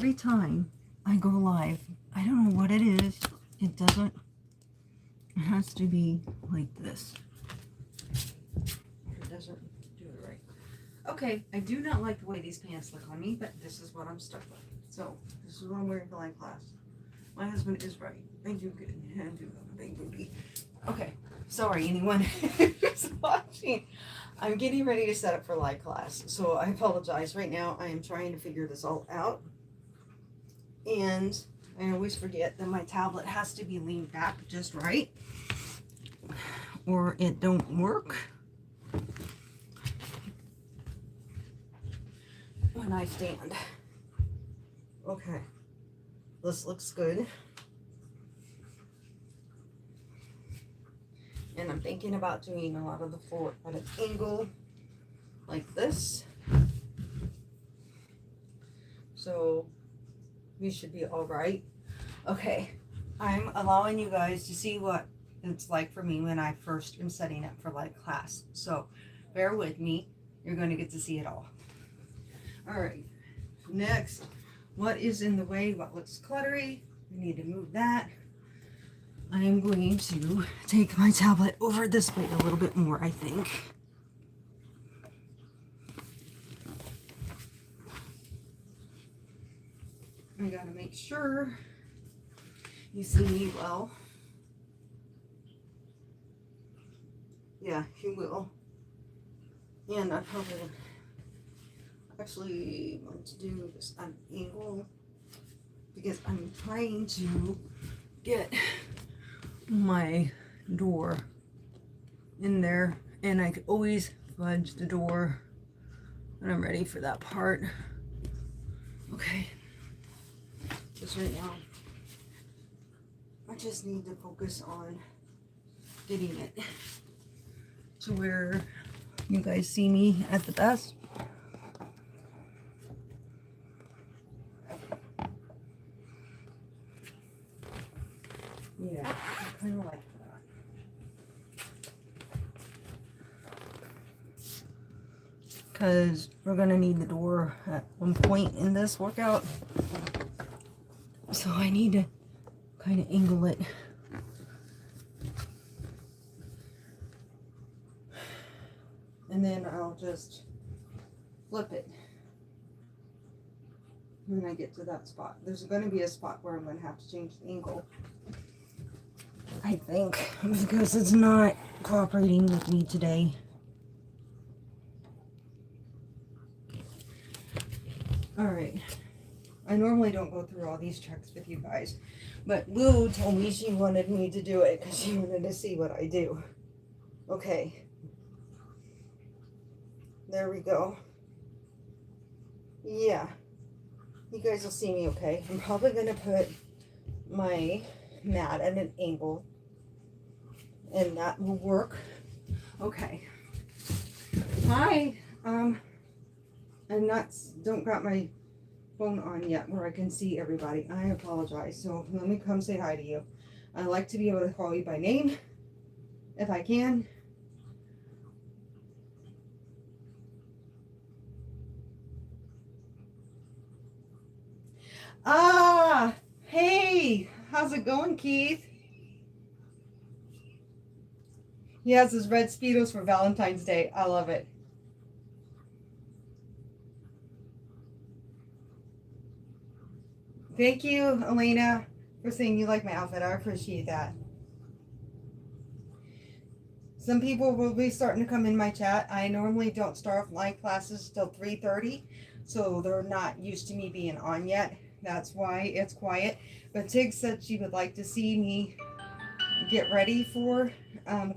every time I go live, I don't know what it is. It doesn't, it has to be like this. It doesn't do it right. Okay, I do not like the way these pants look on me, but this is what I'm stuck with. So, this is what I'm wearing for live class. My husband is right. I do good. I do have a big booty. Okay, sorry anyone who's watching. I'm getting ready to set up for live class, so I apologize. Right now, I am trying to figure this all out. And I always forget that my tablet has to be leaned back just right, or it don't work when I stand. Okay, this looks good. And I'm thinking about doing a lot of the floor at an angle like this. So we should be all right. Okay, I'm allowing you guys to see what it's like for me when I first am setting up for live class. So bear with me. You're going to get to see it all. All right, next, what is in the way? What looks cluttery? We need to move that. I am going to take my tablet over this way a little bit more, I think. I gotta make sure you see me well. Yeah, you will. And I probably actually want to do this on an angle because I'm trying to get my door in there, and I could always fudge the door when I'm ready for that part. Okay, just right now I just need to focus on getting it to where you guys see me at the best. Yeah, I kind of like that. Because we're going to need the door at one point in this workout. So I need to kind of angle it. And then I'll just flip it when I get to that spot. There's going to be a spot where I'm going to have to change the angle, I think, because it's not cooperating with me today. Alright, I normally don't go through all these checks with you guys, but Lou told me she wanted me to do it because she wanted to see what I do. Okay, there we go. Yeah, you guys will see me okay. I'm probably going to put my mat at an angle, and that will work. Okay. Hi. I'm not, don't got my phone on yet where I can see everybody. I apologize. So let me come say hi to you. I like to be able to call you by name if I can. Ah, hey, how's it going, Keith? He has his red Speedos for Valentine's Day. I love it. Thank you, Elena, for saying you like my outfit. I appreciate that. Some people will be starting to come in my chat. I normally don't start live classes till 3:30, so they're not used to me being on yet. That's why it's quiet. But Tig said she would like to see me get ready for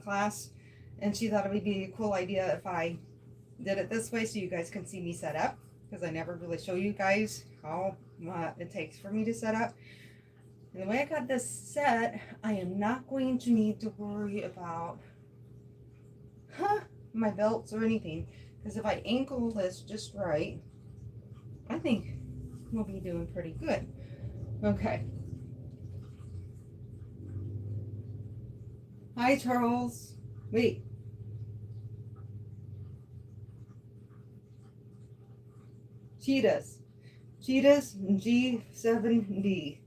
class, and she thought it would be a cool idea if I did it this way so you guys can see me set up, because I never really show you guys how it takes for me to set up. And the way I got this set, I am not going to need to worry about my belts or anything, because if I ankle this just right, I think we'll be doing pretty good. Okay. Hi, Charles. Wait. Cheetahs. Cheetahs G7D.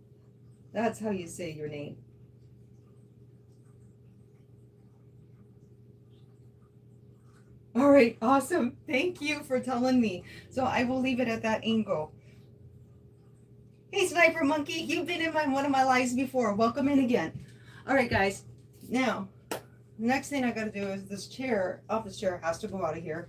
That's how you say your name. All right, awesome. Thank you for telling me. So I will leave it at that angle. Hey, Sniper Monkey, you've been in one of my lives before. Welcome in again. All right, guys. Now, the next thing I got to do is this chair, office chair, has to go out of here.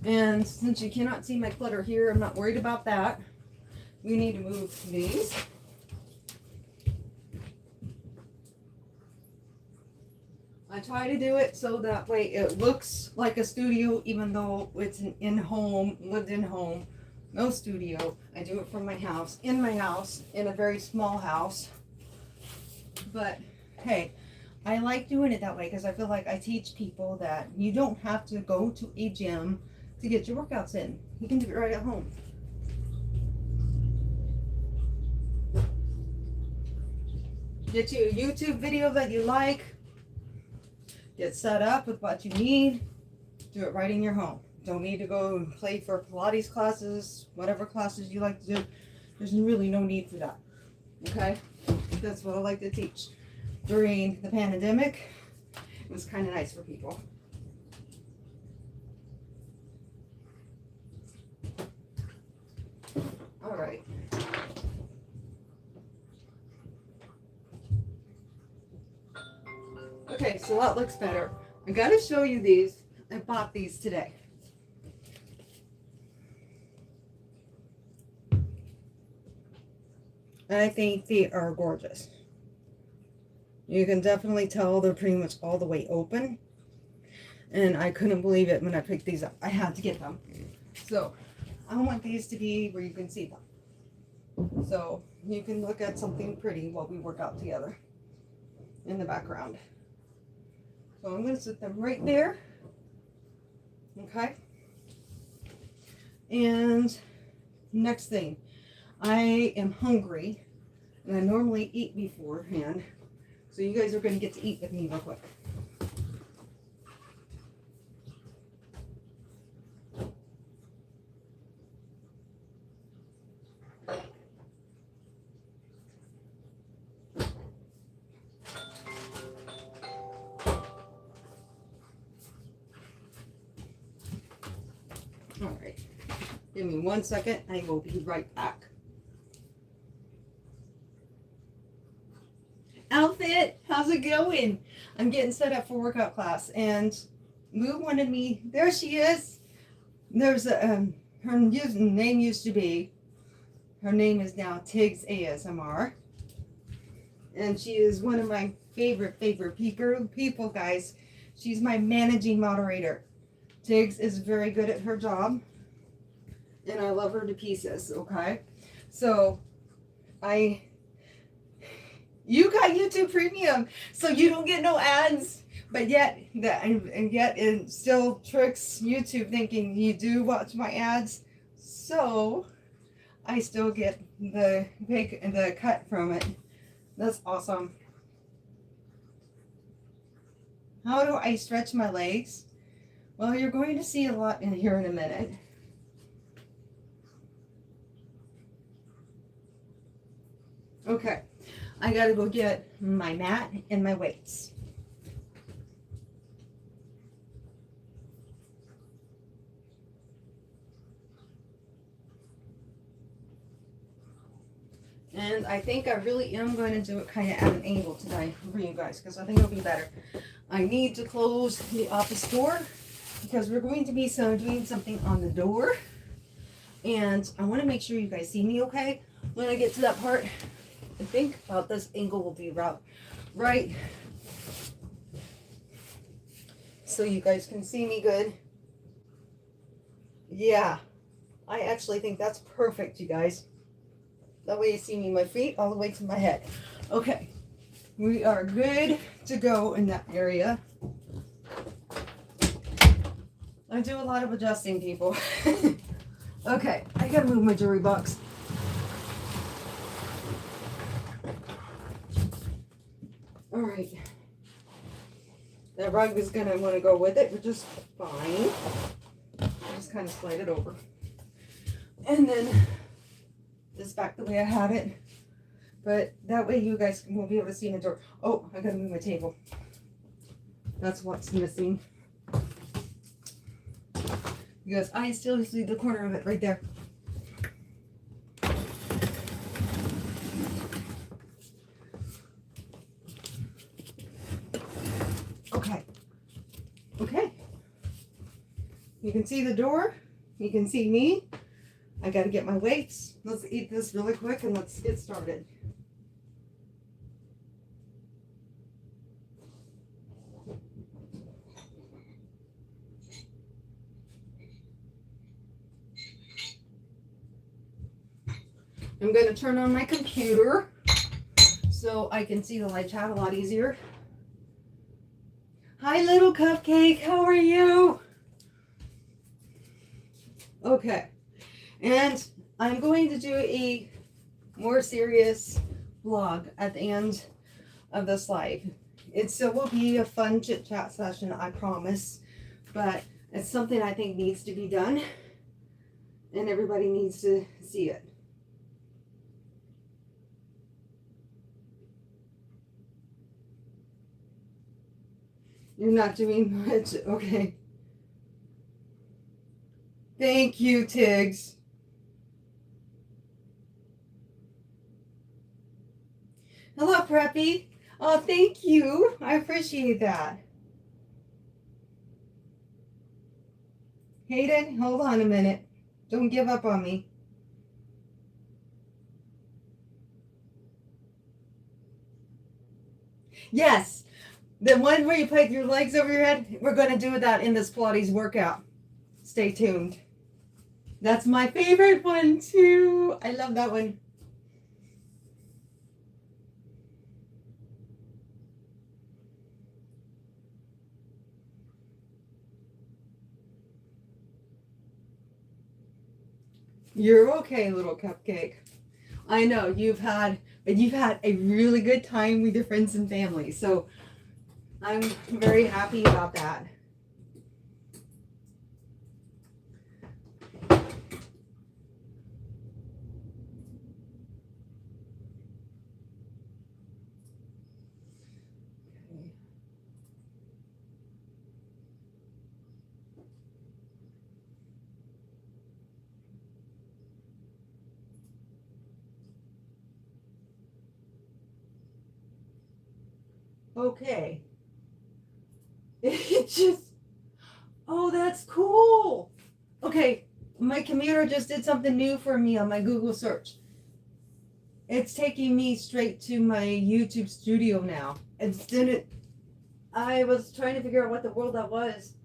And since you cannot see my clutter here, I'm not worried about that. We need to move these. I try to do it so that way it looks like a studio, even though it's an in-home, lived-in home, no studio. I do it from my house, in a very small house. But hey, I like doing it that way because I feel like I teach people that you don't have to go to a gym to get your workouts in. You can do it right at home. Get you a YouTube video that you like. Get set up with what you need. Do it right in your home. Don't need to go and play for Pilates classes, whatever classes you like to do. There's really no need for that. Okay? That's what I like to teach. During the pandemic, it was kind of nice for people. All right. Okay, so that looks better. I gotta show you these. I bought these today. And I think they are gorgeous. You can definitely tell they're pretty much all the way open. And I couldn't believe it when I picked these up. I had to get them. So I want these to be where you can see them. So you can look at something pretty while we work out together in the background. So I'm going to sit them right there. Okay. And next thing, I am hungry and I normally eat beforehand. So you guys are going to get to eat with me real quick. All right, give me 1 second. I will be right back. Outfit, how's it going? I'm getting set up for workout class, and Moo wanted me. There she is. There's a her name used to be. Her name is now Tiggs ASMR, and she is one of my favorite people, guys. She's my managing moderator. Tiggs is very good at her job, and I love her to pieces, okay? So, you got YouTube Premium, so you don't get no ads, but yet, yet it still tricks YouTube thinking you do watch my ads, so I still get the cut from it. That's awesome. How do I stretch my legs? Well, you're going to see a lot in here in a minute. Okay, I gotta go get my mat and my weights. And I think I really am going to do it kind of at an angle today for you guys, because I think it'll be better. I need to close the office door because we're going to be doing something on the door. And I want to make sure you guys see me okay when I get to that part. I think about this angle will be right. So you guys can see me good. Yeah, I actually think that's perfect, you guys. That way you see me, my feet all the way to my head. Okay, we are good to go in that area. I do a lot of adjusting, people. Okay, I gotta move my jewelry box. All right. That rug is gonna want to go with it, which is fine. I'll just kind of slide it over. And then this back the way I have it. But that way you guys won't be able to see my door. Oh, I gotta move my table. That's what's missing. Because I still see the corner of it right there. Okay. Okay. You can see the door. You can see me. I gotta get my weights. Let's eat this really quick and let's get started. I'm going to turn on my computer so I can see the live chat a lot easier. Hi, little cupcake. How are you? Okay. And I'm going to do a more serious vlog at the end of this live. It still will be a fun chit chat session, I promise. But it's something I think needs to be done. And everybody needs to see it. You're not doing much. Okay. Thank you, Tiggs. Hello, Preppy. Oh, thank you. I appreciate that. Hayden, hold on a minute. Don't give up on me. Yes. The one where you put your legs over your head, we're going to do that in this Pilates workout. Stay tuned. That's my favorite one too. I love that one. You're okay, little cupcake. I know you've had a really good time with your friends and family. So I'm very happy about that. Okay. It just, oh, that's cool. Okay, my computer just did something new for me on my Google search. It's taking me straight to my YouTube studio now. I was trying to figure out what the world that was.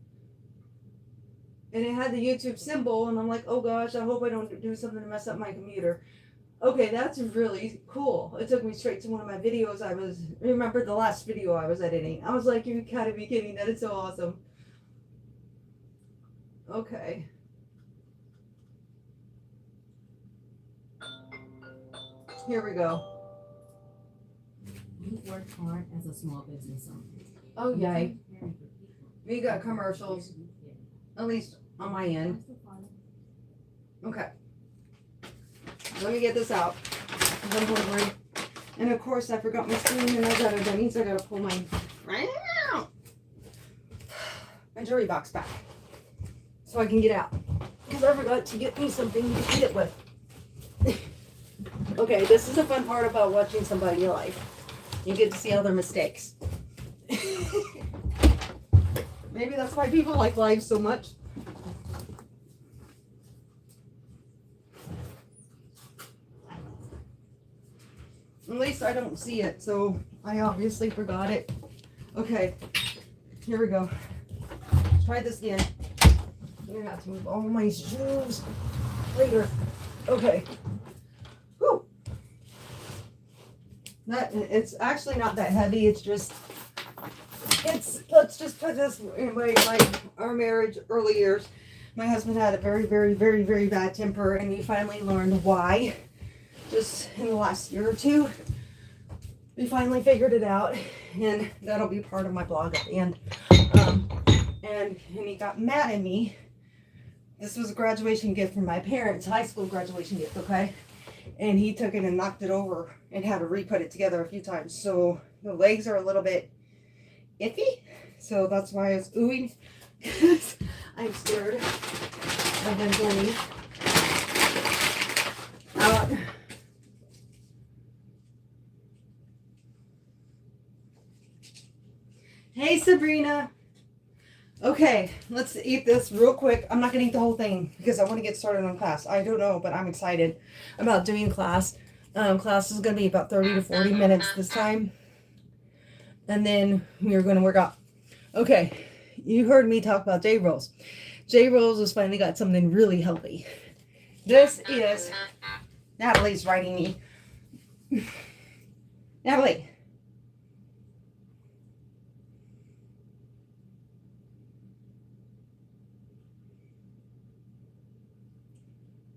And it had the YouTube symbol, and I'm like, oh gosh, I hope I don't do something to mess up my computer. Okay, that's really cool. It took me straight to one of my videos. Remember the last video I was editing. I was like, you gotta be kidding, that is so awesome. Okay. Here we go. You work hard as a small business owner. Oh, yay. We got commercials, at least on my end. Okay. Let me get this out. And of course, I forgot my spoon, and that means I gotta pull my jewelry box back so I can get out. Because I forgot to get me something to eat it with. Okay, this is the fun part about watching somebody live. You get to see all their mistakes. Maybe that's why people like live so much. At least I don't see it, so I obviously forgot it. Okay, here we go. Let's try this again. I'm gonna have to move all my shoes later. Okay. Whew. It's actually not that heavy. Let's just put this in our marriage early years. My husband had a very, very, very, very bad temper, and we finally learned why. Just in the last year or two, we finally figured it out, and that'll be part of my blog at the end. And he got mad at me. This was a graduation gift from my parents, high school graduation gift, okay? And he took it and knocked it over and had to re-put it together a few times. So the legs are a little bit iffy. So that's why it's oohing. I'm scared of them going out. Hey, Sabrina. Okay, let's eat this real quick. I'm not going to eat the whole thing because I want to get started on class. I don't know, but I'm excited about doing class. Class is going to be about 30 to 40 minutes this time. And then we're going to work out. Okay, you heard me talk about J-Rolls. J-Rolls has finally got something really healthy. This is... Natalie's writing me. Natalie.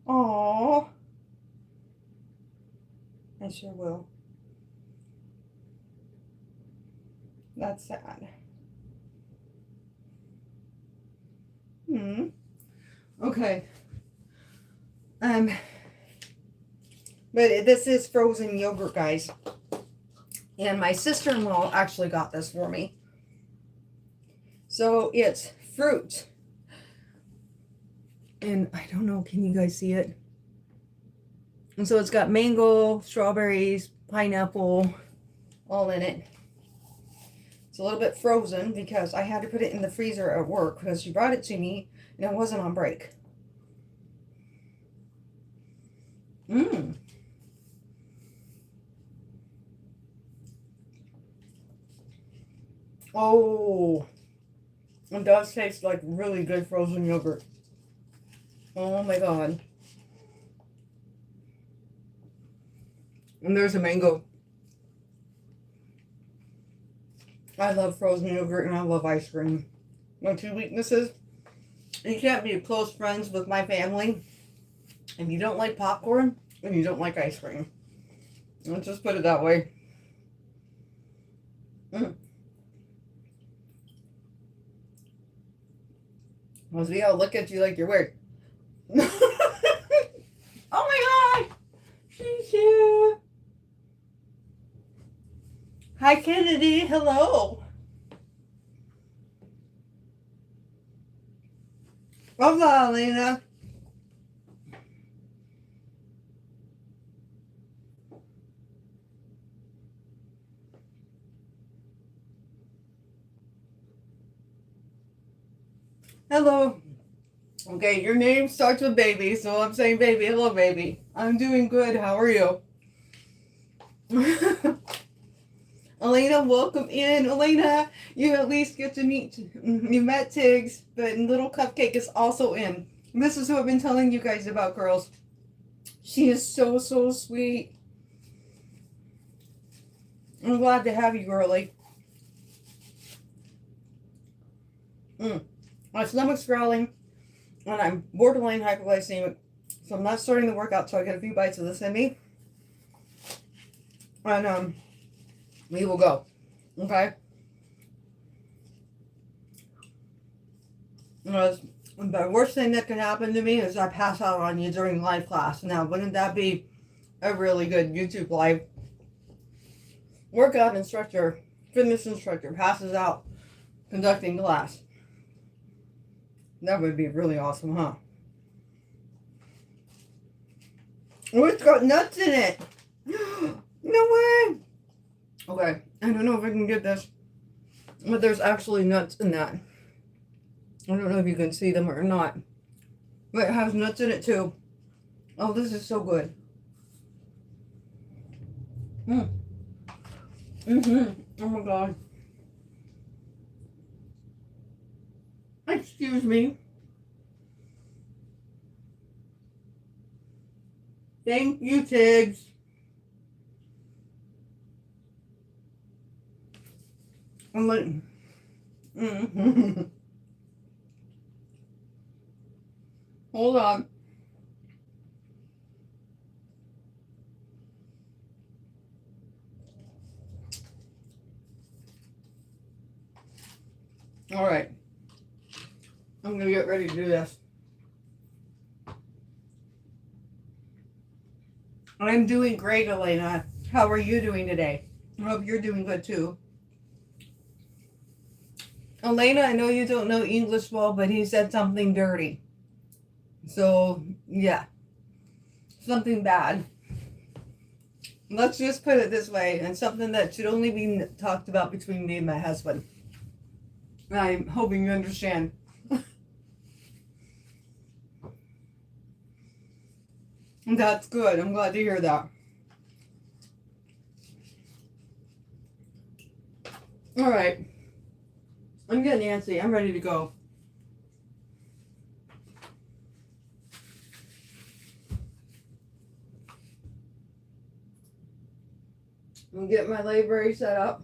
Aww. I sure will. That's sad. Okay. But this is frozen yogurt, guys. And my sister-in-law actually got this for me. So it's fruit. And I don't know, can you guys see it? And so it's got mango, strawberries, pineapple, all in it. It's a little bit frozen because I had to put it in the freezer at work because she brought it to me and it wasn't on break. Oh, it does taste like really good frozen yogurt. Oh my god. And there's a mango. I love frozen yogurt and I love ice cream. My two weaknesses. You can't be close friends with my family if you don't like popcorn and you don't like ice cream. Let's just put it that way. I'll see, I'll look at you like you're weird. Oh my god! She's here. Hi, Kennedy. Hello. Hola, Elena. Hello. Okay, your name starts with baby, so I'm saying baby. Hello, baby. I'm doing good. How are you? Elena, welcome in. Elena, you at least get to meet, you met Tiggs, but Little Cupcake is also in. This is who I've been telling you guys about, girls. She is so, so sweet. I'm glad to have you, girlie. My stomach's growling, and I'm borderline hypoglycemic, so I'm not starting to work out till I get a few bites of this in me. And, we will go. Okay? Because the worst thing that can happen to me is I pass out on you during live class. Now, wouldn't that be a really good YouTube live? Workout instructor, fitness instructor passes out conducting class. That would be really awesome, huh? Oh, it's got nuts in it. No way. Okay, I don't know if I can get this, but there's actually nuts in that. I don't know if you can see them or not, but it has nuts in it too. Oh, this is so good. Oh my god. Excuse me. Thank you, Tiggs. I'm like, Hold on. All right. I'm going to get ready to do this. I'm doing great, Elena. How are you doing today? I hope you're doing good too. Elena, I know you don't know English well, but he said something dirty. So, yeah. Something bad. Let's just put it this way, and something that should only be talked about between me and my husband. I'm hoping you understand. That's good. I'm glad to hear that. All right. I'm getting antsy. I'm ready to go. I'm getting my library set up.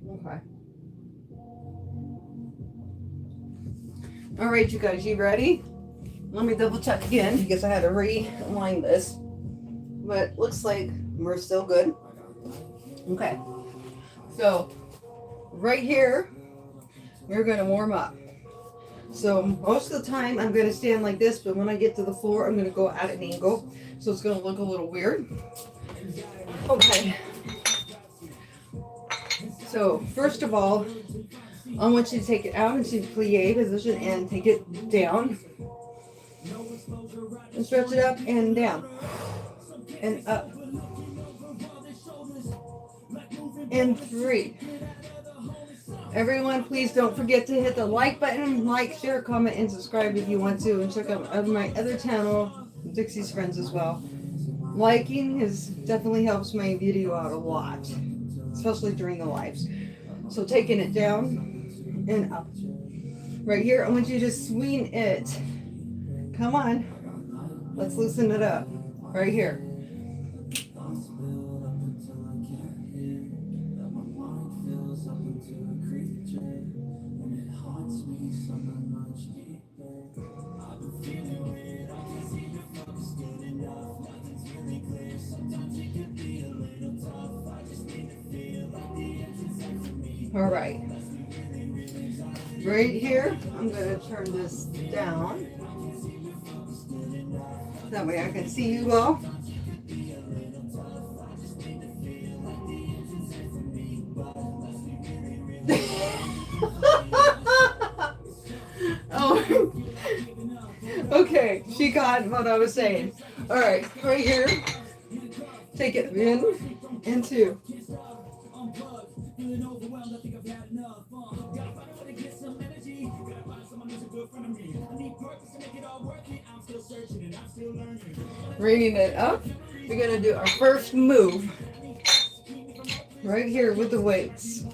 Okay. All right, you guys, you ready? Let me double check again because I had to realign this. But looks like we're still good. Okay. So, right here, we're going to warm up. So, most of the time, I'm going to stand like this, but when I get to the floor, I'm going to go at an angle. So, it's going to look a little weird. Okay. So, first of all, I want you to take it out into plie position and take it down. And stretch it up and down. And up. And 3. Everyone, please don't forget to hit the like button, like, share, comment, and subscribe if you want to. And check out my other channel, Dixie's Friends, as well. Liking definitely helps my video out a lot, especially during the lives. So taking it down and up. Right here, I want you to swing it. Come on. Let's loosen it up. Right here. All right. Right here, I'm going to turn this down. That way I can see you all. Oh, okay. She got what I was saying. All right, right here. Take it in and 2. Bringing it up. We're gonna do our first move right here with the weights.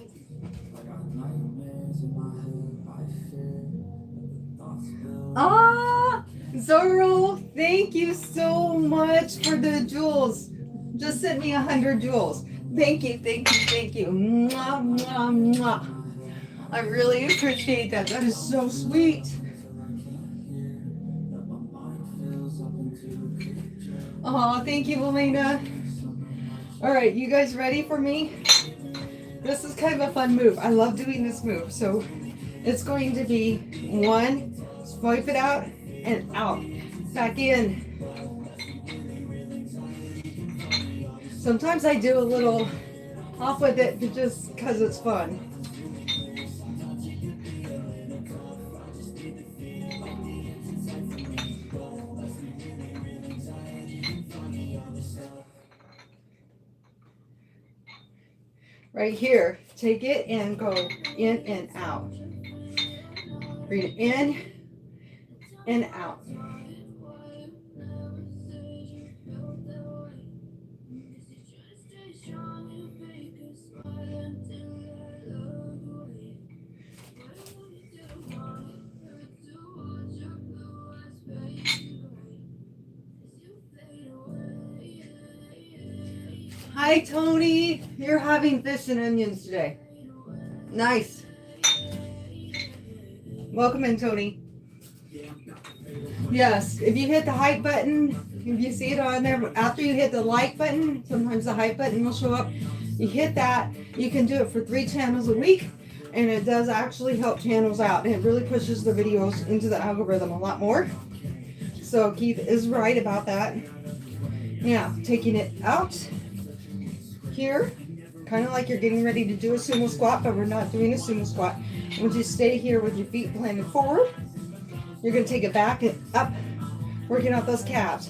Ah, Zorro, thank you so much for the jewels. Just sent me 100 jewels. Thank you, thank you, thank you. Mwah, mwah, mwah. I really appreciate that. That is so sweet. Oh, thank you, Elena. All right, you guys ready for me? This is kind of a fun move. I love doing this move. So it's going to be 1, swipe it out, and out. Back in. Sometimes I do a little off with it just because it's fun. Right here, take it and go in and out. Breathe in and out. Hi, Tony. You're having fish and onions today. Nice. Welcome in, Tony. Yes, if you hit the hype button, if you see it on there, after you hit the like button, sometimes the hype button will show up. You hit that, you can do it for 3 channels a week, and it does actually help channels out. And it really pushes the videos into the algorithm a lot more. So Keith is right about that. Now, taking it out here, kind of like you're getting ready to do a sumo squat, but we're not doing a sumo squat. Once you stay here with your feet planted forward, you're going to take it back and up, working out those calves.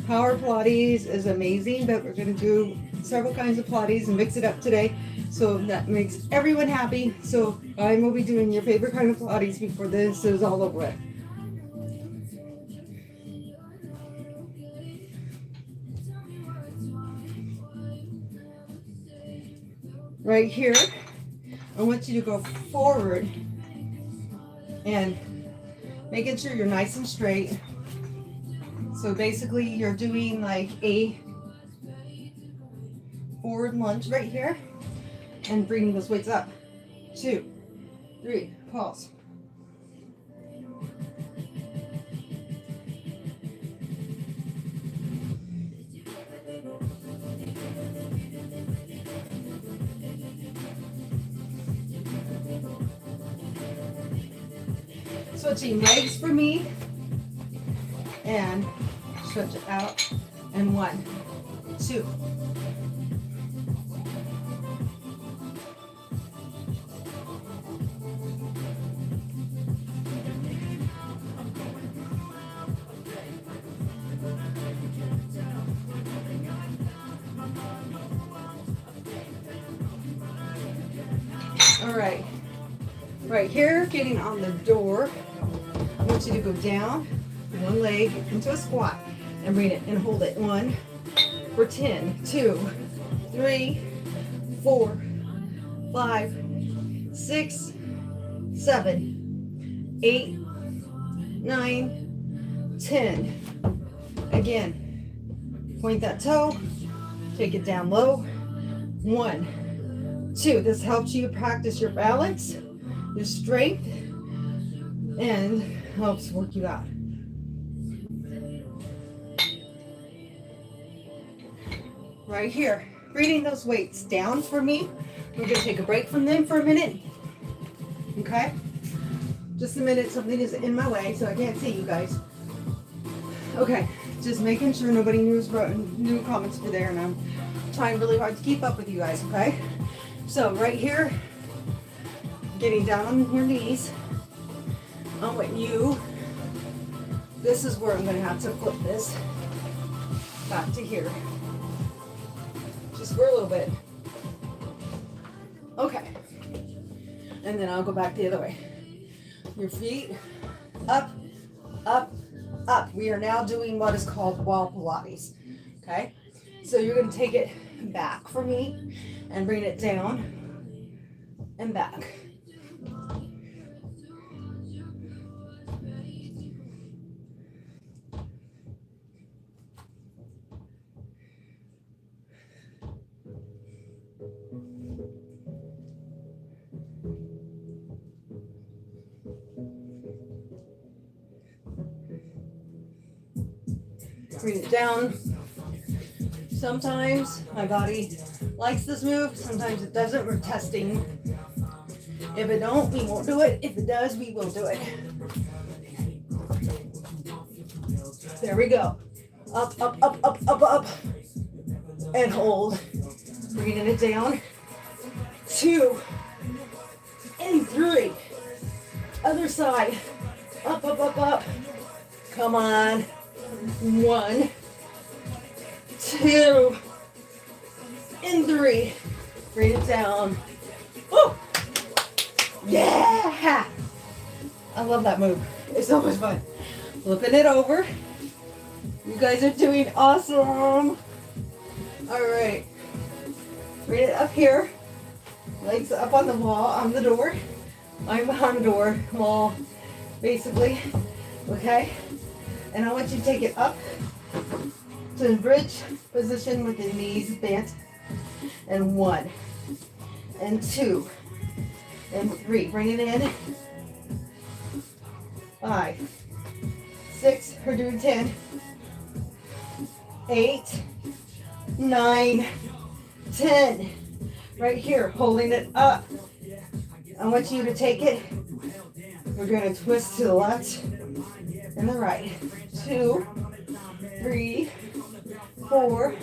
Power Pilates is amazing, but we're going to do several kinds of Pilates and mix it up today. So that makes everyone happy. So I will be doing your favorite kind of Pilates before this is all over with. Right here, I want you to go forward and making sure you're nice and straight. So basically you're doing like a forward lunge right here and bringing those weights up. 2, 3, pause. Switching legs for me and stretch it out, and 1, 2. All right, right here, getting on the door. I want you to go down, one leg into a squat, and bring it and hold it. 1 for 10, 2, 3, 4, 5, 6, 7, 8, 9, 10. Again, point that toe, take it down low. 1, 2. This helps you practice your balance, your strength, and helps work you out. Right here, bringing those weights down for me. We're going to take a break from them for a minute. Okay? Just a minute, something is in my way, so I can't see you guys. Okay, just making sure nobody new comments were there, and I'm trying really hard to keep up with you guys, okay? So right here, getting down on your knees. I want you, this is where I'm going to have to flip this back to here. Just for a little bit. Okay. And then I'll go back the other way. Your feet up, up, up. We are now doing what is called wall Pilates. Okay? So you're going to take it back for me and bring it down and back. Bring it down. Sometimes my body likes this move, sometimes it doesn't. We're testing. If it don't, we won't do it. If it does, we will do it. There we go. Up, up, up, up, up, up. And hold. Bringing it down. 2 and 3. Other side. Up, up, up, up. Come on. 1, 2, and 3. Bring it down. Woo! Yeah! I love that move. It's so much fun. Flipping it over. You guys are doing awesome. All right. Bring it up here. Legs up on the wall, on the door. I'm behind the door, wall, basically. Okay? And I want you to take it up So in bridge position with the knees bent. And 1, and 2, and 3. Bring it in. 5, 6, we're doing 10, 8, 9, 10. Right here, holding it up. I want you to take it. We're going to twist to the left and the right. 2, 3, 4,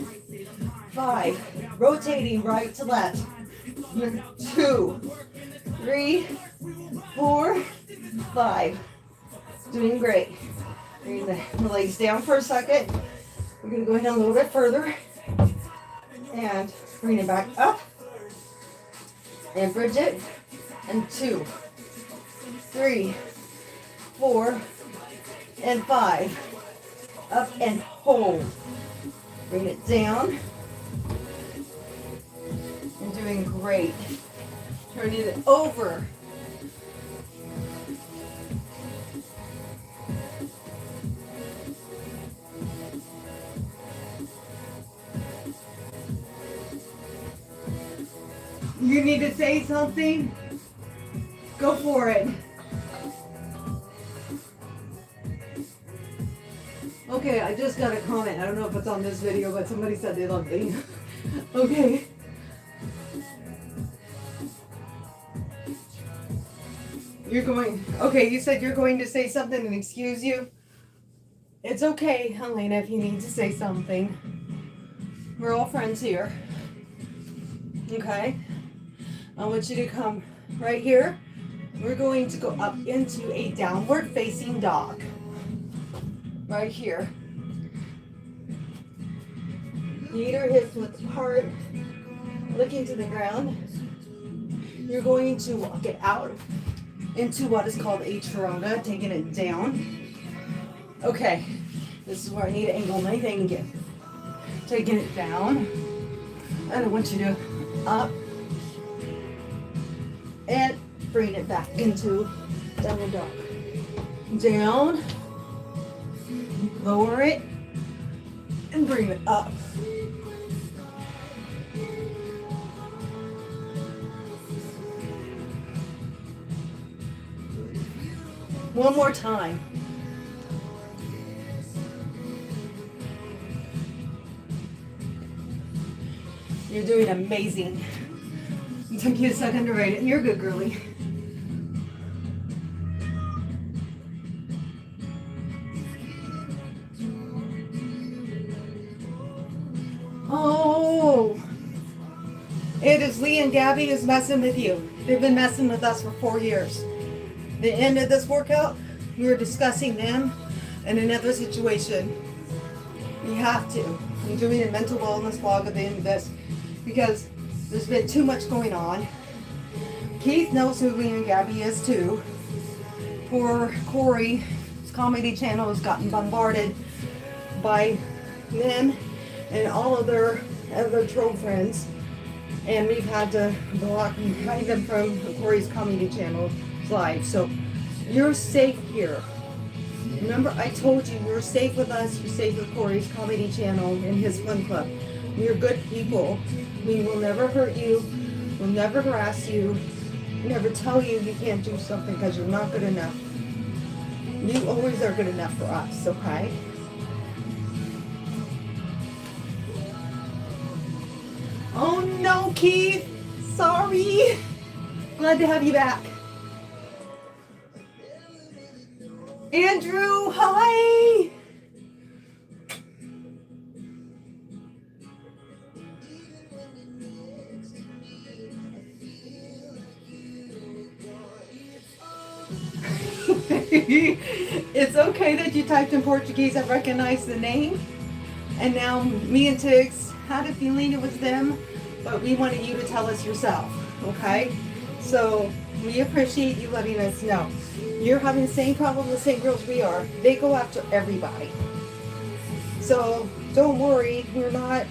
5. Rotating right to left. 2, 3, 4, 5. Doing great. Bring the legs down for a second. We're going to go ahead a little bit further. And bring it back up. And bridge it. And 2, 3, 4, and 5. Up and hold. Bring it down. And doing great. Turning it over. You need to say something? Go for it. Okay, I just got a comment. I don't know if it's on this video, but somebody said they loved me. Okay. Okay, you said you're going to say something and excuse you. It's okay, Helena, if you need to say something. We're all friends here. Okay? I want you to come right here. We're going to go up into a downward facing dog. Right here. Knee or hips width apart. Looking to the ground. You're going to walk it out into what is called a chaturanga, taking it down. Okay. This is where I need to angle my thing again. Taking it down. And I want you to up and bring it back into downward dog. Down, lower it, and bring it up. One more time. You're doing amazing. It took you a second to write it. You're good, girly. Oh, it is Lee and Gabby is messing with you. They've been messing with us for 4 years. The end of this workout, we were discussing them in another situation. You have to. I'm doing a mental wellness blog at the end of this because there's been too much going on. Keith knows who Lee and Gabby is too. Poor Corey's comedy channel has gotten bombarded by them and all of their other troll friends. And we've had to block and hide them from Corey's comedy channel live. So you're safe here. Remember, I told you you're safe with us, you're safe with Corey's comedy channel and his fun club. We're good people. We will never hurt you. We'll never harass you. Never tell you you can't do something because you're not good enough. You always are good enough for us, okay? Oh no, Keith. Sorry. Glad to have you back. Andrew, hi. It's okay that you typed in Portuguese. I recognize the name. And now me and Tiggs had a feeling it was them, but we wanted you to tell us yourself, okay? So we appreciate you letting us know. You're having the same problem the same girls we are. They go after everybody. So don't worry, we're not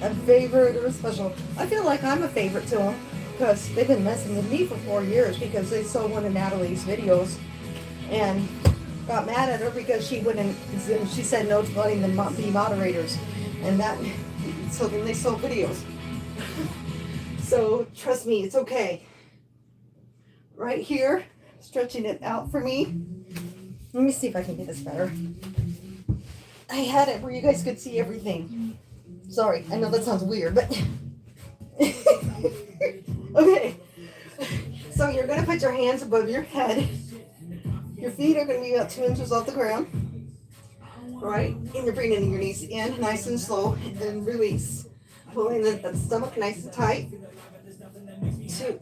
a favorite or a special. I feel like I'm a favorite to them because they've been messing with me for 4 years because they saw one of Natalie's videos and got mad at her because she wouldn't, she said no to letting them be moderators. And that, so then they saw videos. So trust me, it's okay. Right here, stretching it out for me. Let me see if I can get this better. I had it where you guys could see everything. Sorry, I know that sounds weird, but okay. So you're gonna put your hands above your head. Your feet are gonna be about 2 inches off the ground. Right? And you're bringing your knees in nice and slow and then release. Pulling the stomach nice and tight. 2.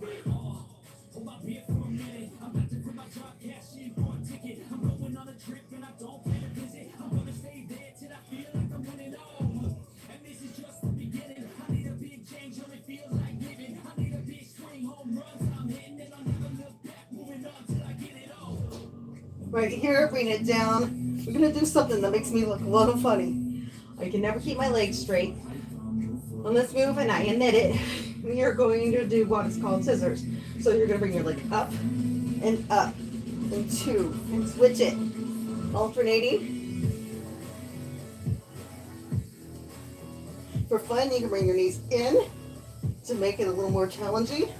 Right here, bring it down. We're gonna do something that makes me look a little funny. I can never keep my legs straight. On this move, and I knit it, we are going to do what is called scissors. So you're gonna bring your leg up, and 2, and switch it. Alternating. For fun, you can bring your knees in to make it a little more challenging.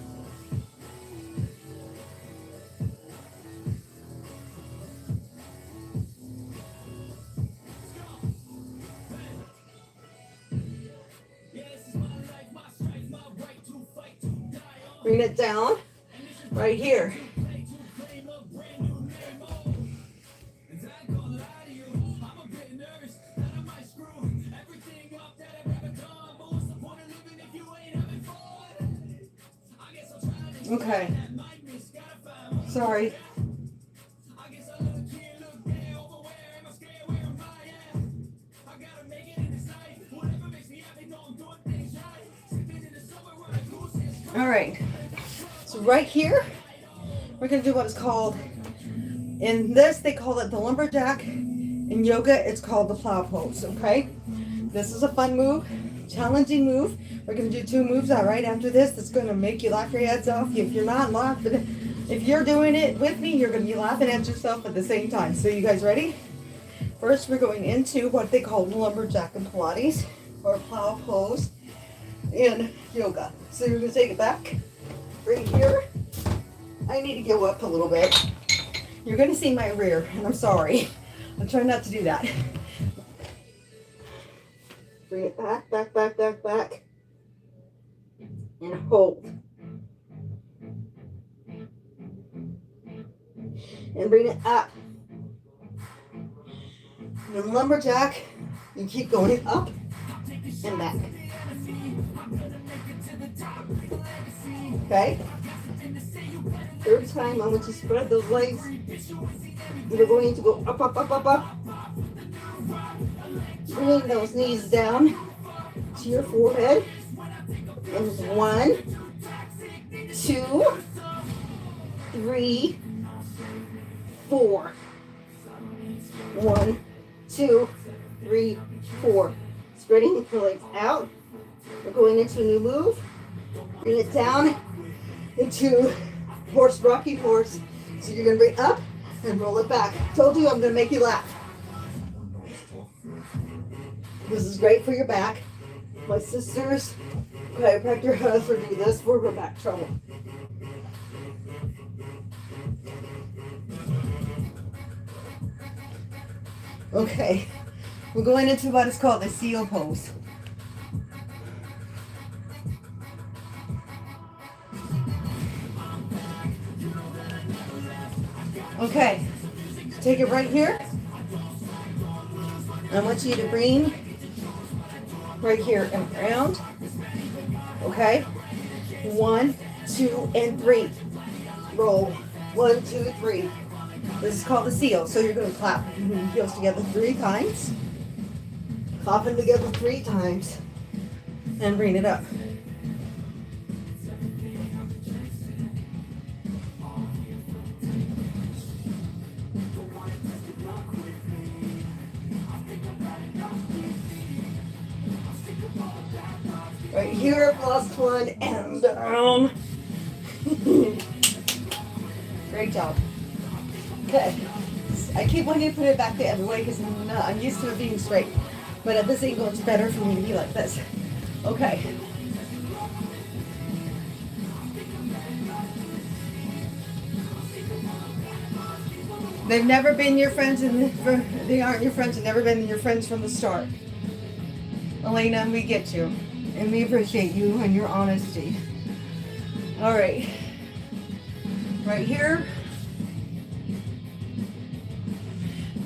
Bring it down right here. Okay. Sorry. All right. So right here, we're going to do what is called, in this, they call it the lumberjack. In yoga, it's called the plow pose, okay? This is a fun move, challenging move. We're going to do 2 moves right after this. That's going to make you laugh your heads off. If you're not laughing, if you're doing it with me, you're going to be laughing at yourself at the same time. So you guys ready? First, we're going into what they call lumberjack in Pilates, or plow pose in yoga. So you're going to take it back. Right here, I need to go up a little bit. You're going to see my rear, and I'm sorry. I'm trying not to do that. Bring it back, back, back, back, back. And hold. And bring it up. And then lumberjack, you keep going up and back. Okay? 3rd time, I want you to spread those legs. You're going to go up, up, up, up, up. Bring those knees down to your forehead. And 1, 2, 3, 4. 1, 2, 3, 4. Spreading your legs out. We're going into a new move. Bring it down into horse, rocky horse. So you're going to bring up and roll it back. Told you I'm going to make you laugh. This is great for your back. My sisters, chiropractor husband, do this for her back trouble. Okay, we're going into what is called the seal pose. Okay, take it right here. I want you to bring right here and around. Okay, 1, 2, and 3. Roll. 1, 2, 3. This is called the seal. So you're going to clap your heels together 3 times. Clap them together 3 times. And bring it up. Right here, last one, and down. Great job. Okay. I keep wanting to put it back the other way because I'm used to it being straight. But at this angle, it's better for me to be like this. Okay. They've never been your friends, and they aren't your friends and never been your friends from the start. Elena, we get you. And we appreciate you and your honesty. All right. Right here.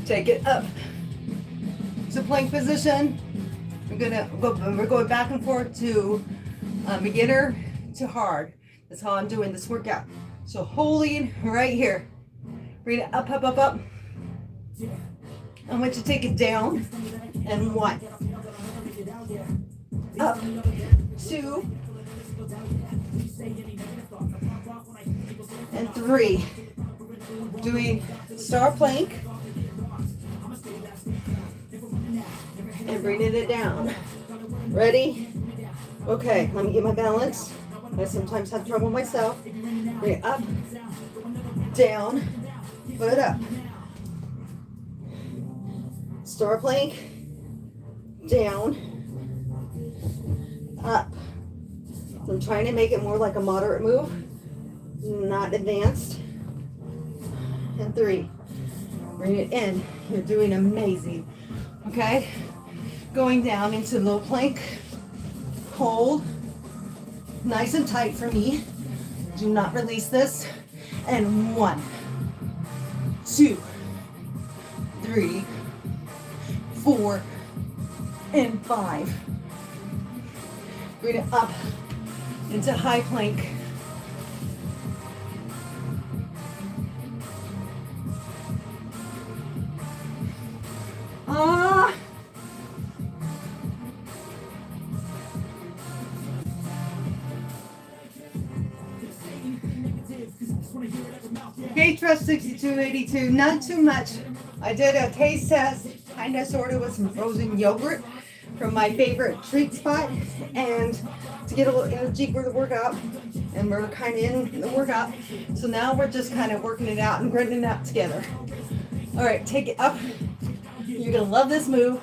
Take it up. It's a plank position. We're going back and forth to beginner to hard. That's how I'm doing this workout. So holding right here. Bring it up, up, up, up. I want you to take it down. And 1. Up. 2. And 3. Doing star plank. And bringing it down. Ready? Okay, let me get my balance. I sometimes have trouble myself. Bring it up, down, foot up. Star plank, down, up. So I'm trying to make it more like a moderate move, not advanced. And 3. Bring it in. You're doing amazing. Okay? Going down into low plank. Hold. Nice and tight for me. Do not release this. And 1, 2, 3, 4, and 5. Bring it up into high plank. Okay, Trust 6282, not too much. I did a taste test, kind of sort of with some frozen yogurt from my favorite treat spot, and to get a little energy for the workout, and we're kind of in the workout. So now we're just kind of working it out and grinding it out together. All right, take it up. You're gonna love this move.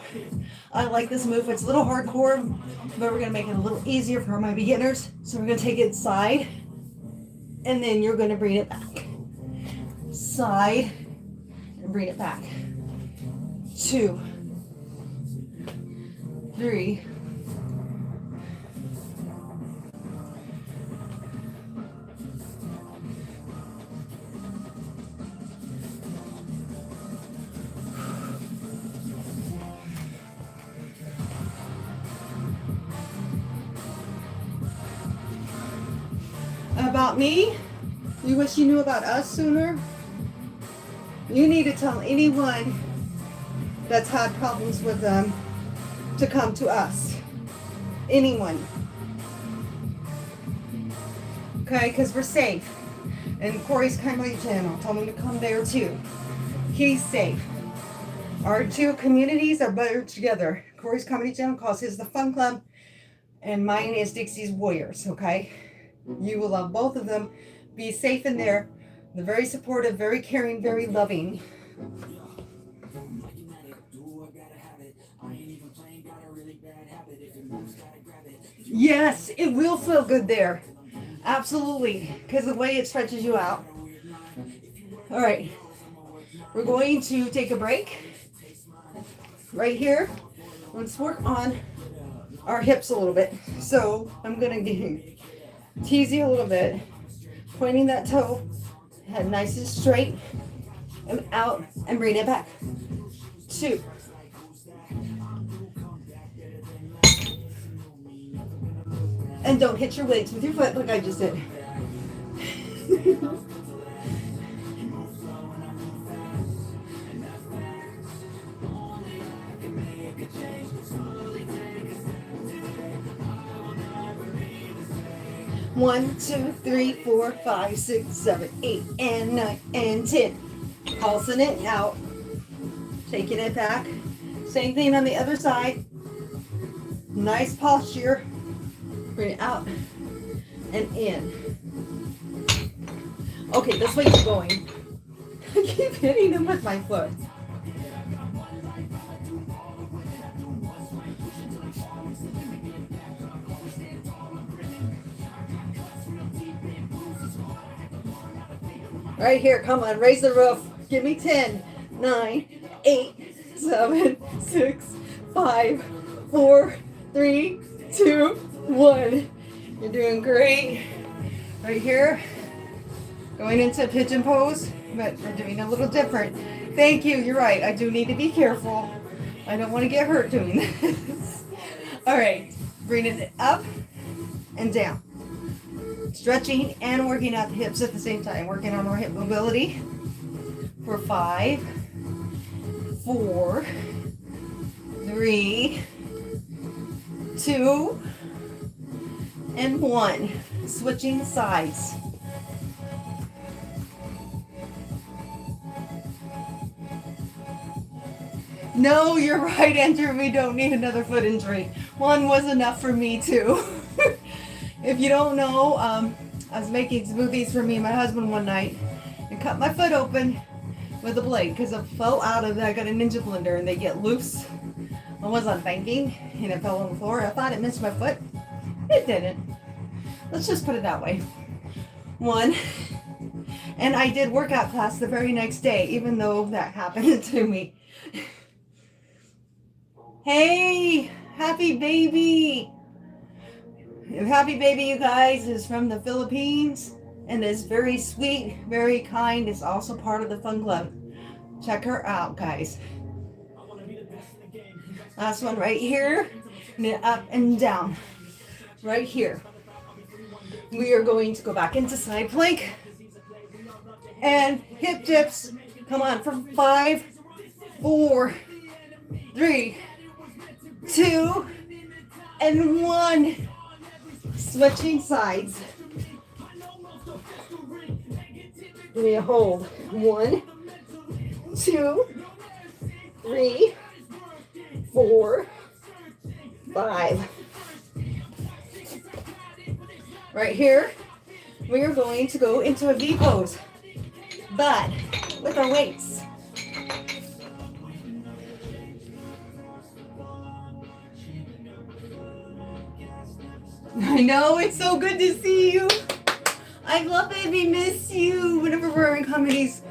I like this move. It's a little hardcore, but we're gonna make it a little easier for my beginners. So we're gonna take it side, and then you're gonna bring it back. Side, and bring it back. 2, 3, 4. About me? You wish you knew about us sooner? You need to tell anyone that's had problems with them to come to us. Anyone. Okay, because we're safe. And Corey's Comedy Channel, tell him to come there too. He's safe. Our two communities are better together. Corey's Comedy Channel calls his the Fun Club, and mine is Dixie's Warriors, okay? You will love both of them. Be safe in there. They're very supportive, very caring, very loving. Yes, it will feel good there. Absolutely, because the way it stretches you out. All right, we're going to take a break right here. Let's work on our hips a little bit. So I'm going to tease you a little bit, pointing that toe, head nice and straight, and out, and bring it back. 2. And don't hit your weights with your foot like I just did. 1, 2, 3, 4, 5, 6, 7, 8, and 9, and 10. Pulsing it out. Taking it back. Same thing on the other side. Nice posture. Bring it out and in. Okay, this way it's going. I keep hitting him with my foot. Right here, come on, raise the roof. Give me 10, 9, 8, 7, 6, 5, 4, 3, 2, 1. You're doing great. Right here, going into pigeon pose, but we're doing a little different. Thank you, you're right. I do need to be careful. I don't want to get hurt doing this. All right, bringing it up and down. Stretching and working out the hips at the same time. Working on our hip mobility for 5, 4, 3, 2, and 1. Switching sides. No, you're right, Andrew. We don't need another foot injury. One was enough for me too. If you don't know, I was making smoothies for me and my husband one night and cut my foot open with a blade because it fell out of it. I got a Ninja blender and they get loose. I was on banking and it fell on the floor. I thought it missed my foot. It didn't. Let's just put it that way. 1. And I did workout class the very next day, even though that happened to me. Hey, happy baby. Happy baby, you guys, is from the Philippines and is very sweet, very kind. Is also part of the fun club. Check her out, guys. Last one right here. And up and down. Right here. We are going to go back into side plank. And hip dips. Come on, for 5, 4, 3, 2, and 1. Switching sides. Give me a hold. 1, 2, 3, 4, 5. Right here, we are going to go into a V pose, but with our weights. I know, it's so good to see you. I love it. We miss you. Whenever we're in Corey's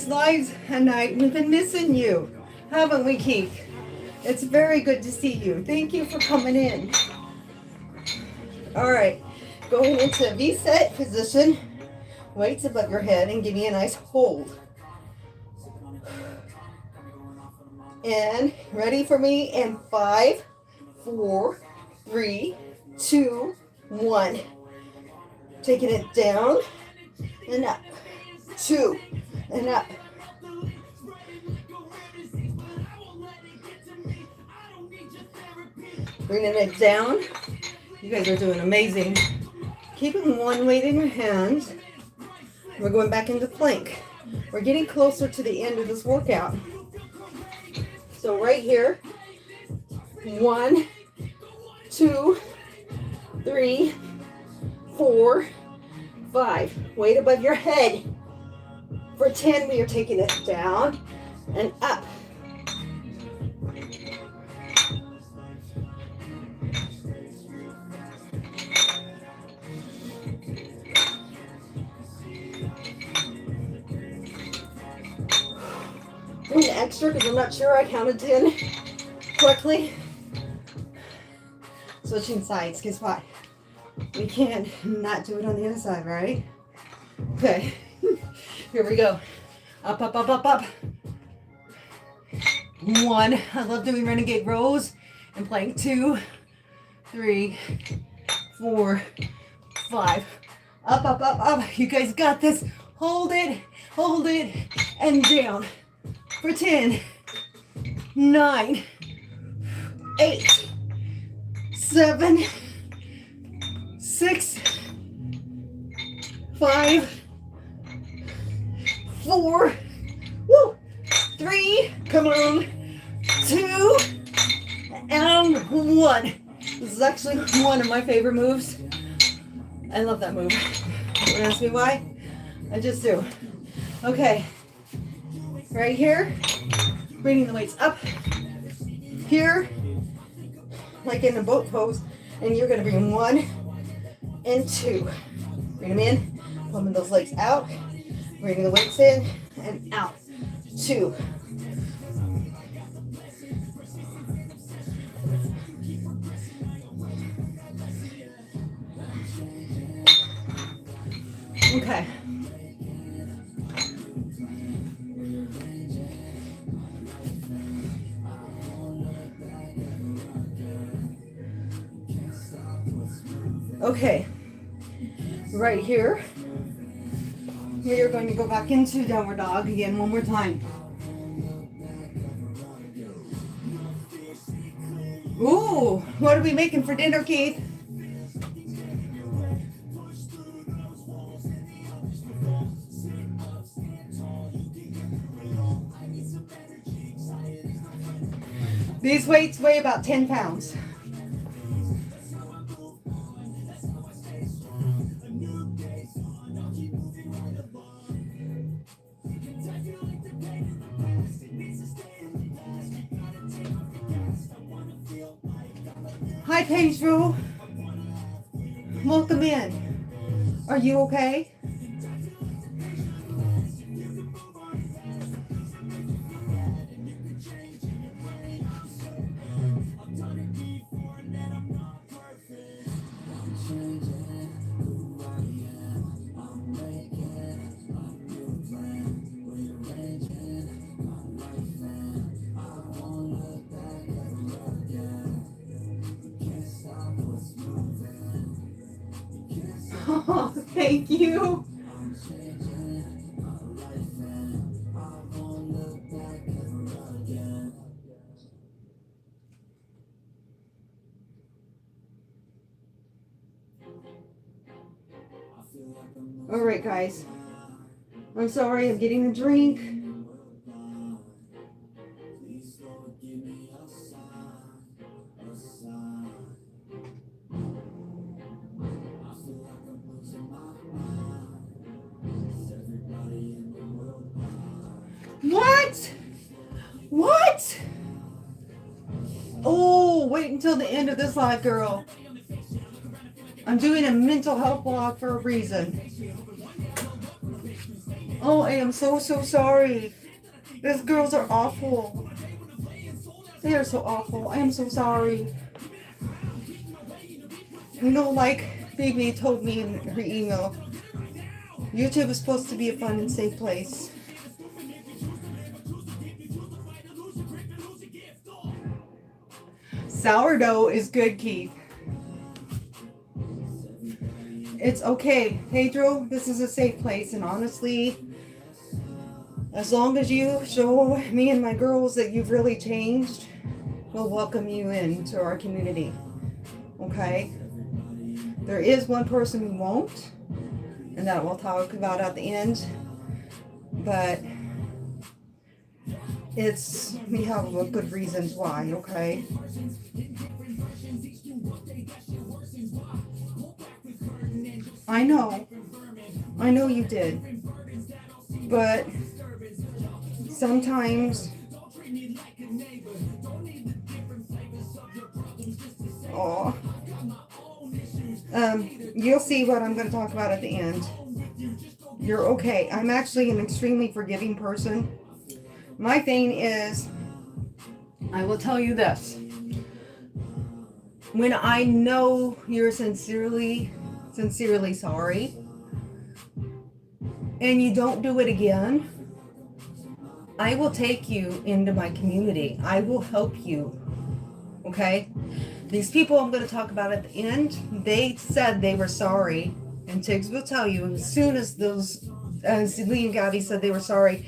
lives at night, we've been missing you. Haven't we, Keith? It's very good to see you. Thank you for coming in. All right. Going into V-set position. Weights above your head and give me a nice hold. And ready for me in 5, 4, 3, 2, 1. Taking it down and up. 2 and up. Bringing it down. You guys are doing amazing. Keeping one weight in your hands. We're going back into plank. We're getting closer to the end of this workout. So right here, 1, 2, 3, 4, 5. Weight above your head. For 10, we are taking it down and up. Doing extra because I'm not sure I counted 10 correctly. Switching sides. Guess what? We can't not do it on the other side, right? Okay. Here we go. Up, up, up, up, up. 1. I love doing renegade rows and playing 2, 3, 4, 5. Up, up, up, up. You guys got this. Hold it, and down. For 10, 9, 8, 7, 6, 5, 4, 3, come on, 2, and 1. This is actually one of my favorite moves. I love that move. Don't ask me why. I just do. Okay. Right here, bringing the weights up. Here, like in a boat pose, and you're going to bring 1 and 2. Bring them in, pumping those legs out. Bring the weights in and out. 2. Okay. Okay. Right here, we are going to go back into downward dog again one more time. Ooh, what are we making for dinner, Keith? These weights weigh about 10 pounds. Hi, Pedro. Welcome in. Are you okay? Oh, thank you. All right, guys. I'm sorry, I'm getting a drink. What? What? Oh, wait until the end of this live, girl. I'm doing a mental health blog for a reason. Oh, I am so sorry. These girls are awful. They are so awful. I am so sorry. You know, like Phoebe told me in her email, YouTube is supposed to be a fun and safe place. Sourdough is good, Keith. It's okay. Pedro, this is a safe place, and honestly, as long as you show me and my girls that you've really changed, we'll welcome you into our community. Okay? There is one person who won't, and that we'll talk about at the end. But we have good reasons why, okay? I know you did, but sometimes, you'll see what I'm going to talk about at the end. You're okay. I'm actually an extremely forgiving person. My thing is, I will tell you this. When I know you're sincerely sorry, and you don't do it again, I will take you into my community. I will help you. Okay? These people I'm going to talk about at the end, they said they were sorry. And Tiggs will tell you, as soon as Lee and Gabby said they were sorry,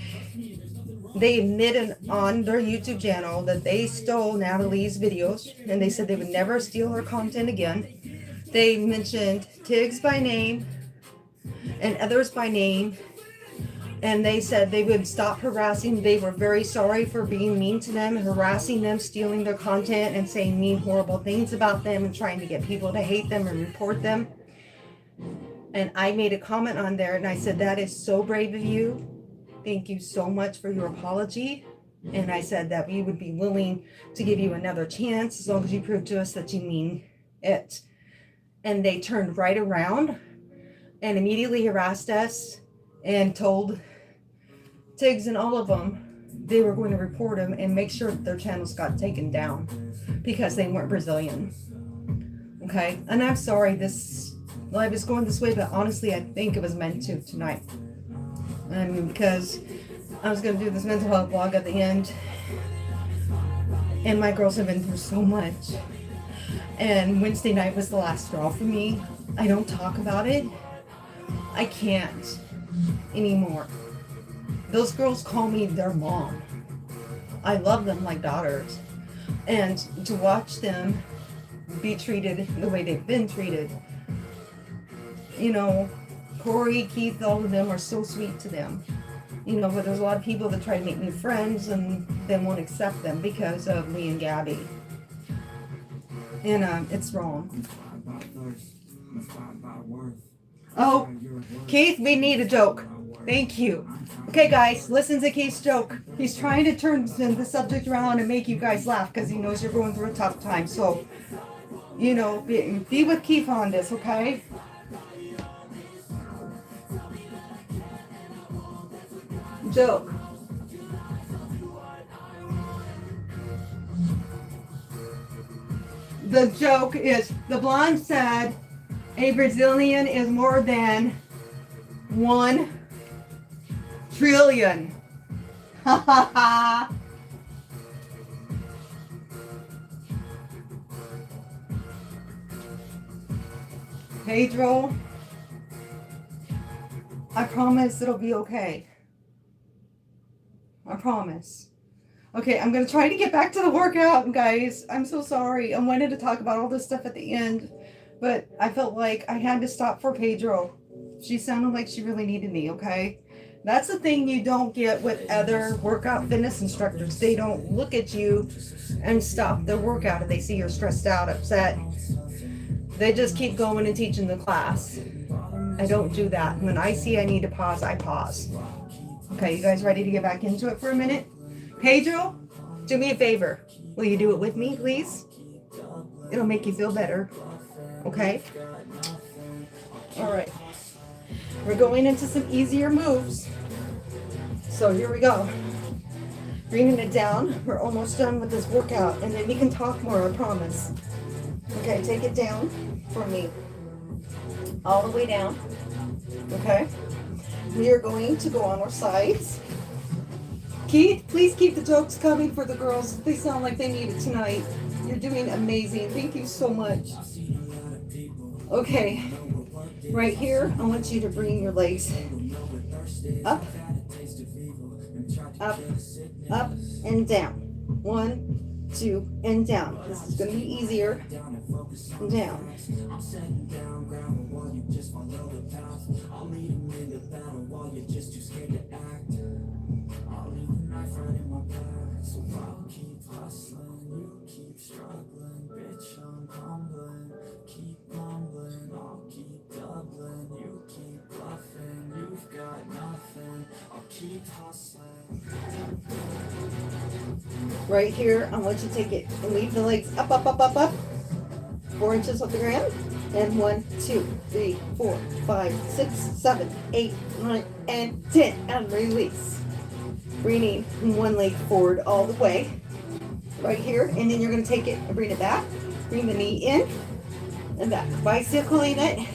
they admitted on their YouTube channel that they stole Natalie's videos, and they said they would never steal her content again. They mentioned Tiggs by name and others by name, and they said they would stop harassing. They were very sorry for being mean to them, harassing them, stealing their content, and saying mean, horrible things about them, and trying to get people to hate them and report them. And I made a comment on there, and I said, that is so brave of you. Thank you so much for your apology. And I said that we would be willing to give you another chance as long as you prove to us that you mean it. And they turned right around and immediately harassed us and told Tiggs and all of them they were going to report them and make sure that their channels got taken down because they weren't Brazilian. Okay, and I'm sorry this live is going this way, but honestly, I think it was meant to tonight. I mean, because I was going to do this mental health blog at the end, and my girls have been through so much. And Wednesday night was the last straw for me. I don't talk about it. I can't anymore. Those girls call me their mom. I love them like daughters. And to watch them be treated the way they've been treated, you know, Corey, Keith, all of them are so sweet to them. You know, but there's a lot of people that try to make new friends and then won't accept them because of Lee and Gabby. And it's wrong. Oh, Keith, we need a joke. Thank you. Okay, guys, listen to Keith's joke. He's trying to turn the subject around and make you guys laugh because he knows you're going through a tough time. So, you know, be with Keith on this, okay? Joke. The joke is, the blonde said a Brazilian is more than 1 trillion. Ha ha ha. Pedro, I promise it'll be okay. I promise. Okay, I'm going to try to get back to the workout, guys. I'm so sorry. I wanted to talk about all this stuff at the end, but I felt like I had to stop for Pedro. She sounded like she really needed me, okay? That's the thing you don't get with other workout fitness instructors. They don't look at you and stop their workout if they see you're stressed out, upset. They just keep going and teaching the class. I don't do that. When I see I need to pause, I pause. Okay, you guys ready to get back into it for a minute? Pedro, do me a favor. Will you do it with me, please? It'll make you feel better. Okay? All right. We're going into some easier moves. So here we go. Bringing it down. We're almost done with this workout, and then we can talk more, I promise. Okay, take it down for me. All the way down. Okay? We are going to go on our sides. Keith, please keep the jokes coming for the girls. They sound like they need it tonight. You're doing amazing. Thank you so much. Okay, right here, I want you to bring your legs up, up, up, and down. 1, 2, and down. This is going to be easier. Down. Right here, I want you to take it and leave the legs up, up, up, up, up. 4 inches off the ground. And 1, 2, 3, 4, 5, 6, 7, 8, 9, and 10. And release. Bringing one leg forward all the way. Right here. And then you're going to take it and bring it back. Bring the knee in and back. Bicycling it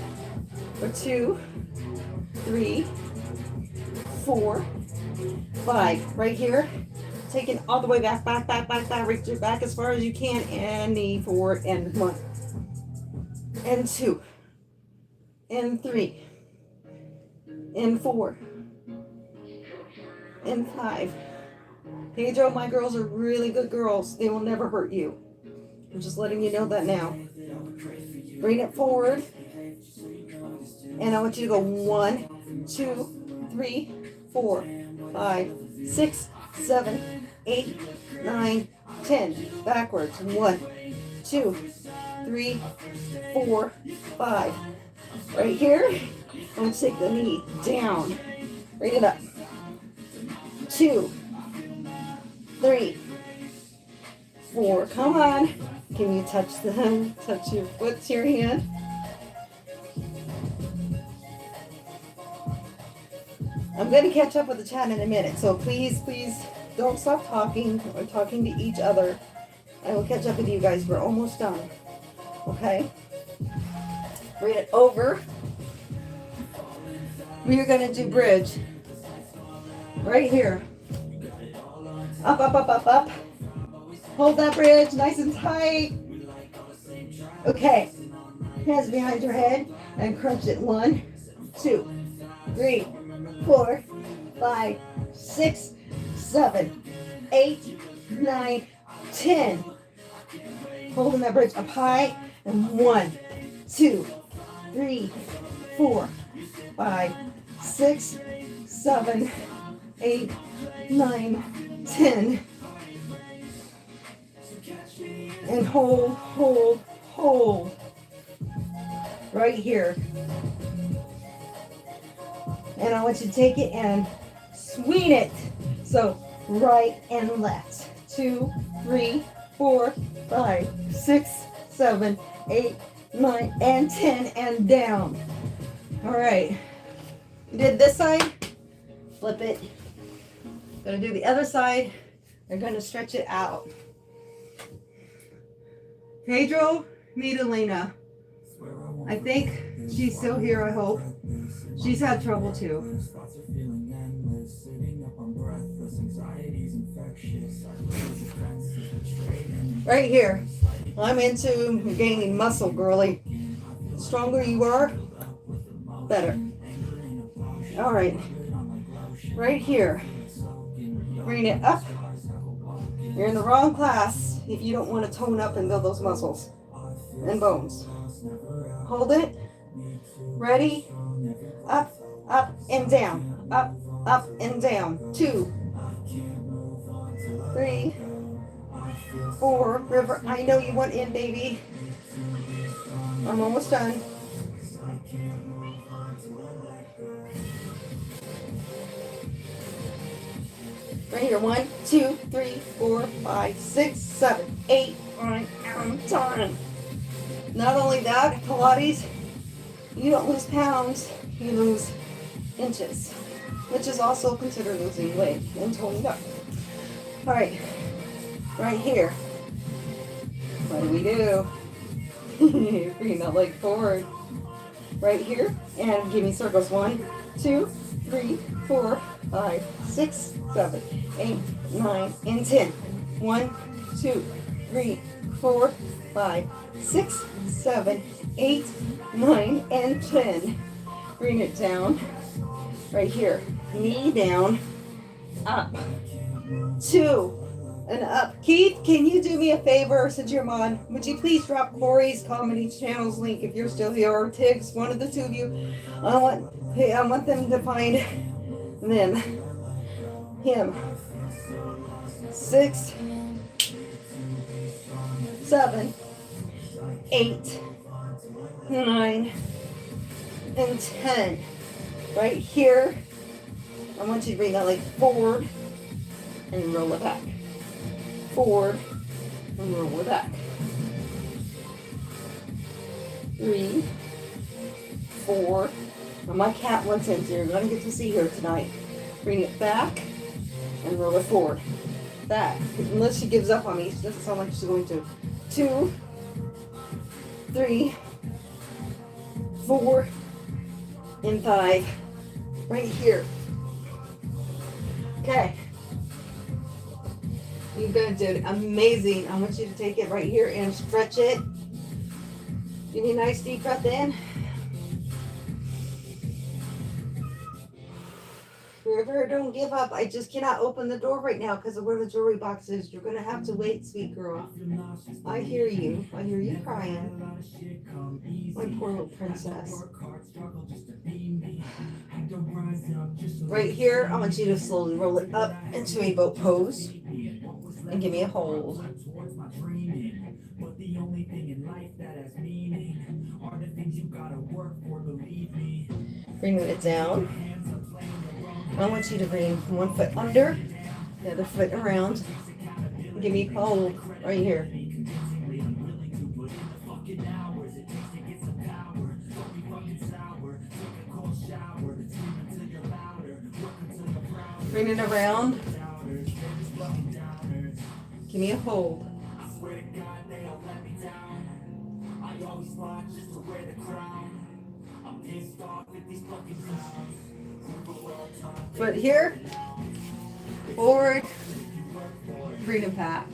for 2, 3, 4, 5. Right here. Take it all the way back, back, back, back, back. Reach your back as far as you can. And knee forward. And 1. And 2. And 3. And 4. And 5. Pedro, my girls are really good girls. They will never hurt you. I'm just letting you know that now. Bring it forward. And I want you to go 1, 2, 3, 4, 5, 6, 7, 8, 9, 10. Backwards. 1, 2, 3, 4, 5. Right here. I'm going to take the knee down. Bring it up. 2, 3, 4. Come on. Can you touch your foot to your hand? I'm going to catch up with the chat in a minute, so please, please don't stop talking or talking to each other. I will catch up with you guys. We're almost done. Okay? Bring it over. We are going to do bridge. Right here. Up, up, up, up, up. Hold that bridge nice and tight. Okay. Hands behind your head and crunch it. 1, 2, 3, 4, 5, 6, 7, 8, 9, 10. Holding that bridge up high. And 1, 2, 3, 4, 5, 6, 7, 8, 9, 10. And hold, hold, hold. Right here. And I want you to take it and swing it. So right and left. 2, 3, 4, 5, 6, 7, 8, 9, and 10, and down. All right. Did this side, flip it. Gonna do the other side. We're gonna stretch it out. Pedro Medellina. I think she's still here, I hope. She's had trouble too. Right here. I'm into gaining muscle, girly. The stronger you are, better. All right. Right here. Bring it up. You're in the wrong class if you don't want to tone up and build those muscles and bones. Hold it. Ready? Up, up, and down. Up, up, and down. 2, 3, 4. River, I know you want in, baby. I'm almost done. Right here. 1, 2, 3, 4, 5, 6, 7, 8, 9, and 10. Not only that, Pilates, you don't lose pounds, you lose inches, which is also considered losing weight and toning up. All right, right here. What do we do? Bring that leg forward. Right here, and give me circles. 1, 2, 3, 4, 5, 6, 7, 8, 9, and 10. 1, 2, 3, 4, 5, 6, 7, 8, 9, and 10. Bring it down. Right here. Knee down. Up. 2. And up. Keith, can you do me a favor since you're on? Would you please drop Corey's comedy channel's link if you're still here, or Tiggs, one of the two of you. I want them to find them. Him. 6, 7, 8, 9, and 10. Right here. I want you to bring that leg forward and roll it back. Forward and roll it back. 3, 4. Well, my cat wants in, so you're going to get to see her tonight. Bring it back and roll it forward. Back. Unless she gives up on me. It doesn't sound like she's going to. 2, 3, 4, and 5. Right here. Okay. You guys did amazing. I want you to take it right here and stretch it. Give me a nice deep breath in. River, don't give up. I just cannot open the door right now because of where the jewelry box is. You're going to have to wait, sweet girl. I hear you. I hear you crying. My poor little princess. Right here, I want you to slowly roll it up into a boat pose and give me a hold. Bring it down. I want you to bring one foot under, the other foot around. Give me a hold right here. Bring it around. Give me a hold. Foot here. Forward. Bring it back.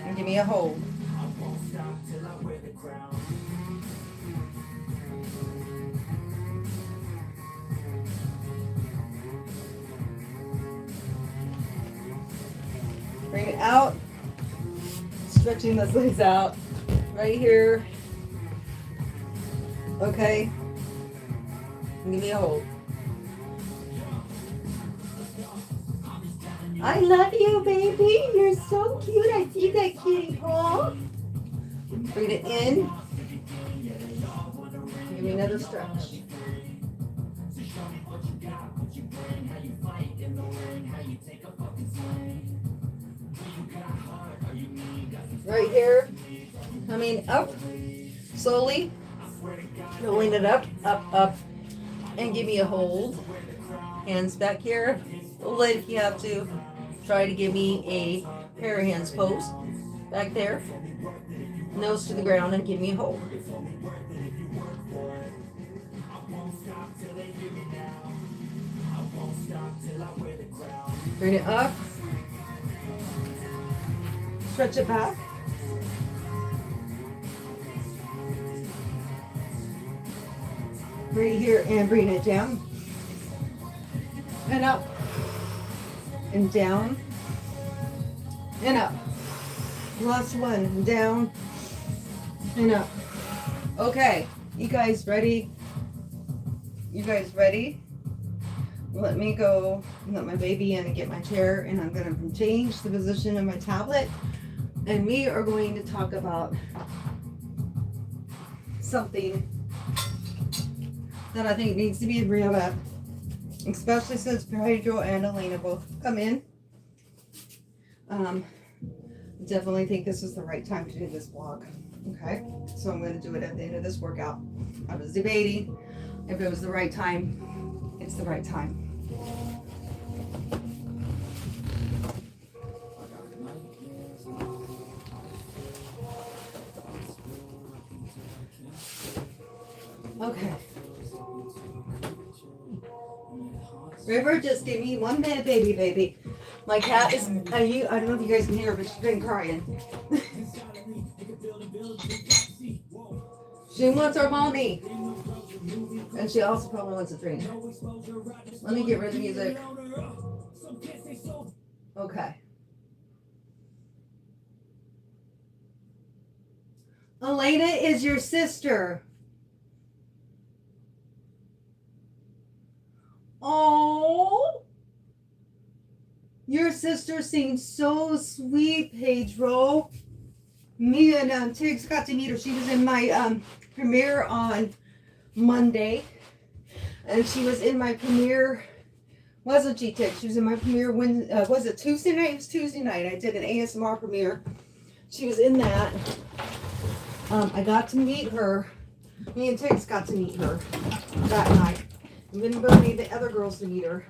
And give me a hold. Bring it out. Stretching those legs out. Right here. Okay. And give me a hold. I love you, baby. You're so cute. I see that kitty paw. Bring it in. Give me another stretch. Right here. Coming up. Slowly. Rolling it up, up, up. And give me a hold. Hands back here. Hold it if you have to. Try to give me a pair of hands pose. Back there. Nose to the ground and give me a hold. Bring it up. Stretch it back. Right here and bring it down. And up. And down. And up. Last one. Down. And up. Okay. You guys ready? You guys ready? Let me go and let my baby in and get my chair, and I'm going to change the position of my tablet, and we are going to talk about something that I think needs to be real up, especially since Pedro and Elena both come in. Definitely think this is the right time to do this vlog. Okay, so I'm going to do it at the end of this workout. I was debating if it was the right time. It's the right time. Okay. River, just give me 1 minute, baby. My cat is, I don't know if you guys can hear her, but she's been crying. She wants her mommy. And she also probably wants a drink. Let me get rid of the music. Okay. Elena is your sister. Oh, your sister seems so sweet, Pedro. Me and Tiggs got to meet her. She was in my premiere on Monday, and she was in my premiere. Wasn't she, Tiggs? She was in my premiere when was it Tuesday night? It was Tuesday night. I did an ASMR premiere. She was in that. I got to meet her. Me and Tiggs got to meet her that night. And then we'll need the other girls to meet her.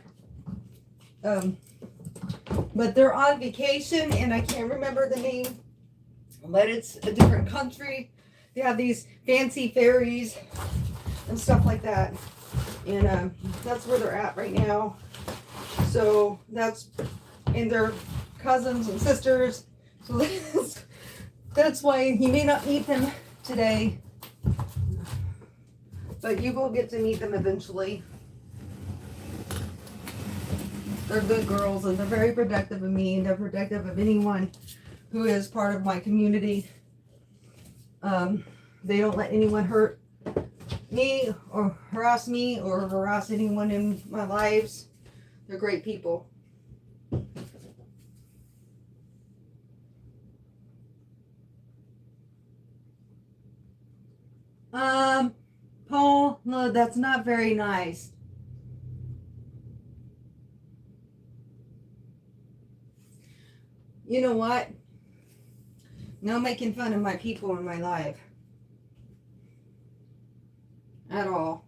But they're on vacation, and I can't remember the name, but it's a different country. They have these fancy ferries and stuff like that. And that's where they're at right now. So that's, and they're cousins and sisters. So that's why you may not meet them today, but you will get to meet them eventually. They're good girls, and they're very protective of me, and they're protective of anyone who is part of my community. They don't let anyone hurt me or harass anyone in my lives. They're great people. Paul, no, that's not very nice. You know what? No making fun of my people in my life. At all.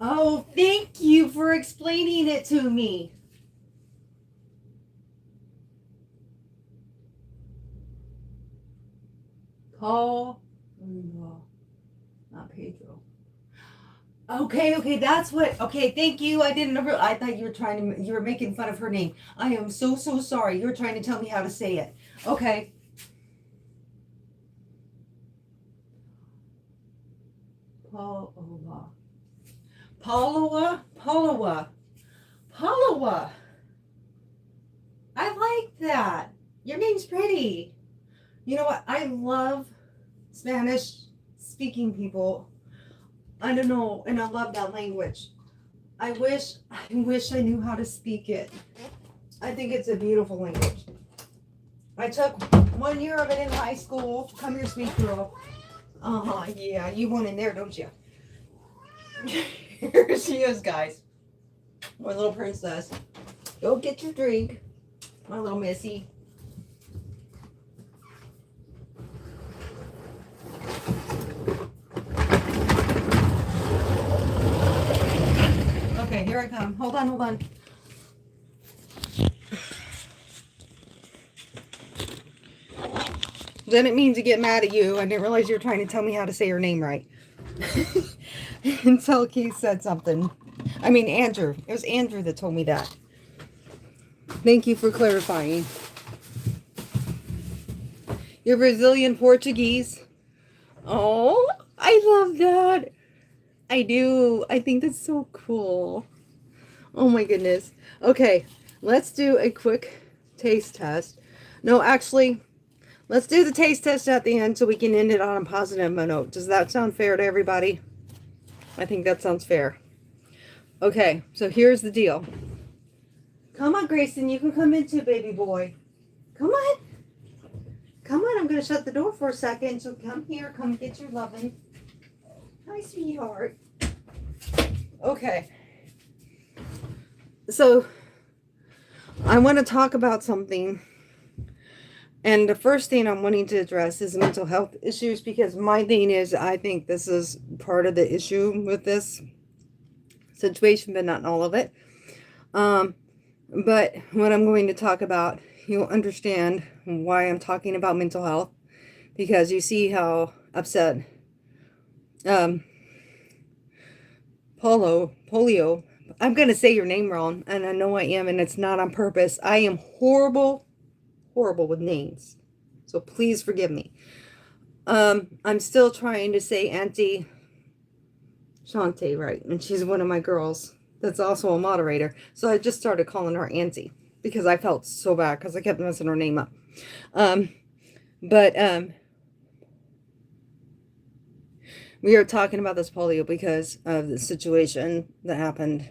Oh, thank you for explaining it to me. Paul, not Pedro. Okay, that's what. Okay, thank you. I didn't know. I thought you were making fun of her name. I am so sorry. You're trying to tell me how to say it. Okay. Paula. Paula. I like that. Your name's pretty. You know what? I love Spanish speaking people. I don't know, and I love that language. I wish I knew how to speak it. I think it's a beautiful language. I took 1 year of it in high school. Come here, sweet girl. Yeah, you want in there, don't you? Here she is, guys. My little princess. Go get your drink, my little missy. Okay, here I come. Hold on. Didn't mean to get mad at you. I didn't realize you were trying to tell me how to say your name right. Until Keith said something. I mean, Andrew. It was Andrew that told me that. Thank you for clarifying. You're Brazilian Portuguese. Oh, I love that. I do. I think that's so cool. Oh my goodness. Okay, let's do a quick taste test. No, actually, let's do the taste test at the end so we can end it on a positive note. Does that sound fair to everybody? I think that sounds fair. Okay, so here's the deal. Come on, Grayson, you can come in too, baby boy. Come on. Come on, I'm going to shut the door for a second. So come here, come get your loving. Hi, sweetheart. Okay. So, I want to talk about something. And the first thing I'm wanting to address is mental health issues, because my thing is, I think this is part of the issue with this situation, but not all of it. But what I'm going to talk about, you'll understand why I'm talking about mental health, because you see how upset Polio, I'm going to say your name wrong, and I know I am, and it's not on purpose. I am horrible with names, so please forgive me. I'm still trying to say Auntie Shante right, and she's one of my girls that's also a moderator, so I just started calling her Auntie because I felt so bad because I kept messing her name up. We are talking about this polio because of the situation that happened,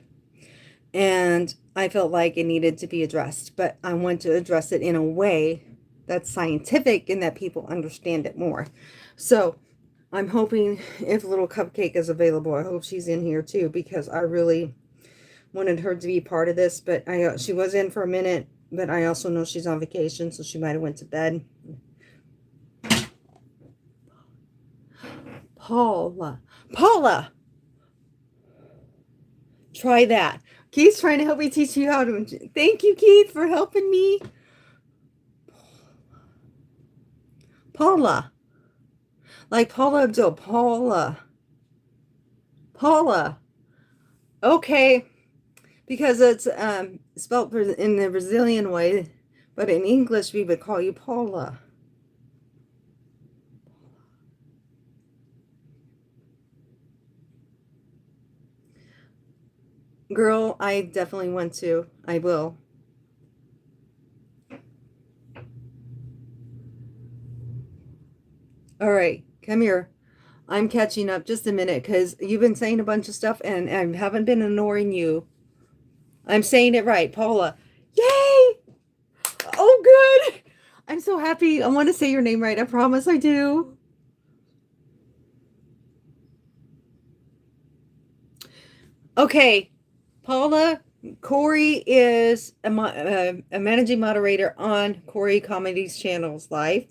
and I felt like it needed to be addressed, but I want to address it in a way that's scientific and that people understand it more. So I'm hoping, if Little Cupcake is available, I hope she's in here too, because I really wanted her to be part of this, but she was in for a minute, but I also know she's on vacation, so she might have went to bed. Paula. Try that. Keith's trying to help me teach you how to. Thank you, Keith, for helping me. Paula. Like Paula Abdul. Paula. Okay. Because it's spelled in the Brazilian way, but in English we would call you Paula. Girl, I definitely want to. I will. All right, come here. I'm catching up just a minute because you've been saying a bunch of stuff and I haven't been ignoring you. I'm saying it right, Paula. Yay! Oh, good. I'm so happy. I want to say your name right. I promise I do. Okay, Paula, Corey is a managing moderator on Corey Comedy's channels live.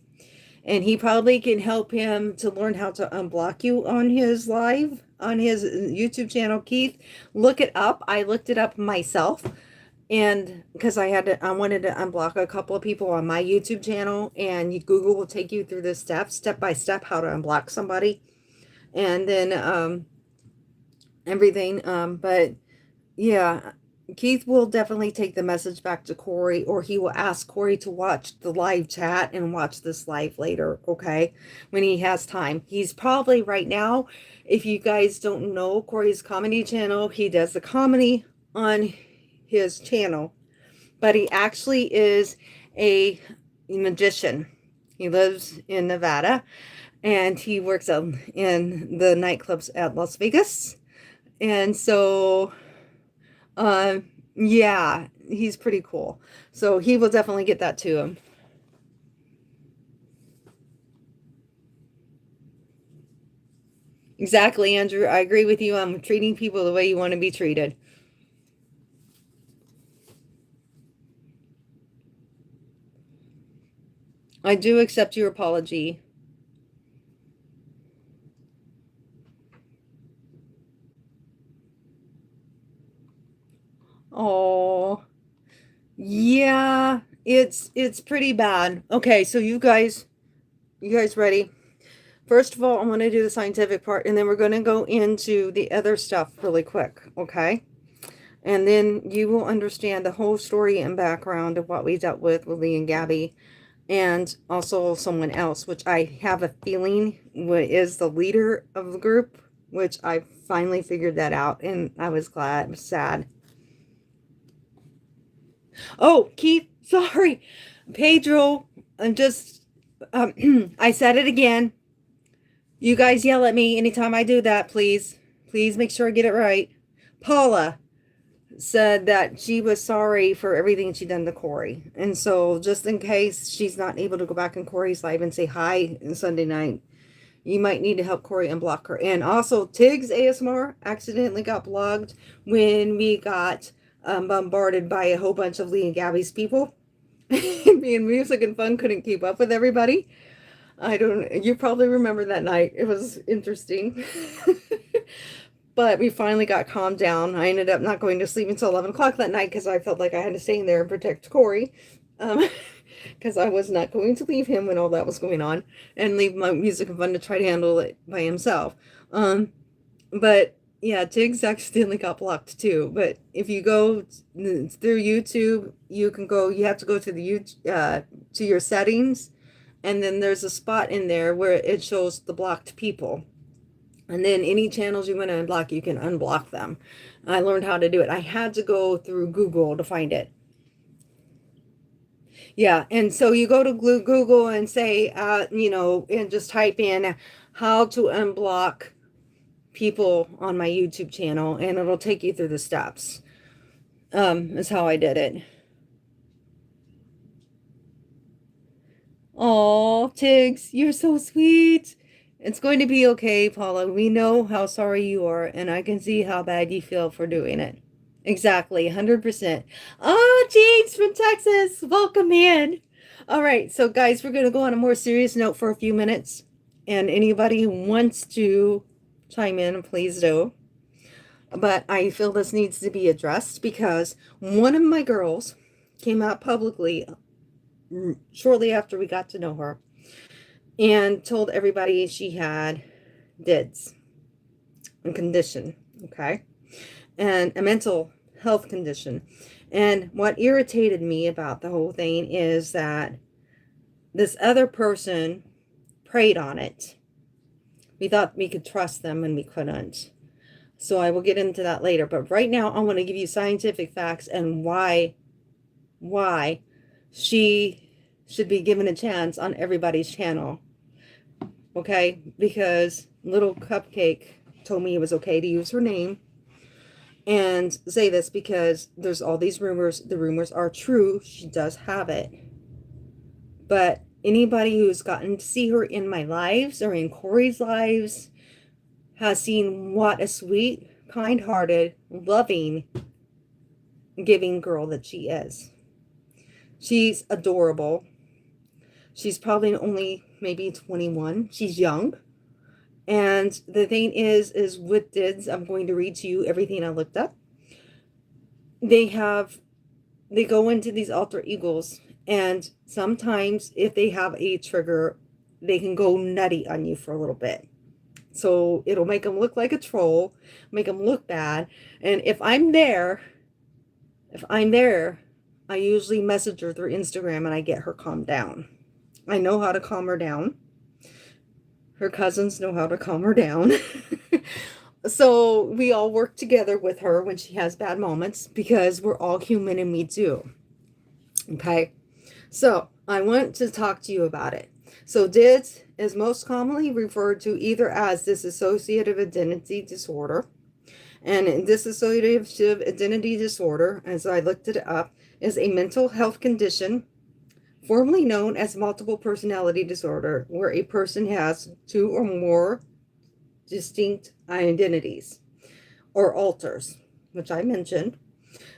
and he probably can help him to learn how to unblock you on his live, on his YouTube channel. Keith, look it up. I looked it up myself, and because I wanted to unblock a couple of people on my YouTube channel, and Google will take you through the steps, step by step, how to unblock somebody, and then everything. But yeah, Keith will definitely take the message back to Corey, or he will ask Corey to watch the live chat and watch this live later, okay? When he has time. He's probably right now, if you guys don't know Corey's comedy channel, he does the comedy on his channel, but he actually is a magician. He lives in Nevada, and he works in the nightclubs at Las Vegas. And so yeah, he's pretty cool. So he will definitely get that to him. Exactly, Andrew. I agree with you. I'm treating people the way you want to be treated. I do accept your apology. Oh, yeah, it's pretty bad. Okay, so you guys ready? First of all, I'm going to do the scientific part, and then we're going to go into the other stuff really quick, okay? And then you will understand the whole story and background of what we dealt with Lee and Gabby, and also someone else, which I have a feeling is the leader of the group, which I finally figured that out, and I was glad. I was sad. Oh, Keith, sorry. Pedro, I'm just, I said it again. You guys yell at me anytime I do that, please. Please make sure I get it right. Paula said that she was sorry for everything she done to Corey. And so just in case she's not able to go back in Corey's live and say hi on Sunday night, you might need to help Corey unblock her. And also, Tig's ASMR accidentally got blocked when we got bombarded by a whole bunch of Lee and Gabby's people. Me and Music and Fun couldn't keep up with everybody. You probably remember that night. It was interesting. But we finally got calmed down. I ended up not going to sleep until 11 o'clock that night because I felt like I had to stay in there and protect Corey. Because I was not going to leave him when all that was going on and leave my Music and Fun to try to handle it by himself. But yeah, Tiggs accidentally got blocked too. But if you go through YouTube, you have to go to to your settings, and then there's a spot in there where it shows the blocked people. And then any channels you want to unblock, you can unblock them. I learned how to do it. I had to go through Google to find it. Yeah, and so you go to Google and say, and just type in how to unblock people on my YouTube channel, and it'll take you through the steps. Is how I did it. Oh, Tiggs, you're so sweet. It's going to be okay, Paula. We know how sorry you are, and I can see how bad you feel for doing it. Exactly, 100%. Oh, James from Texas, welcome in. All right, so guys, we're going to go on a more serious note for a few minutes. And anybody who wants to chime in, please do. But I feel this needs to be addressed because one of my girls came out publicly shortly after we got to know her and told everybody she had DIDs, a condition, okay, and a mental health condition. And what irritated me about the whole thing is that this other person preyed on it. We thought we could trust them and we couldn't. So I will get into that later. But right now I want to give you scientific facts and why she should be given a chance on everybody's channel. Okay? Because Little Cupcake told me it was okay to use her name and say this because there's all these rumors. The rumors are true. She does have it. But anybody who's gotten to see her in my lives or in Corey's lives has seen what a sweet, kind-hearted, loving, giving girl that she is. She's adorable. She's probably only maybe 21. She's young. And the thing is with DIDS, I'm going to read to you everything I looked up. They go into these alter egos, and sometimes if they have a trigger, they can go nutty on you for a little bit. So it'll make them look like a troll, make them look bad. And if I'm there, I usually message her through Instagram and I get her calmed down. I know how to calm her down. Her cousins know how to calm her down. So we all work together with her when she has bad moments, because we're all human and we do. Okay. So I want to talk to you about it. So DIDS is most commonly referred to either as dissociative identity disorder. And dissociative identity disorder, as I looked it up, is a mental health condition formerly known as multiple personality disorder, where a person has two or more distinct identities or alters, which I mentioned,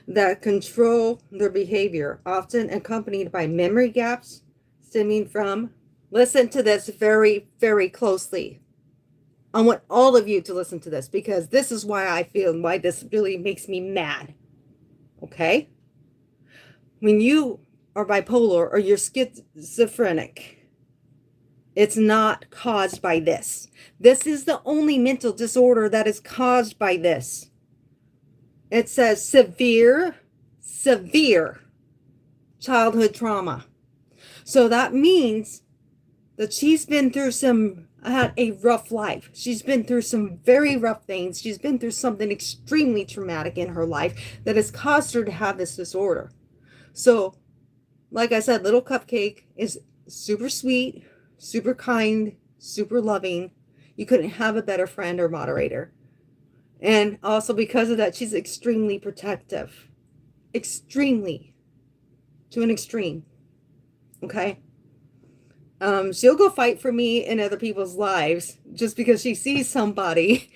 that control their behavior, often accompanied by memory gaps stemming from, listen to this very, very closely. I want all of you to listen to this, because this is why I feel and why this really makes me mad. Okay? When you are bipolar or you're schizophrenic, it's not caused by this. This is the only mental disorder that is caused by this. It says severe childhood trauma. So that means that she's been through had a rough life. She's been through some very rough things. She's been through something extremely traumatic in her life that has caused her to have this disorder. So, like I said, Little Cupcake is super sweet, super kind, super loving. You couldn't have a better friend or moderator. And also because of that, she's extremely protective. Extremely. To an extreme. Okay? She'll go fight for me in other people's lives just because she sees somebody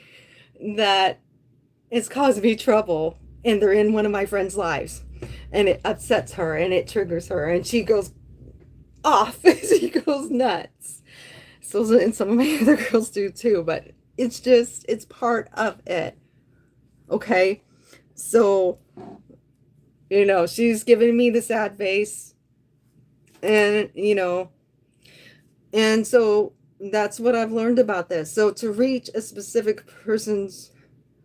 that is causing me trouble and they're in one of my friends' lives. And it upsets her and it triggers her and she goes off. She goes nuts. So, and some of my other girls do too, but it's part of it. Okay? So, she's giving me the sad face. And, and so that's what I've learned about this. So to reach a specific person's,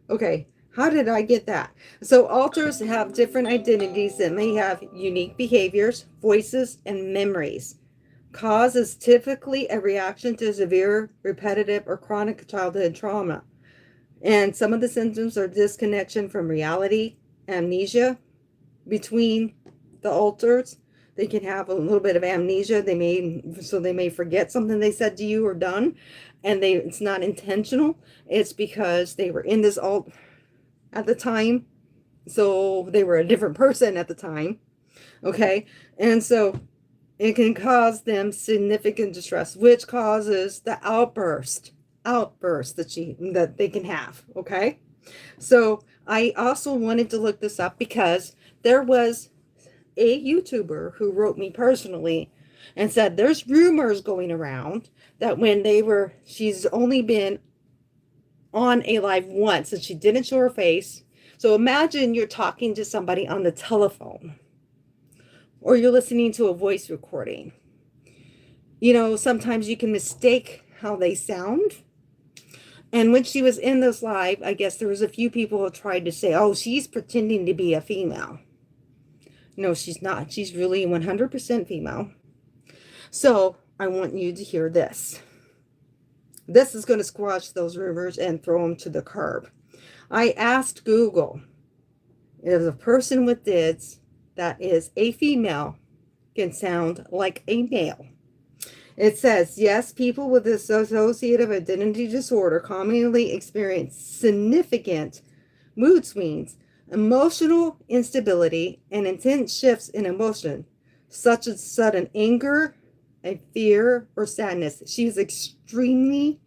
okay, how did I get that? So alters have different identities that may have unique behaviors, voices, and memories. Cause is typically a reaction to severe, repetitive, or chronic childhood trauma. And some of the symptoms are disconnection from reality, amnesia between the alters. They can have a little bit of amnesia. They may forget something they said to you or done, and it's not intentional. It's because they were in this alt at the time, so they were a different person at the time. Okay, and so it can cause them significant distress, which causes the outburst that they can have. Okay, so I also wanted to look this up because there was a YouTuber who wrote me personally and said there's rumors going around that she's only been on a live once and she didn't show her face. So imagine you're talking to somebody on the telephone or you're listening to a voice recording. Sometimes you can mistake how they sound. And when she was in this live, I guess there was a few people who tried to say, oh, she's pretending to be a female. No, she's not. She's really 100% female. So I want you to hear this. This is going to squash those rumors and throw them to the curb. I asked Google if a person with DIDS that is a female can sound like a male. It says, yes, people with dissociative identity disorder commonly experience significant mood swings, emotional instability, and intense shifts in emotion, such as sudden anger, and fear, or sadness. She was extremely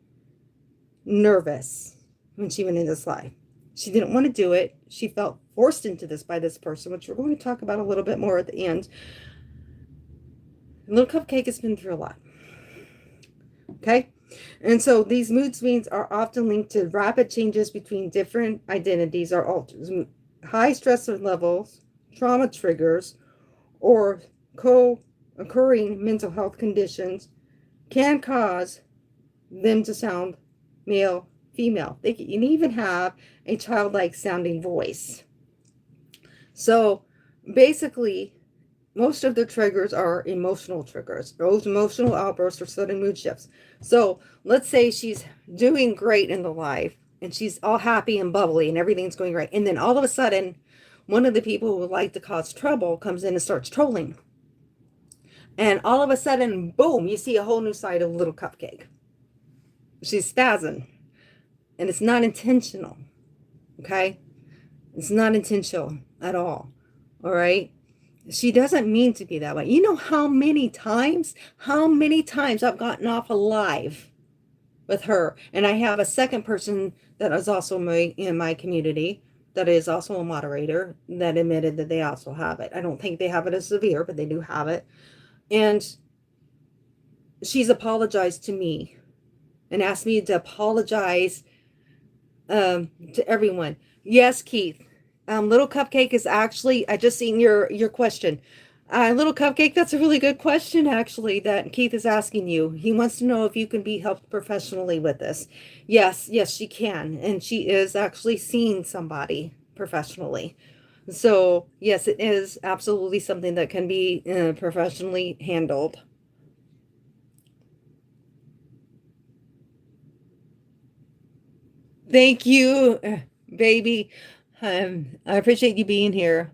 nervous when she went into this life. She didn't want to do it. She felt forced into this by this person, which we're going to talk about a little bit more at the end. Little Cupcake has been through a lot. Okay? And so these mood swings are often linked to rapid changes between different identities or alters. High stress levels, trauma triggers, or co-occurring mental health conditions can cause them to sound male, female. They can even have a childlike sounding voice. So basically, most of the triggers are emotional triggers, those emotional outbursts or sudden mood shifts. So let's say she's doing great in the life and she's all happy and bubbly and everything's going right. And then all of a sudden, one of the people who would like to cause trouble comes in and starts trolling. And all of a sudden, boom, you see a whole new side of Little Cupcake. She's spazzing. And it's not intentional. Okay? It's not intentional at all. All right? She doesn't mean to be that way. You know how many times I've gotten off alive with her. And I have a second person that is also in my community that is also a moderator that admitted that they also have it. I don't think they have it as severe, but they do have it. And she's apologized to me and asked me to apologize to everyone. Yes, Keith. Little Cupcake is actually, I just seen your question. Little Cupcake, that's a really good question, actually, that Keith is asking you. He wants to know if you can be helped professionally with this. Yes, she can. And she is actually seeing somebody professionally. So, yes, it is absolutely something that can be professionally handled. Thank you, baby. I appreciate you being here.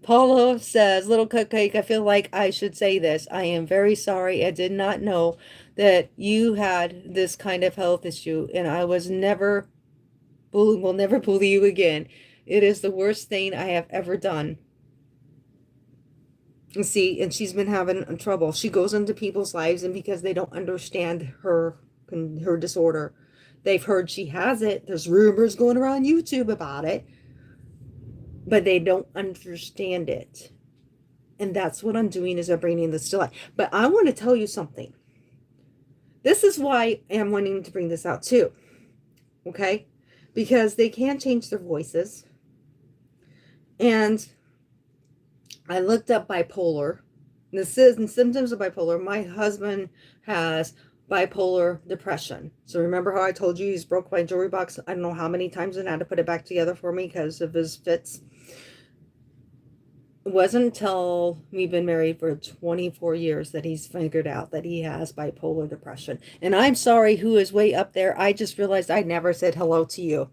Paula says, Little Cupcake, I feel like I should say this. I am very sorry. I did not know that you had this kind of health issue, and I will never bully you again. It is the worst thing I have ever done. See, and she's been having trouble. She goes into people's lives, and because they don't understand her disorder, they've heard she has it. There's rumors going around YouTube about it, but they don't understand it. And that's what I'm doing, is I'm bringing this to light. But I want to tell you something. This is why I'm wanting to bring this out too. Okay? Because they can change their voices. And I looked up bipolar. This is the symptoms of bipolar. My husband has bipolar depression. So remember how I told you he's broke my jewelry box? I don't know how many times and had to put it back together for me because of his fits. It wasn't until we've been married for 24 years that he's figured out that he has bipolar depression. And I'm sorry who is way up there. I just realized I never said hello to you.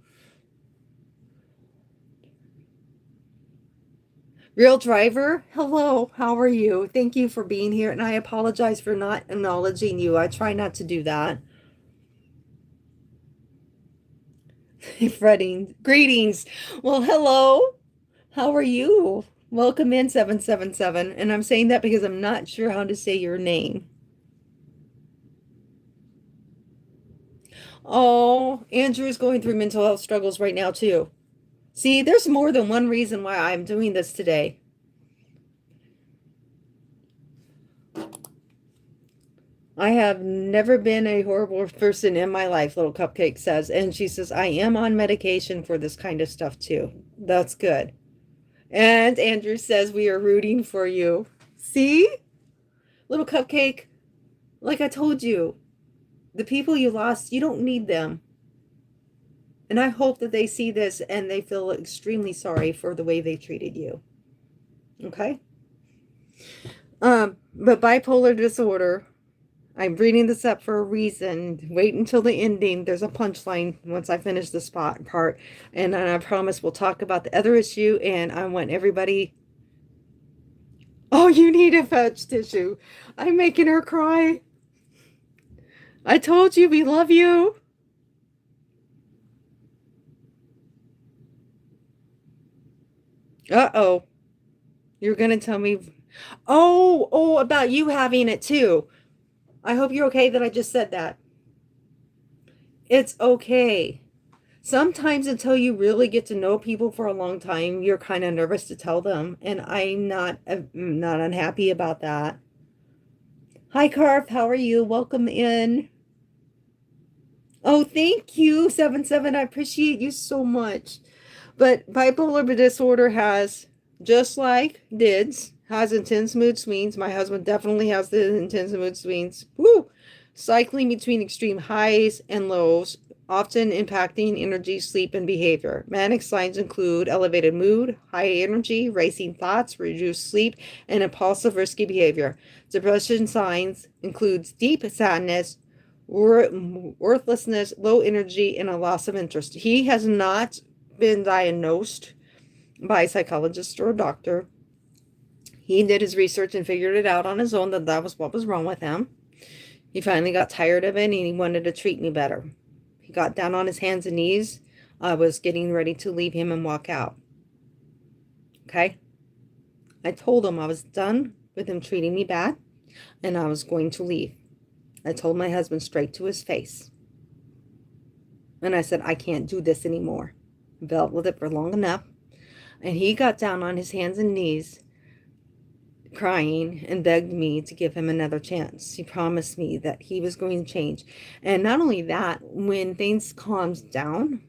Real Driver, hello, how are you? Thank you for being here, and I apologize for not acknowledging you. I try not to do that. Fretting, greetings. Well, hello, how are you? Welcome in 777, and I'm saying that because I'm not sure how to say your name. Oh, Andrew's going through mental health struggles right now, too. See, there's more than one reason why I'm doing this today. I have never been a horrible person in my life, Little Cupcake says. And she says, I am on medication for this kind of stuff too. That's good. And Andrew says, we are rooting for you. See? Little Cupcake, like I told you, the people you lost, you don't need them. And I hope that they see this and they feel extremely sorry for the way they treated you. Okay? But bipolar disorder, I'm reading this up for a reason. Wait until the ending. There's a punchline once I finish the spot part. And I promise we'll talk about the other issue. And I want everybody... Oh, you need a fetch tissue. I'm making her cry. I told you we love you. Uh-oh. You're going to tell me... Oh, about you having it too. I hope you're okay that I just said that. It's okay. Sometimes until you really get to know people for a long time, you're kind of nervous to tell them. And I'm not unhappy about that. Hi, Carf. How are you? Welcome in. Oh, thank you, 7-7. I appreciate you so much. But bipolar disorder has, just like DIDS, has intense mood swings. My husband definitely has the intense mood swings. Woo! Cycling between extreme highs and lows, often impacting energy, sleep, and behavior. Manic signs include elevated mood, high energy, racing thoughts, reduced sleep, and impulsive, risky behavior. Depression signs includes deep sadness, worthlessness, low energy, and a loss of interest. He has not been diagnosed by a psychologist or a doctor. He did his research and figured it out on his own that that was what was wrong with him. He finally got tired of it and he wanted to treat me better. He got down on his hands and knees. I was getting ready to leave him and walk out. Okay? I told him I was done with him treating me bad and I was going to leave. I told my husband straight to his face. And I said, I can't do this anymore. I dealt with it for long enough. And he got down on his hands and knees, crying, and begged me to give him another chance. He promised me that he was going to change. And not only that, when things calmed down,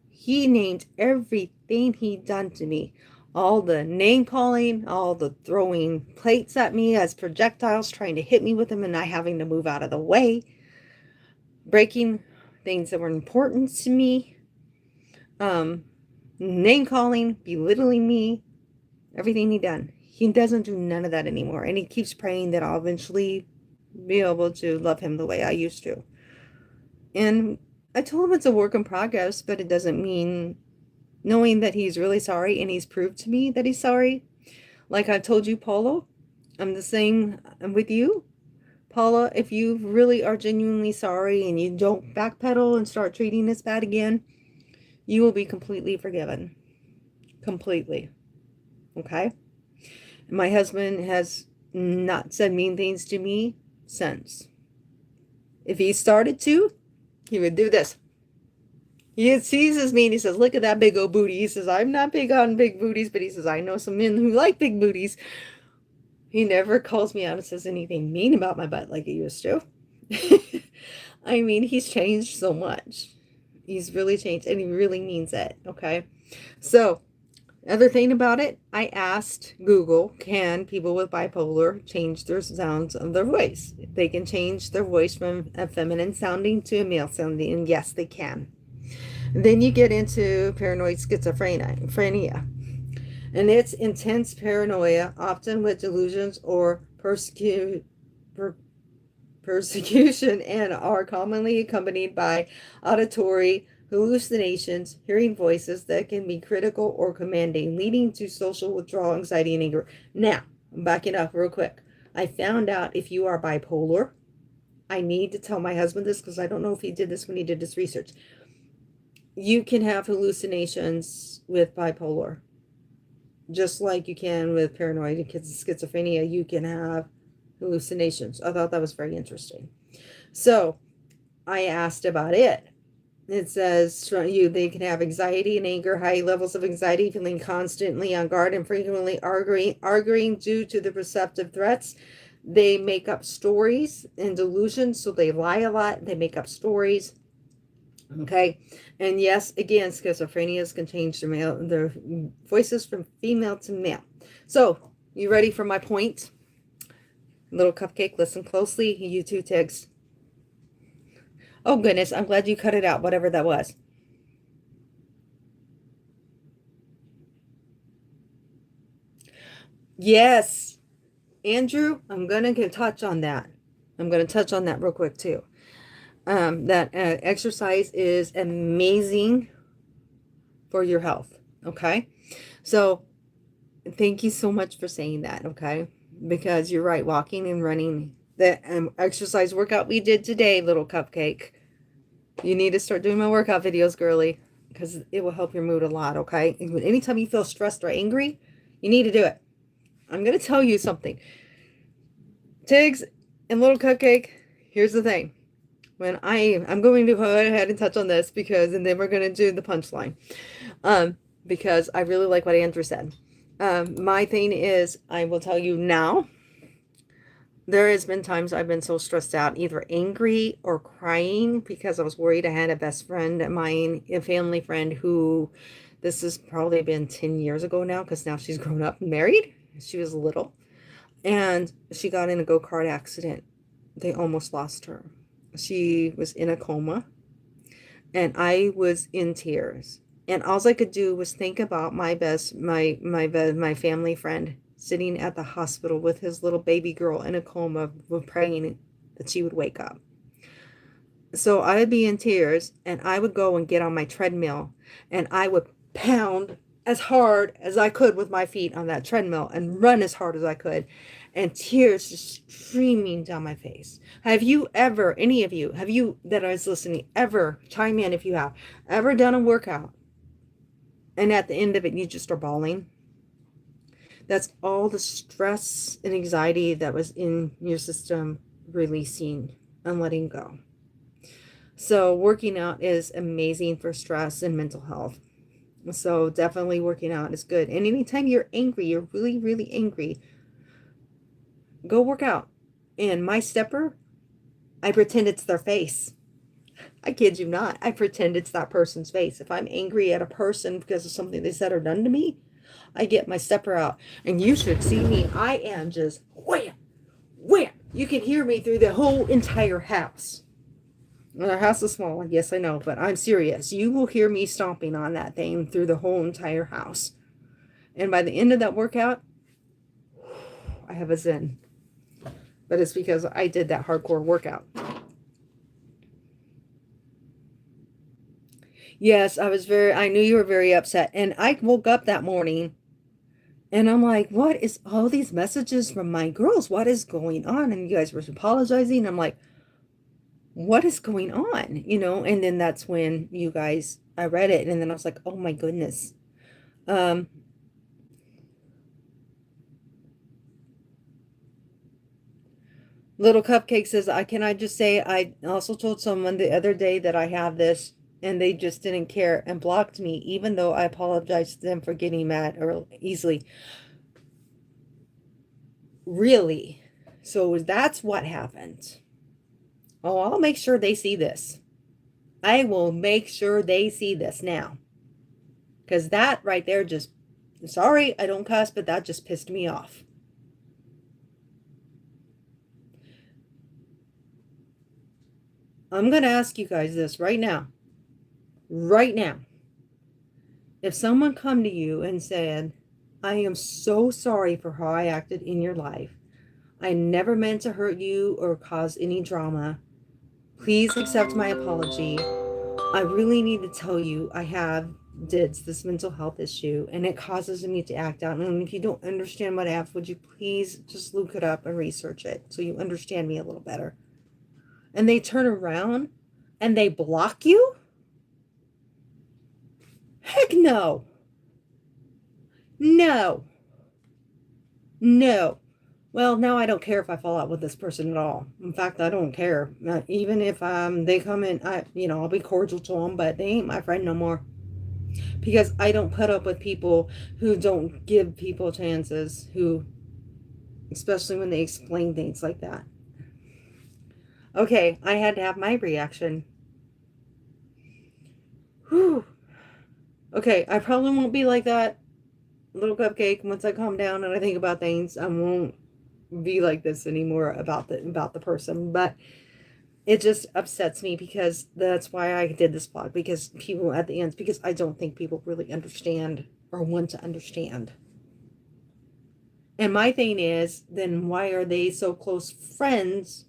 he named everything he'd done to me. All the name calling, all the throwing plates at me as projectiles, trying to hit me with them and I having to move out of the way, breaking things that were important to me, name calling, belittling me, everything he done. He doesn't do none of that anymore. And he keeps praying that I'll eventually be able to love him the way I used to. And I told him it's a work in progress, but it doesn't mean knowing that he's really sorry and he's proved to me that he's sorry. Like I told you, Paula, I'm the same with you. Paula, if you really are genuinely sorry and you don't backpedal and start treating this bad again, you will be completely forgiven. Completely. Okay? My husband has not said mean things to me since. If he started to, he would do this. He sees me and he says, look at that big old booty. He says, I'm not big on big booties, but he says, I know some men who like big booties. He never calls me out and says anything mean about my butt like he used to. I mean, he's changed so much. He's really changed and he really means it. Okay. So, other thing about it, I asked Google, can people with bipolar change their sounds of their voice? They can change their voice from a feminine sounding to a male sounding, and yes, they can. Then you get into paranoid schizophrenia, and it's intense paranoia, often with delusions or persecution, and are commonly accompanied by auditory hallucinations, hearing voices that can be critical or commanding, leading to social withdrawal, anxiety, and anger. Now, I'm backing up real quick. I found out if you are bipolar, I need to tell my husband this because I don't know if he did this when he did his research. You can have hallucinations with bipolar, just like you can with paranoid schizophrenia. You can have hallucinations. I thought that was very interesting. So I asked about it. It says they can have anxiety and anger, high levels of anxiety, feeling constantly on guard and frequently arguing due to the perceptive threats. They make up stories and delusions, so they lie a lot. They make up stories. Okay. And yes, again, schizophrenias can change their voices from female to male. So, you ready for my point? Little cupcake, listen closely. You too, Tiggs. Oh, goodness. I'm glad you cut it out, whatever that was. Yes. Andrew, I'm going to touch on that. I'm going to touch on that real quick, too. That exercise is amazing for your health. Okay. So, thank you so much for saying that. Okay. Because you're right. Walking and running, the exercise workout we did today, little cupcake. You need to start doing my workout videos, girly, because it will help your mood a lot, okay? Anytime you feel stressed or angry, you need to do it. I'm going to tell you something. Tiggs and little cupcake, here's the thing. When I'm going to go ahead and touch on this because, and then we're going to do the punchline. Because I really like what Andrew said. My thing is, I will tell you now, There has been times I've been so stressed out, either angry or crying because I was worried. I had a best friend of mine, a family friend who this has probably been 10 years ago now because now she's grown up and married. She was little and she got in a go-kart accident. They almost lost her. She was in a coma and I was in tears. And all I could do was think about my family friend sitting at the hospital with his little baby girl in a coma, praying that she would wake up. So I would be in tears, and I would go and get on my treadmill, and I would pound as hard as I could with my feet on that treadmill and run as hard as I could, and tears just streaming down my face. Have you ever, any of you, have you that I was listening, ever, chime in if you have, ever done a workout and at the end of it you just are bawling? That's all the stress and anxiety that was in your system releasing and letting go. So working out is amazing for stress and mental health. So definitely working out is good. And anytime you're angry, you're really, really angry, go work out. And my stepper, I pretend it's their face. I kid you not. I pretend it's that person's face. If I'm angry at a person because of something they said or done to me, I get my stepper out. And you should see me. I am just wham, wham. You can hear me through the whole entire house. Well, our house is small, yes, I know, but I'm serious. You will hear me stomping on that thing through the whole entire house. And by the end of that workout, I have a zen. But it's because I did that hardcore workout. Yes, I knew you were very upset. And I woke up that morning and I'm like, what is all these messages from my girls? What is going on? And you guys were apologizing. I'm like, what is going on? And then that's when I read it and then I was like, oh my goodness. Little Cupcake says, can I just say, I also told someone the other day that I have this and they just didn't care and blocked me, even though I apologized to them for getting mad or easily. Really? So that's what happened. Oh, I'll make sure they see this. I will make sure they see this now. Because that right there just, sorry, I don't cuss, but that just pissed me off. I'm going to ask you guys this right now. Right now. If someone come to you and said, I am so sorry for how I acted in your life. I never meant to hurt you or cause any drama. Please accept my apology. I really need to tell you I have this mental health issue and it causes me to act out. And if you don't understand what I have, would you please just look it up and research it so you understand me a little better? And they turn around and they block you? Heck no. No. No. Well, now I don't care if I fall out with this person at all. In fact, I don't care. Even if they come in, I'll be cordial to them, but they ain't my friend no more. Because I don't put up with people who don't give people chances, especially when they explain things like that. Okay, I had to have my reaction. Whew. Okay, I probably won't be like that, Little Cupcake. Once I calm down and I think about things, I won't be like this anymore about the person. But it just upsets me because that's why I did this blog, because people at the end, because I don't think people really understand or want to understand. And my thing is, then why are they so close friends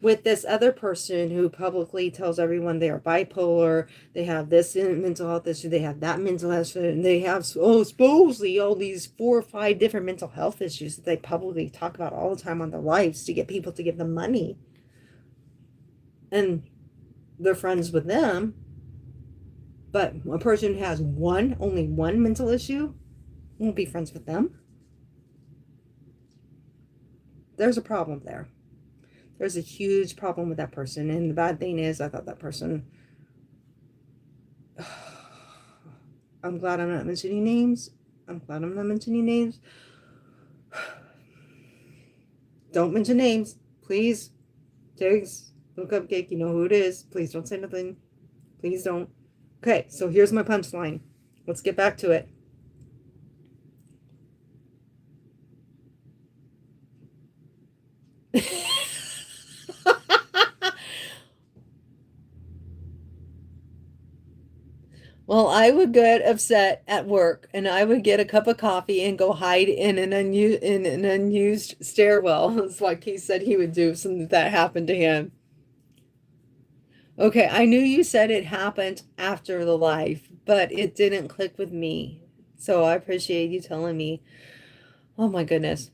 with this other person who publicly tells everyone they are bipolar, they have this mental health issue, they have that mental health issue, and they have supposedly all these 4 or 5 different mental health issues that they publicly talk about all the time on their lives to get people to give them money. And they're friends with them. But a person who has only one mental issue won't be friends with them. There's a problem there. There's a huge problem with that person. And the bad thing is, I thought that person... I'm glad I'm not mentioning names. Don't mention names. Please, Tiggs, little cupcake, you know who it is. Please don't say nothing. Please don't. Okay, so here's my punchline. Let's get back to it. Well, I would get upset at work and I would get a cup of coffee and go hide in an unused stairwell. It's like he said he would do, something that happened to him. Okay, I knew you said it happened after the life, but it didn't click with me. So I appreciate you telling me. Oh my goodness.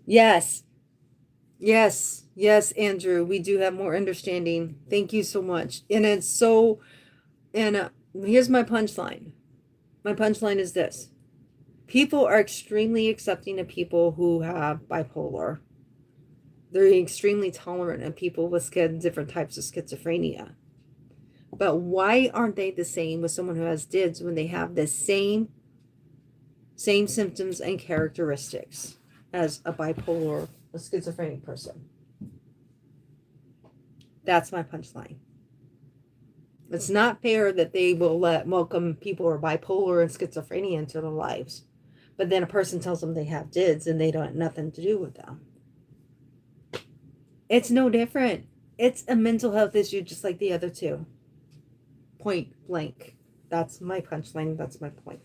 Yes. Yes. Yes, Andrew, we do have more understanding. Thank you so much. And it's so, and here's my punchline. My punchline is this. People are extremely accepting of people who have bipolar. They're extremely tolerant of people with different types of schizophrenia. But why aren't they the same with someone who has DIDs when they have the same symptoms and characteristics as a bipolar, a schizophrenic person? That's my punchline. It's not fair that they will welcome people who are bipolar and schizophrenia into their lives, but then a person tells them they have DIDs and they don't have nothing to do with them. It's no different. It's a mental health issue just like the other two. Point blank. That's my punchline. That's my point.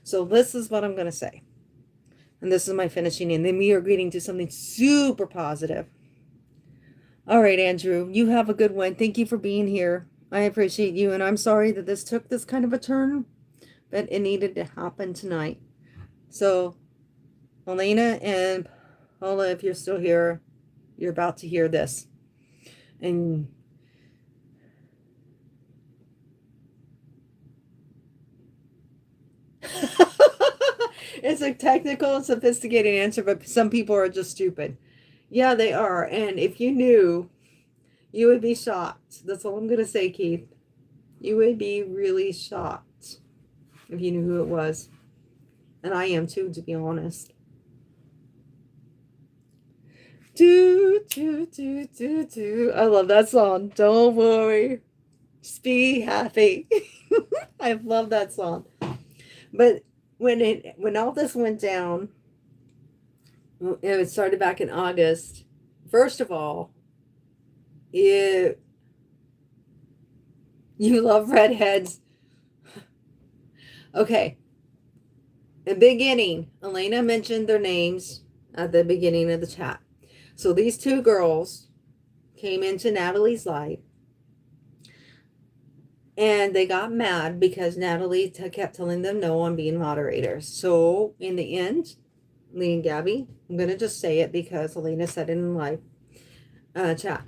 So this is what I'm going to say. And this is my finishing. And then we are getting to something super positive. All right, Andrew, you have a good one. Thank you for being here. I appreciate you. And I'm sorry that this took this kind of a turn, but it needed to happen tonight. So, Elena and Paula, if you're still here, you're about to hear this. And it's a technical and sophisticated answer, but some people are just stupid. Yeah, they are. And if you knew, you would be shocked. That's all I'm going to say, Keith. You would be really shocked if you knew who it was. And I am too, to be honest. Do, do, do, do, do. I love that song. Don't worry. Just be happy. I love that song. But when all this went down, it started back in August. First of all, you love redheads. Okay. In the beginning, Elena mentioned their names at the beginning of the chat. So these two girls came into Natalie's life. And they got mad because Natalie kept telling them no on being moderators. So in the end, Lee and Gabby, I'm going to just say it because Elena said it in live chat.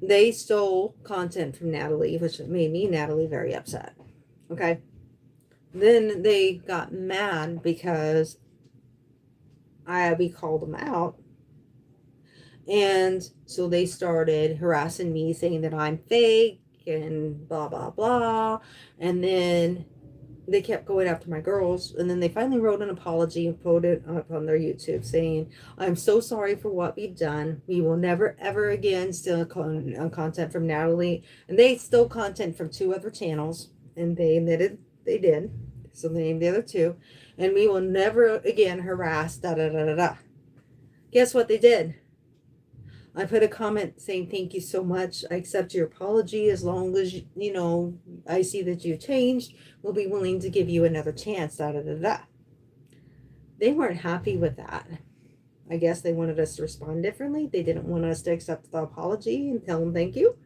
They stole content from Natalie, which made me, Natalie, very upset. Okay. Then they got mad because we called them out. And so they started harassing me, saying that I'm fake and blah, blah, blah. And then they kept going after my girls. And then they finally wrote an apology and put it up on their YouTube saying, I'm so sorry for what we've done. We will never, ever again steal content from Natalie. And they stole content from 2 other channels. And they admitted they did. So they named the other 2. And we will never again harass da da da da da. Guess what they did? I put a comment saying, thank you so much. I accept your apology as long as, I see that you changed. We'll be willing to give you another chance, da da da da. They weren't happy with that. I guess they wanted us to respond differently. They didn't want us to accept the apology and tell them thank you.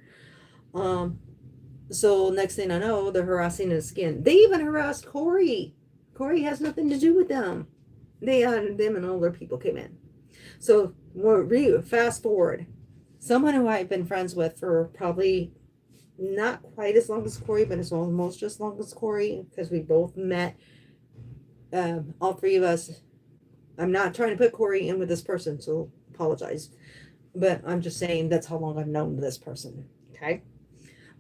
So next thing I know, they're harassing us again. They even harassed Corey. Corey has nothing to do with them. Them and all their people came in. So fast forward, someone who I've been friends with for probably not quite as long as Corey, but as almost as long as Corey, because we both met, all 3 of us. I'm not trying to put Corey in with this person, so apologize. But I'm just saying that's how long I've known this person. Okay.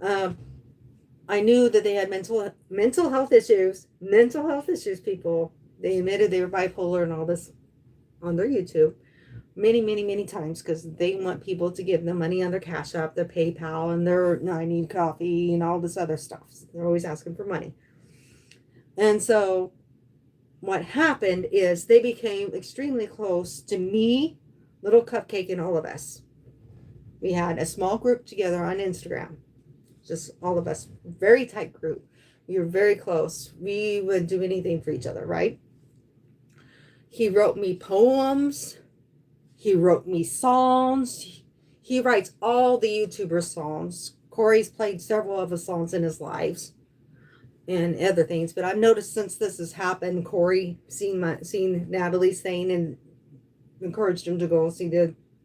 I knew that they had mental health issues, people. They admitted they were bipolar and all this on their YouTube many, many, many times because they want people to give them money on their Cash App, their PayPal, and their I need coffee and all this other stuff. They're always asking for money. And so what happened is they became extremely close to me, Little Cupcake, and all of us. We had a small group together on Instagram, just all of us, very tight group. We were very close. We would do anything for each other, right? He wrote me poems. He wrote me songs. He writes all the YouTuber songs. Corey's played several of his songs in his lives and other things. But I've noticed since this has happened, Corey seen Natalie's thing and encouraged him to go see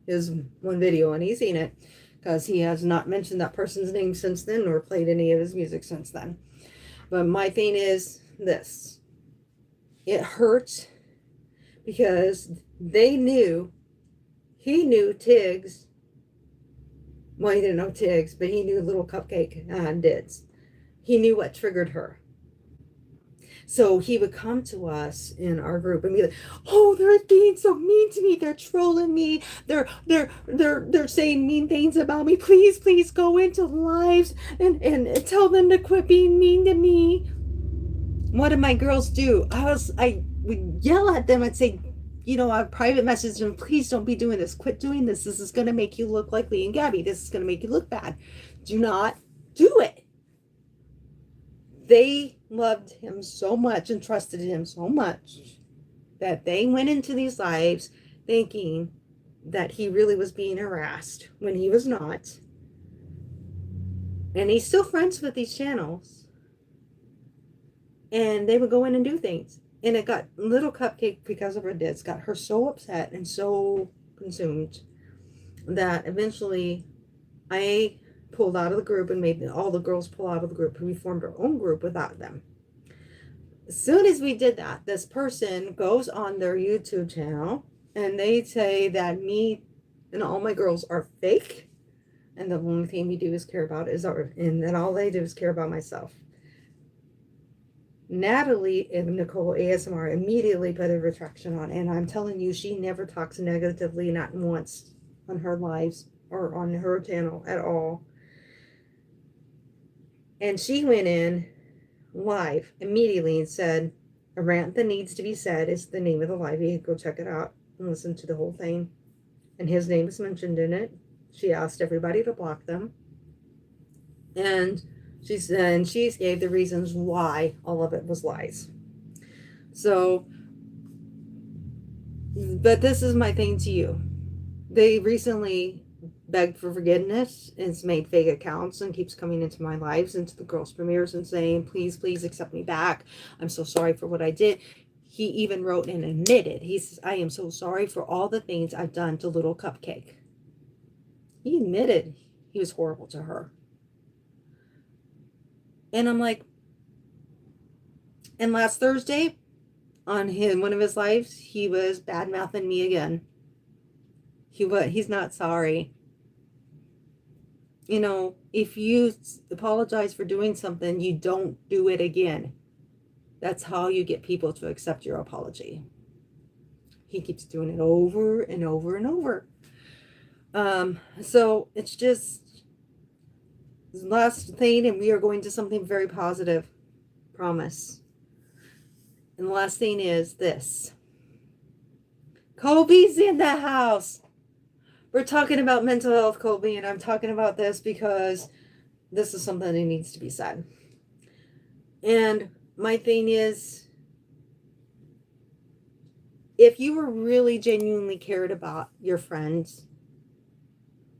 his one video, and he's seen it because he has not mentioned that person's name since then or played any of his music since then. But my thing is this. It hurts because he knew Tiggs. Well, he didn't know Tiggs, but he knew Little Cupcake did. He knew what triggered her. So he would come to us in our group and be like, "Oh, they're being so mean to me. They're trolling me. They're saying mean things about me. Please, please go into lives and tell them to quit being mean to me." What did my girls do? I would yell at them and say, I private message them, "Please don't be doing this. Quit doing this. This is going to make you look like Lee and Gabby. This is going to make you look bad. Do not do it." They loved him so much and trusted him so much that they went into these lives thinking that he really was being harassed when he was not. And he's still friends with these channels. And they would go in and do things. And it got Little Cupcake, because of her deaths, got her so upset and so consumed that eventually I pulled out of the group and made all the girls pull out of the group. We formed our own group without them. As soon as we did that, this person goes on their YouTube channel and they say that me and all my girls are fake. And the only thing we do is care about and then all they do is care about myself. Natalie and Nicole ASMR immediately put a retraction on, and I'm telling you, she never talks negatively, not once, on her lives or on her channel at all. And she went in live immediately and said, "A rant that needs to be said" is the name of the live. You can go check it out and listen to the whole thing. And his name is mentioned in it. She asked everybody to block them. And she gave the reasons why all of it was lies. So, but this is my thing to you. They recently begged for forgiveness and made fake accounts and keeps coming into my lives, into the girls' premieres and saying, "Please, please accept me back. I'm so sorry for what I did." He even wrote and admitted, he says, "I am so sorry for all the things I've done to Little Cupcake." He admitted he was horrible to her. And I'm like, and last Thursday on one of his lives, he was bad mouthing me again. He's not sorry. If you apologize for doing something, you don't do it again. That's how you get people to accept your apology. He keeps doing it over and over and over. So it's just last thing, and we are going to something very positive. Promise. And the last thing is this. Colby's in the house. We're talking about mental health, Colby, and I'm talking about this because this is something that needs to be said. And my thing is, if you were really genuinely cared about your friends,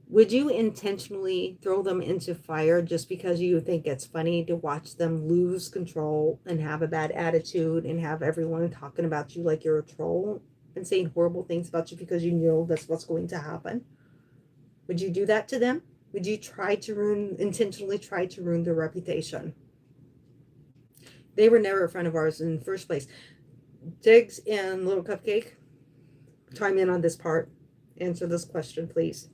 would you intentionally throw them into fire just because you think it's funny to watch them lose control and have a bad attitude and have everyone talking about you like you're a troll and saying horrible things about you because you know that's what's going to happen? Would you do that to them? Would you intentionally try to ruin their reputation? They were never a friend of ours in the first place. Tiggs and Little Cupcake, chime in on this part. Answer this question, please.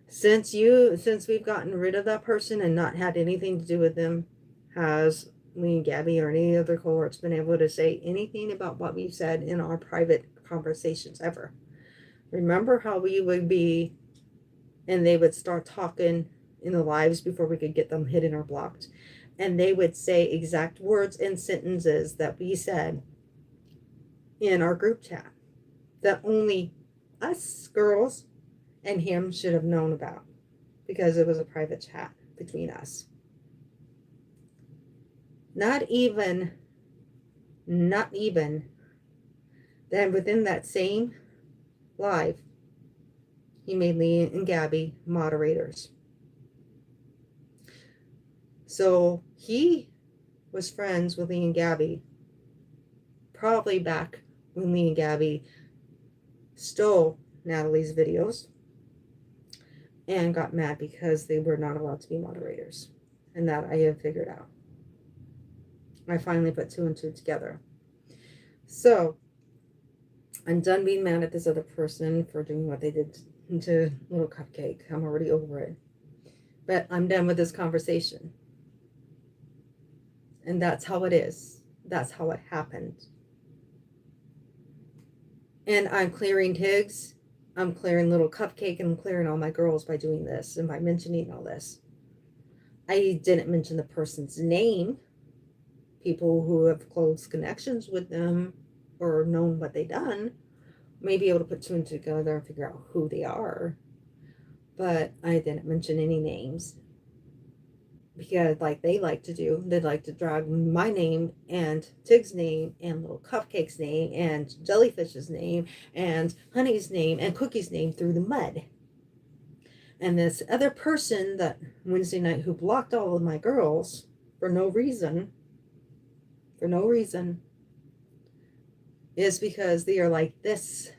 Since we've gotten rid of that person and not had anything to do with them, has Lee and Gabby or any other cohorts been able to say anything about what we've said in our private conversations ever. Remember how we would be, and they would start talking in the lives before we could get them hidden or blocked. And they would say exact words and sentences that we said in our group chat that only us girls and him should have known about, because it was a private chat between us. Not even, then within that same live, he made Lee and Gabby moderators. So he was friends with Lee and Gabby probably back when Lee and Gabby stole Natalie's videos and got mad because they were not allowed to be moderators. And that I have figured out. I finally put 2 and 2 together. So I'm done being mad at this other person for doing what they did to Little Cupcake. I'm already over it. But I'm done with this conversation. And that's how it is. That's how it happened. And I'm clearing Tiggs. I'm clearing Little Cupcake, and I'm clearing all my girls by doing this and by mentioning all this. I didn't mention the person's name. People who have close connections with them or known what they've done may be able to put 2 and 2 together and figure out who they are. But I didn't mention any names, because like they like to do, they like to drag my name and Tig's name and Little Cupcake's name and Jellyfish's name and Honey's name and Cookie's name through the mud. And this other person that Wednesday night who blocked all of my girls for no reason, is because they are like this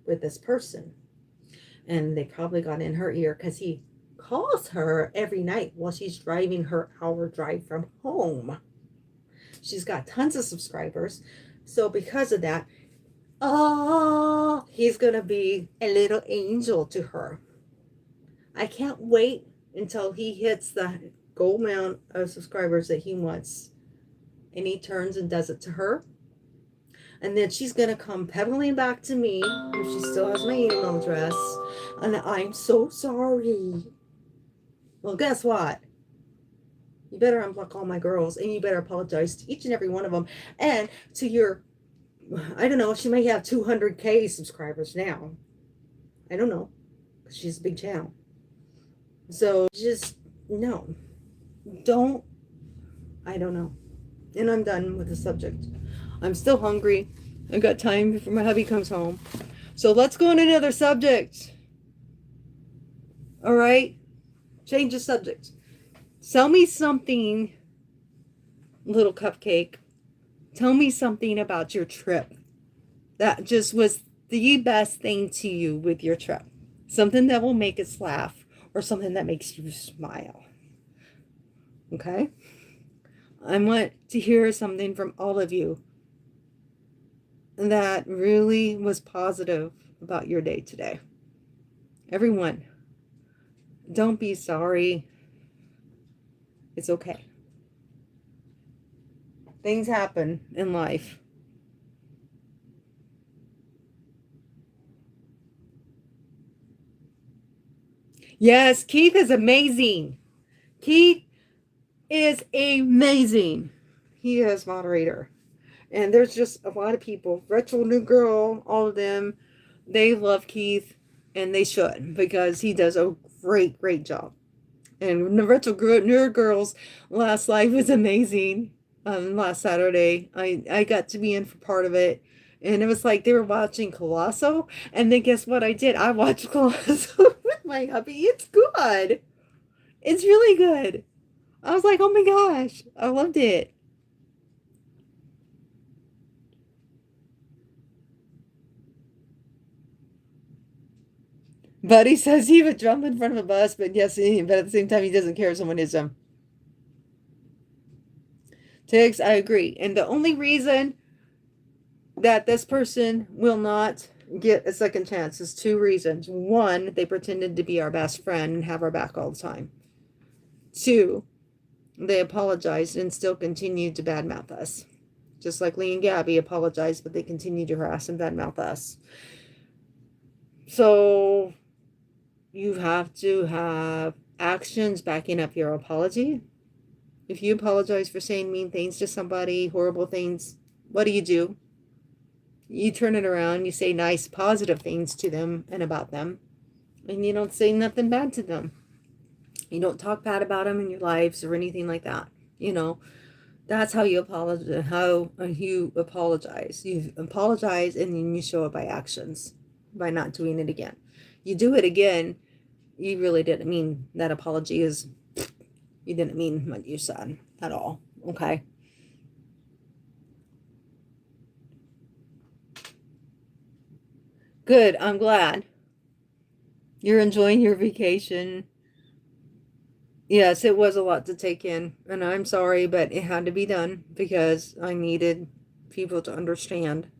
with this person. And they probably got in her ear because he calls her every night while she's driving her hour drive from home. She's got tons of subscribers. So because of that, he's going to be a little angel to her. I can't wait until he hits the goal amount of subscribers that he wants. And he turns and does it to her. And then she's going to come pedaling back to me if she still has my email address. And I'm so sorry. Well, guess what? You better unblock all my girls, and you better apologize to each and every one of them. And to your, I don't know, she may have 200K subscribers now. I don't know, because she's a big channel. So just, no. Don't, I don't know. And I'm done with the subject. I'm still hungry. I've got time before my hubby comes home. So let's go on another subject. All right? Change the subject. Tell me something, Little Cupcake. Tell me something about your trip that just was the best thing to you with your trip. Something that will make us laugh or something that makes you smile. Okay? I want to hear something from all of you that really was positive about your day today. Everyone, don't be sorry. It's okay. Things happen in life. Yes, Keith is amazing. Keith is amazing. He is moderator. And there's just a lot of people, Retro New Girl, all of them, they love Keith, and they should, because he does a great job. And the Retro New Girls last live was amazing. Last Saturday, I got to be in for part of it, and it was like they were watching Colosso, and then guess what I did? I watched Colosso with my hubby. It's good. It's really good. I was like, oh my gosh, I loved it. Buddy says he would jump in front of a bus, but yes, but at the same time, he doesn't care if someone hits him. Tiggs, I agree. And the only reason that this person will not get a second chance is 2 reasons. 1, they pretended to be our best friend and have our back all the time. 2, they apologized and still continued to badmouth us. Just like Lee and Gabby apologized, but they continued to harass and badmouth us. So you have to have actions backing up your apology. If you apologize for saying mean things to somebody, horrible things, what do? You turn it around, you say nice, positive things to them and about them, and you don't say nothing bad to them. You don't talk bad about them in your lives or anything like that. You know, that's how you apologize. You apologize. You apologize, and then you show it by actions, by not doing it again. You do it again, you really didn't mean that apology is. You didn't mean what you said at all. Okay. Good. I'm glad you're enjoying your vacation. Yes, it was a lot to take in, and I'm sorry, but it had to be done because I needed people to understand.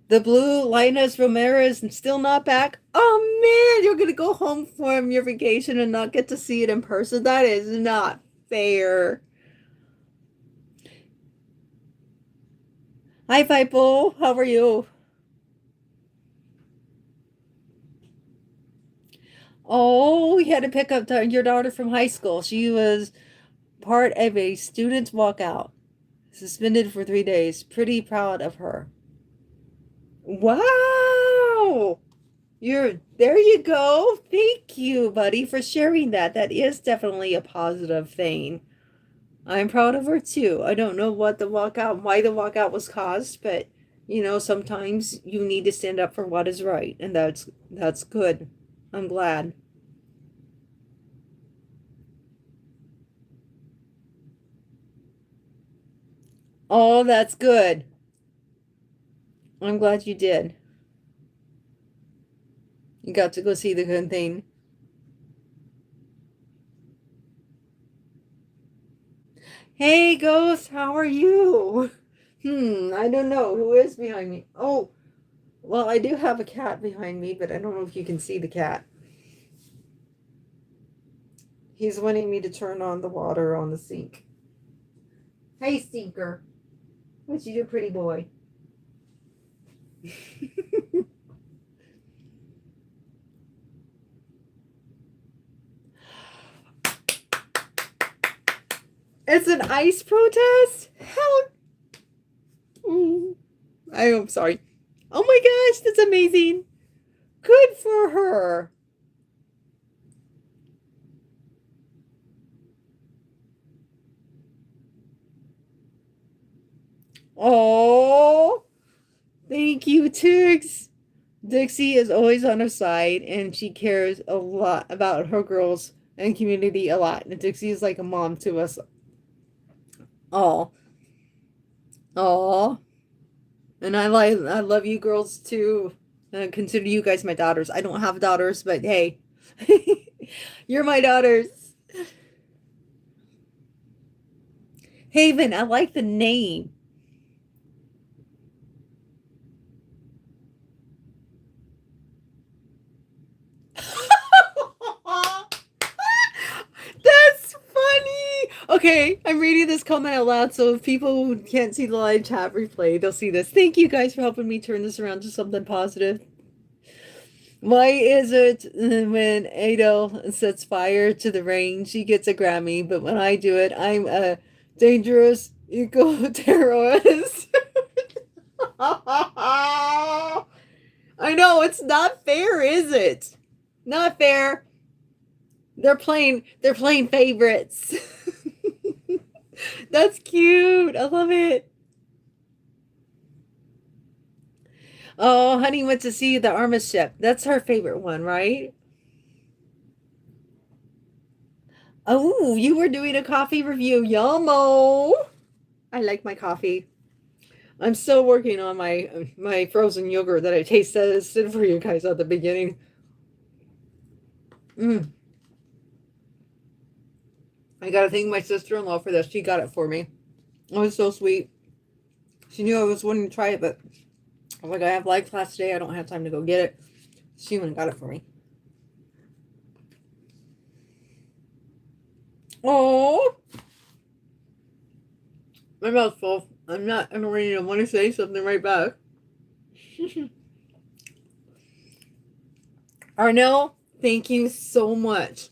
The blue Linus Ramirez is still not back. Oh man, you're gonna go home from your vacation and not get to see it in person. That is not fair. Hi, Pipo. How are you? Oh, we had to pick up your daughter from high school. She was part of a student's walkout, suspended for 3 days. Pretty proud of her. Wow. There you go. Thank you, buddy, for sharing that. That is definitely a positive thing. I'm proud of her too. I don't know why the walkout was caused, but sometimes you need to stand up for what is right, and that's good. I'm glad. Oh, that's good. I'm glad you did. You got to go see the good thing. Hey, Ghost, how are you? I don't know who is behind me. Oh, well, I do have a cat behind me, but I don't know if you can see the cat. He's wanting me to turn on the water on the sink. Hey, stinker. What you do, pretty boy? It's an ice protest? How? I'm sorry. Oh my gosh, that's amazing. Good for her. Oh, thank you, Tiggs. Dixie is always on her side, and she cares a lot about her girls and community a lot. And Dixie is like a mom to us all. Oh, and I love you girls too. I consider you guys my daughters. I don't have daughters, but hey, you're my daughters. Haven, I like the name. That's funny. Okay, I'm reading this comment out loud, so if people can't see the live chat replay, they'll see this. Thank you guys for helping me turn this around to something positive. Why is it when Adele sets fire to the rain, she gets a Grammy, but when I do it, I'm a dangerous eco-terrorist? I know, it's not fair, is it? Not fair. They're playing favorites. That's cute. I love it. Oh, honey went to see the Armis ship. That's her favorite one, right? Oh, you were doing a coffee review. Yummo. I like my coffee. I'm still working on my frozen yogurt that I tasted for you guys at the beginning. I gotta thank my sister-in-law for this. She got it for me. It was so sweet. She knew I was wanting to try it, but I was like, I have live class today. I don't have time to go get it. She went and got it for me. Oh, my mouth's full. I'm not annoying. I want to say something right back. Arnell, thank you so much.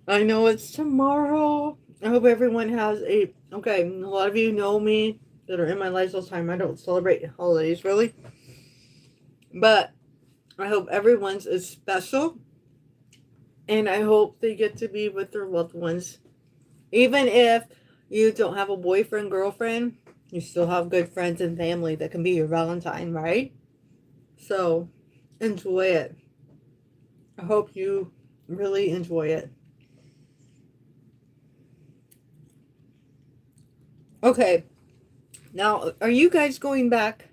I know it's tomorrow. I hope everyone has okay, a lot of you know me that are in my life all the time. I don't celebrate holidays really. But I hope everyone's is special. And I hope they get to be with their loved ones. Even if you don't have a boyfriend, girlfriend, you still have good friends and family that can be your Valentine, right? So enjoy it. I hope you really enjoy it. Okay. Now, are you guys going back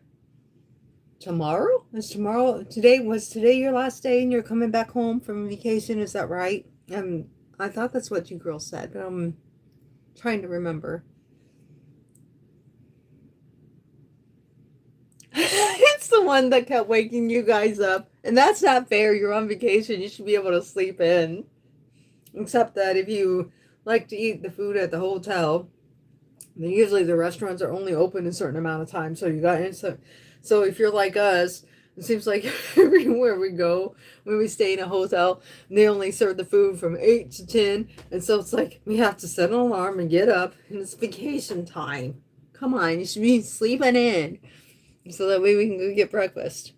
tomorrow? Was today your last day and you're coming back home from vacation? Is that right? I thought that's what you girls said, but I'm trying to remember. It's the one that kept waking you guys up. And that's not fair. You're on vacation. You should be able to sleep in. Except that if you like to eat the food at the hotel, then usually the restaurants are only open a certain amount of time. So you got so if you're like us, it seems like everywhere we go, when we stay in a hotel, they only serve the food from 8 to 10. And so it's like we have to set an alarm and get up. And it's vacation time. Come on, you should be sleeping in. So that way we can go get breakfast.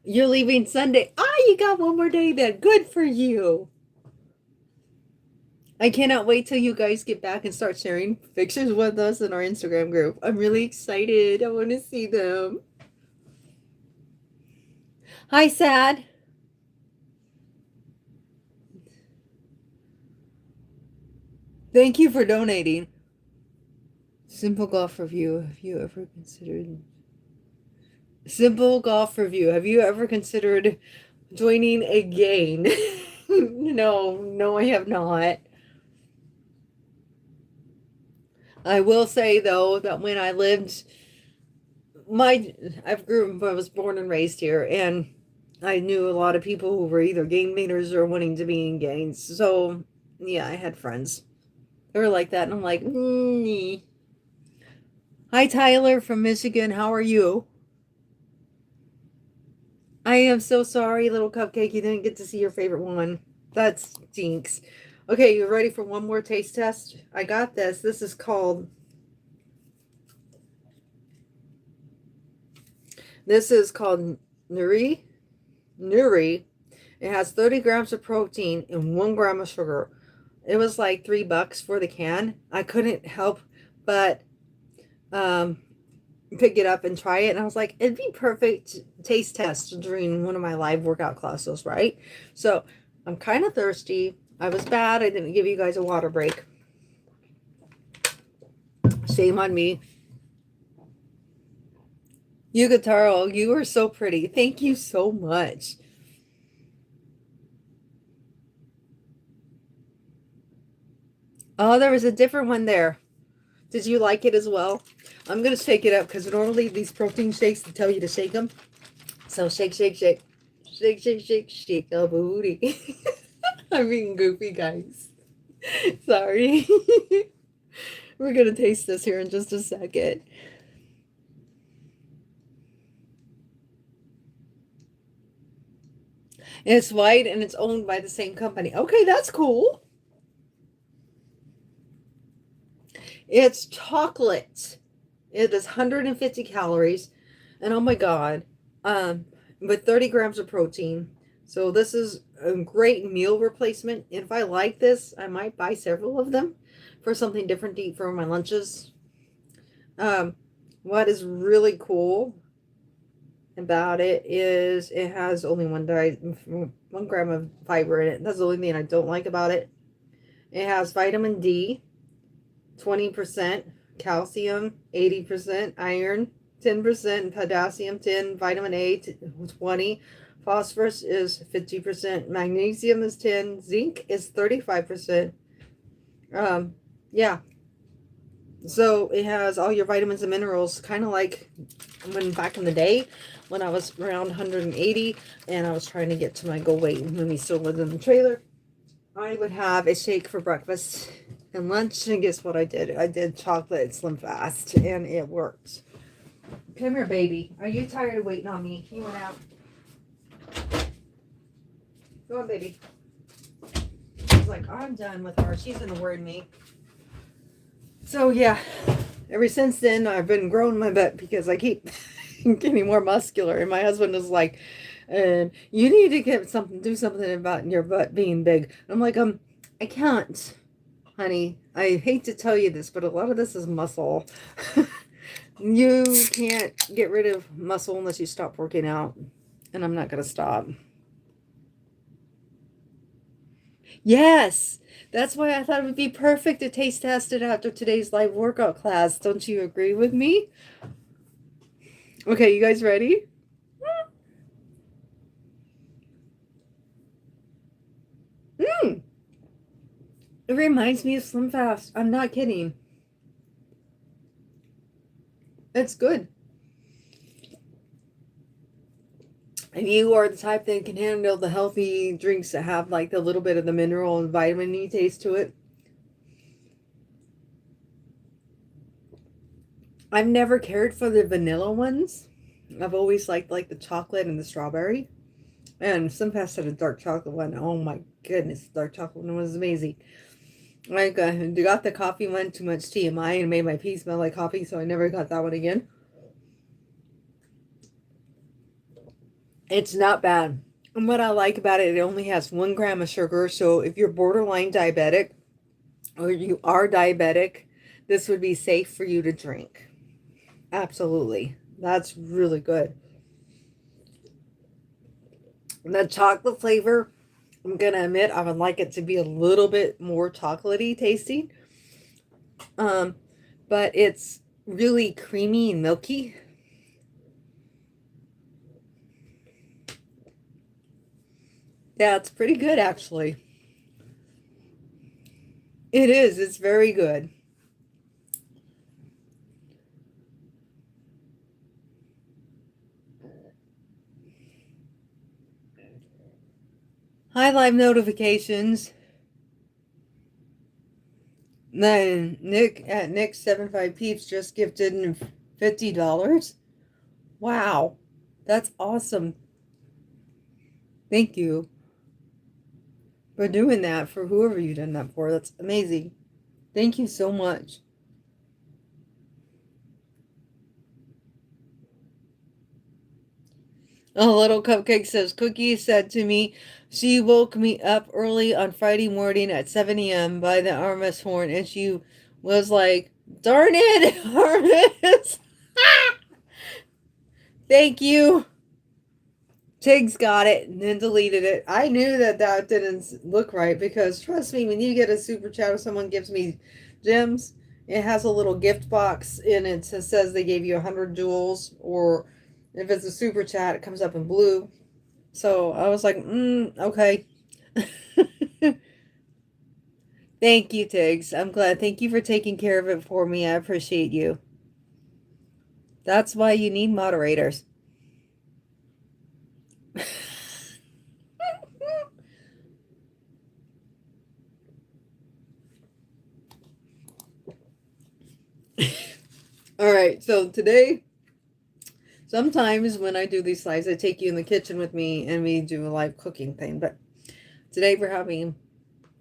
You're leaving Sunday. You got one more day then. Good for you. I cannot wait till you guys get back and start sharing pictures with us in our Instagram group. I'm really excited. I want to see them. Hi, Sad. Thank you for donating. Simple golf review. Have you ever considered... Simple golf review. Have you ever considered joining a gang? No, I have not. I will say though that when I lived, I was born and raised here, and I knew a lot of people who were either gang leaders or wanting to be in gangs. So yeah, I had friends. They were like that, and I'm like, Hi Tyler from Michigan. How are you? I am so sorry, little cupcake. You didn't get to see your favorite one. That's jinx. Okay, you ready for one more taste test? I got this. This is called... Nuri. Nuri. It has 30 grams of protein and 1 gram of sugar. It was like $3 for the can. I couldn't help but pick it up and try it, and I was like, it'd be perfect taste test during one of my live workout classes, right? So I'm kind of thirsty. I was bad. I didn't give you guys a water break. Shame on me. Yugataro, you are so pretty. Thank you so much. Oh, there was a different one there. Did you like it as well? I'm going to shake it up because normally these protein shakes they tell you to shake them. So shake, shake, shake. Shake, shake, shake, shake a booty. I'm being goofy, guys. Sorry. We're going to taste this here in just a second. It's white and it's owned by the same company. Okay, that's cool. It's chocolate. It is 150 calories. And oh my God. With 30 grams of protein. So this is a great meal replacement. If I like this, I might buy several of them for something different to eat for my lunches. What is really cool about it is it has only 1 gram of fiber in it. That's the only thing I don't like about it. It has vitamin D, 20%, calcium, 80%, iron, 10%, potassium, 10, vitamin A, 20, phosphorus is 50%, magnesium is 10, zinc is 35%. Yeah. So it has all your vitamins and minerals, kind of like when back in the day when I was around 180 and I was trying to get to my goal weight when we still lived in the trailer. I would have a shake for breakfast and lunch, and guess what I did? I did chocolate Slim Fast, and it worked. Come here, baby. Are you tired of waiting on me? You went out. Go on, baby. She's like, I'm done with her. She's gonna worry me. So yeah, ever since then I've been growing my butt because I keep getting more muscular, and my husband is like, you need to do something about your butt being big. I'm like, I can't, honey. I hate to tell you this, but a lot of this is muscle. You can't get rid of muscle unless you stop working out, and I'm not gonna stop. Yes, that's why I thought it would be perfect to taste test it after today's live workout class. Don't you agree with me? Okay, you guys ready? Mmm. It reminds me of Slim Fast. I'm not kidding. It's good. If you are the type that can handle the healthy drinks that have like a little bit of the mineral and vitamin E taste to it. I've never cared for the vanilla ones. I've always liked like the chocolate and the strawberry. And Slim Fast had a dark chocolate one. Oh my goodness, the dark chocolate one was amazing. I got the coffee one, too much TMI, and made my pee smell like coffee, so I never got that one again. It's not bad. And what I like about it, it only has 1 gram of sugar. So if you're borderline diabetic or you are diabetic, this would be safe for you to drink. Absolutely. That's really good. The chocolate flavor, I'm going to admit, I would like it to be a little bit more chocolatey tasting. But it's really creamy and milky. Yeah, it's pretty good, actually. It is. It's very good. Hi, live notifications. Then Nick at Nick75 Peeps just gifted $50. Wow. That's awesome. Thank you for doing that, for whoever you done that for. That's amazing. Thank you so much. A little cupcake says, Cookie said to me, she woke me up early on Friday morning at 7 a.m. by the Armas horn, and she was like, darn it, Armas. Thank you. Tiggs got it and then deleted it. I knew that that didn't look right because trust me, when you get a super chat or someone gives me gems, it has a little gift box and it says they gave you 100 jewels, or if it's a super chat, it comes up in blue. So I was like, okay. Thank you, Tiggs. I'm glad. Thank you for taking care of it for me. I appreciate you. That's why you need moderators. All right, so today, sometimes when I do these slides, I take you in the kitchen with me and we do a live cooking thing. But today we're having,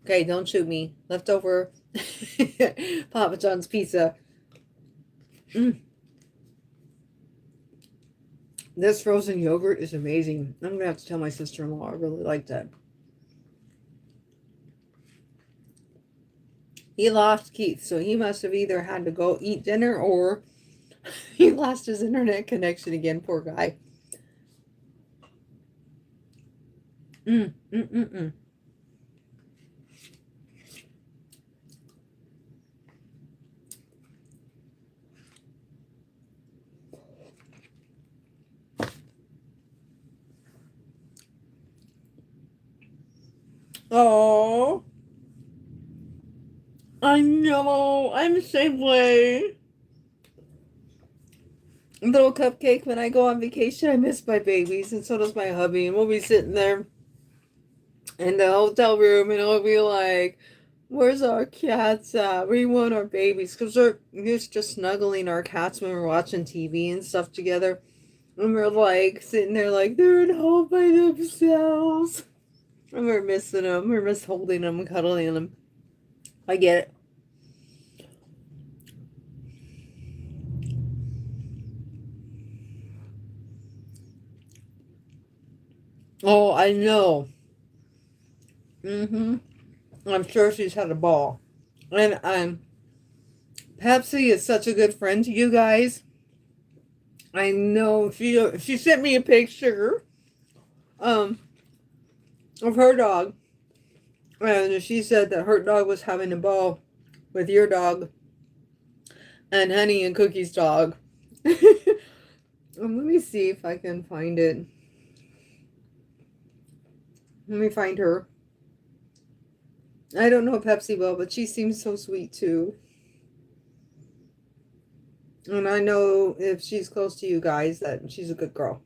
okay, don't shoot me, leftover Papa John's pizza. This frozen yogurt is amazing. I'm going to have to tell my sister-in-law I really like that. He lost Keith, so he must have either had to go eat dinner or he lost his internet connection again, poor guy. Oh, I know. I'm the same way. Little cupcake, when I go on vacation, I miss my babies, and so does my hubby. And we'll be sitting there in the hotel room, and I'll be like, where's our cats at? We want our babies. Because they're used to snuggling our cats when we're watching TV and stuff together. And we're like sitting there like they're at home by themselves. And we're missing them. We're miss holding them and cuddling them. I get it. Oh, I know. I'm sure she's had a ball. And Pepsi is such a good friend to you guys. I know she sent me a picture of her dog, and she said that her dog was having a ball with your dog and Honey and Cookie's dog. Let me see if I can find it. Let me find her. I don't know Pepsi well, but she seems so sweet too. And I know if she's close to you guys that she's a good girl.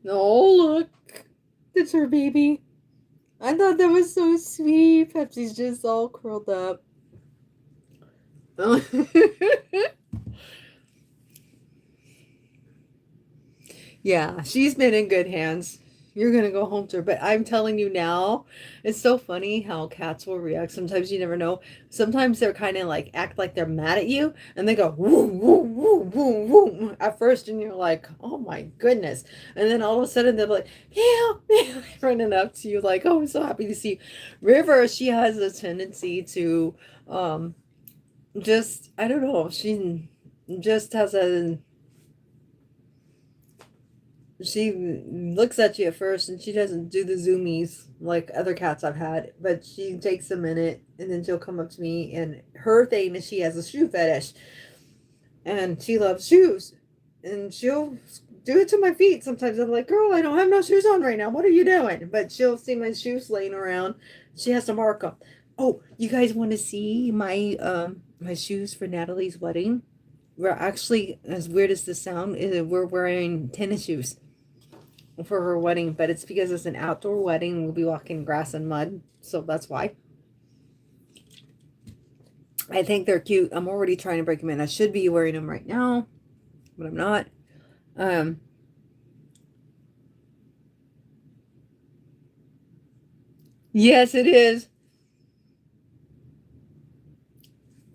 Oh, look. It's her baby. I thought that was so sweet. Pepsi's just all curled up. Yeah, she's been in good hands. You're gonna go home to her. But I'm telling you now, it's so funny how cats will react. Sometimes you never know. Sometimes they're kind of like act like they're mad at you and they go woo woo woo woo woo at first, and you're like, oh my goodness. And then all of a sudden they're like, meow, meow, running up to you like, oh, I'm so happy to see you. River, she has a tendency to just I don't know, she just has a she looks at you at first and she doesn't do the zoomies like other cats I've had, but she takes a minute and then she'll come up to me, and her thing is she has a shoe fetish and she loves shoes, and she'll do it to my feet. Sometimes I'm like, girl, I don't have no shoes on right now. What are you doing? But she'll see my shoes laying around. She has to mark them. Oh, you guys want to see my shoes for Natalie's wedding? We're actually, as weird as this sound, we're wearing tennis shoes for her wedding, but it's because it's an outdoor wedding. We'll be walking grass and mud, so that's why. I think they're cute. I'm already trying to break them in. I should be wearing them right now, but I'm not. Yes, it is.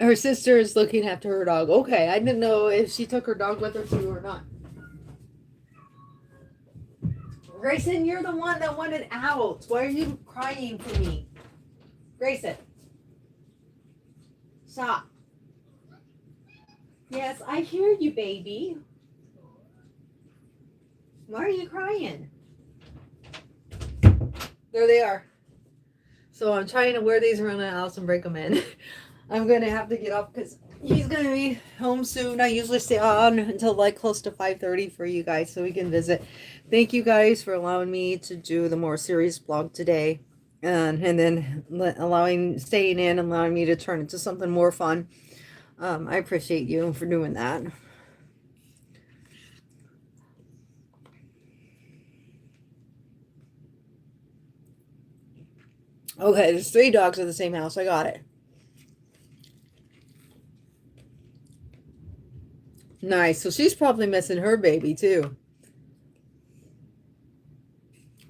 Her sister is looking after her dog. Okay, I didn't know if she took her dog with her too or not. Grayson, you're the one that wanted out. Why are you crying for me? Grayson. Stop. Yes, I hear you, baby. Why are you crying? There they are. So I'm trying to wear these around the house and break them in. I'm going to have to get off because he's going to be home soon. I usually stay on until like close to 5:30 for you guys so we can visit. Thank you guys for allowing me to do the more serious blog today. And then staying in and allowing me to turn into something more fun. I appreciate you for doing that. Okay, there's 3 dogs at the same house. I got it. Nice. So she's probably missing her baby too.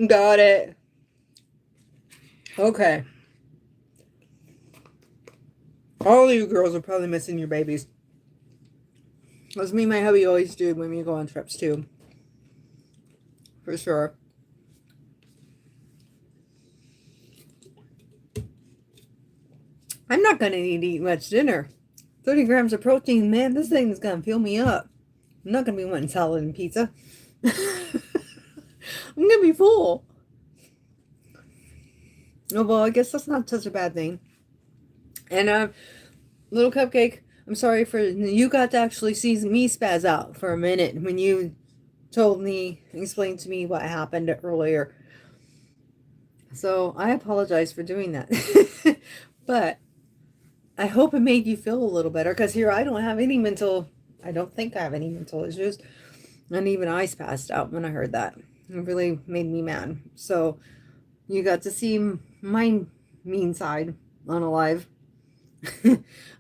Got it. Okay. All of you girls are probably missing your babies. That's me and my hubby always do when we go on trips too. For sure. I'm not going to need to eat much dinner. 30 grams of protein, man, this thing is going to fill me up. I'm not going to be wanting salad and pizza. I'm going to be full. Oh, well, I guess that's not such a bad thing. And, little cupcake, I'm sorry for, you got to actually see me spaz out for a minute when you explained to me what happened earlier. So, I apologize for doing that. But I hope it made you feel a little better, because here I don't think I have any mental issues. And even I spazzed out when I heard that. It really made me mad. So You got to see my mean side on a live.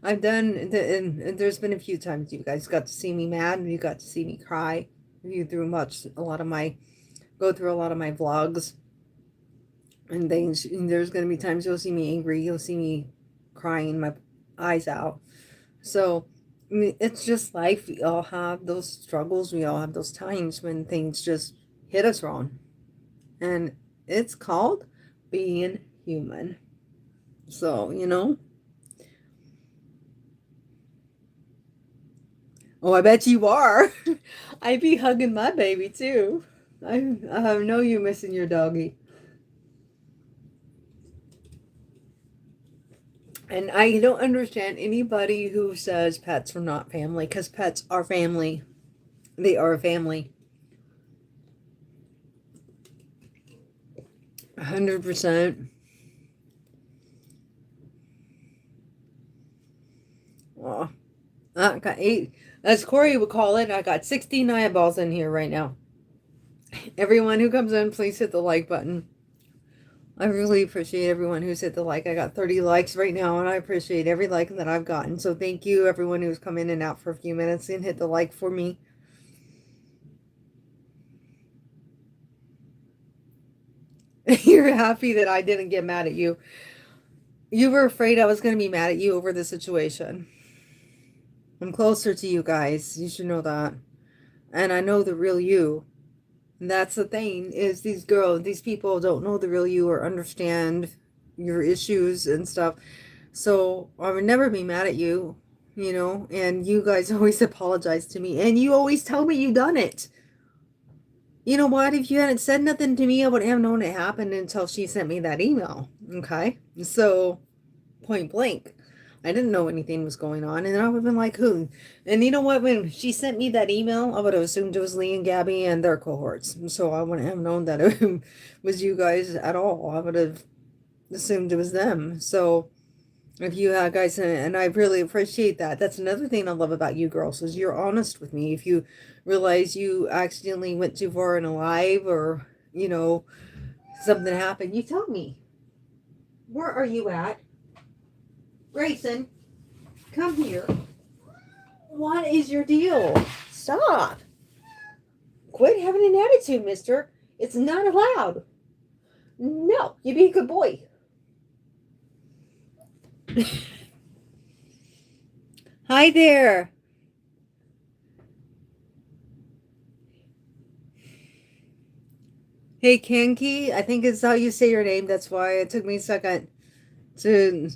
I've done, and there's been a few times you guys got to see me mad, you got to see me cry. You go through a lot of my vlogs and things. And there's going to be times you'll see me angry, you'll see me crying my eyes out. So, I mean, it's just life. We all have those struggles. We all have those times when things just hit us wrong. And it's called being human. So, Oh, I bet you are. I'd be hugging my baby too. I know you missing your doggy. And I don't understand anybody who says pets are not family, because pets are family. They are family. 100%. Oh, I got 8, as Corey would call it, I got 16 eyeballs in here right now. Everyone who comes in, please hit the like button. I really appreciate everyone who's hit the like. I got 30 likes right now, and I appreciate every like that I've gotten. So thank you, everyone who's come in and out for a few minutes and hit the like for me. You're happy that I didn't get mad at you. You were afraid I was going to be mad at you over the situation. I'm closer to you guys. You should know that. And I know the real you. And that's the thing, is these people don't know the real you or understand your issues and stuff. So I would never be mad at you, and you guys always apologize to me. And you always tell me you done it. You know what? If you hadn't said nothing to me, I wouldn't have known it happened until she sent me that email. Okay? So, point blank. I didn't know anything was going on. And then I would have been like, who? And you know what? When she sent me that email, I would have assumed it was Lee and Gabby and their cohorts. So I wouldn't have known that it was you guys at all. I would have assumed it was them. So if you guys, and I really appreciate that. That's another thing I love about you girls, is you're honest with me. If you realize you accidentally went too far in a live, or, something happened, you tell me. Where are you at? Grayson, come here. What is your deal? Stop. Quit having an attitude, mister. It's not allowed. No, you be a good boy. Hi there. Hey, Kanki, I think it's how you say your name. That's why it took me a second to...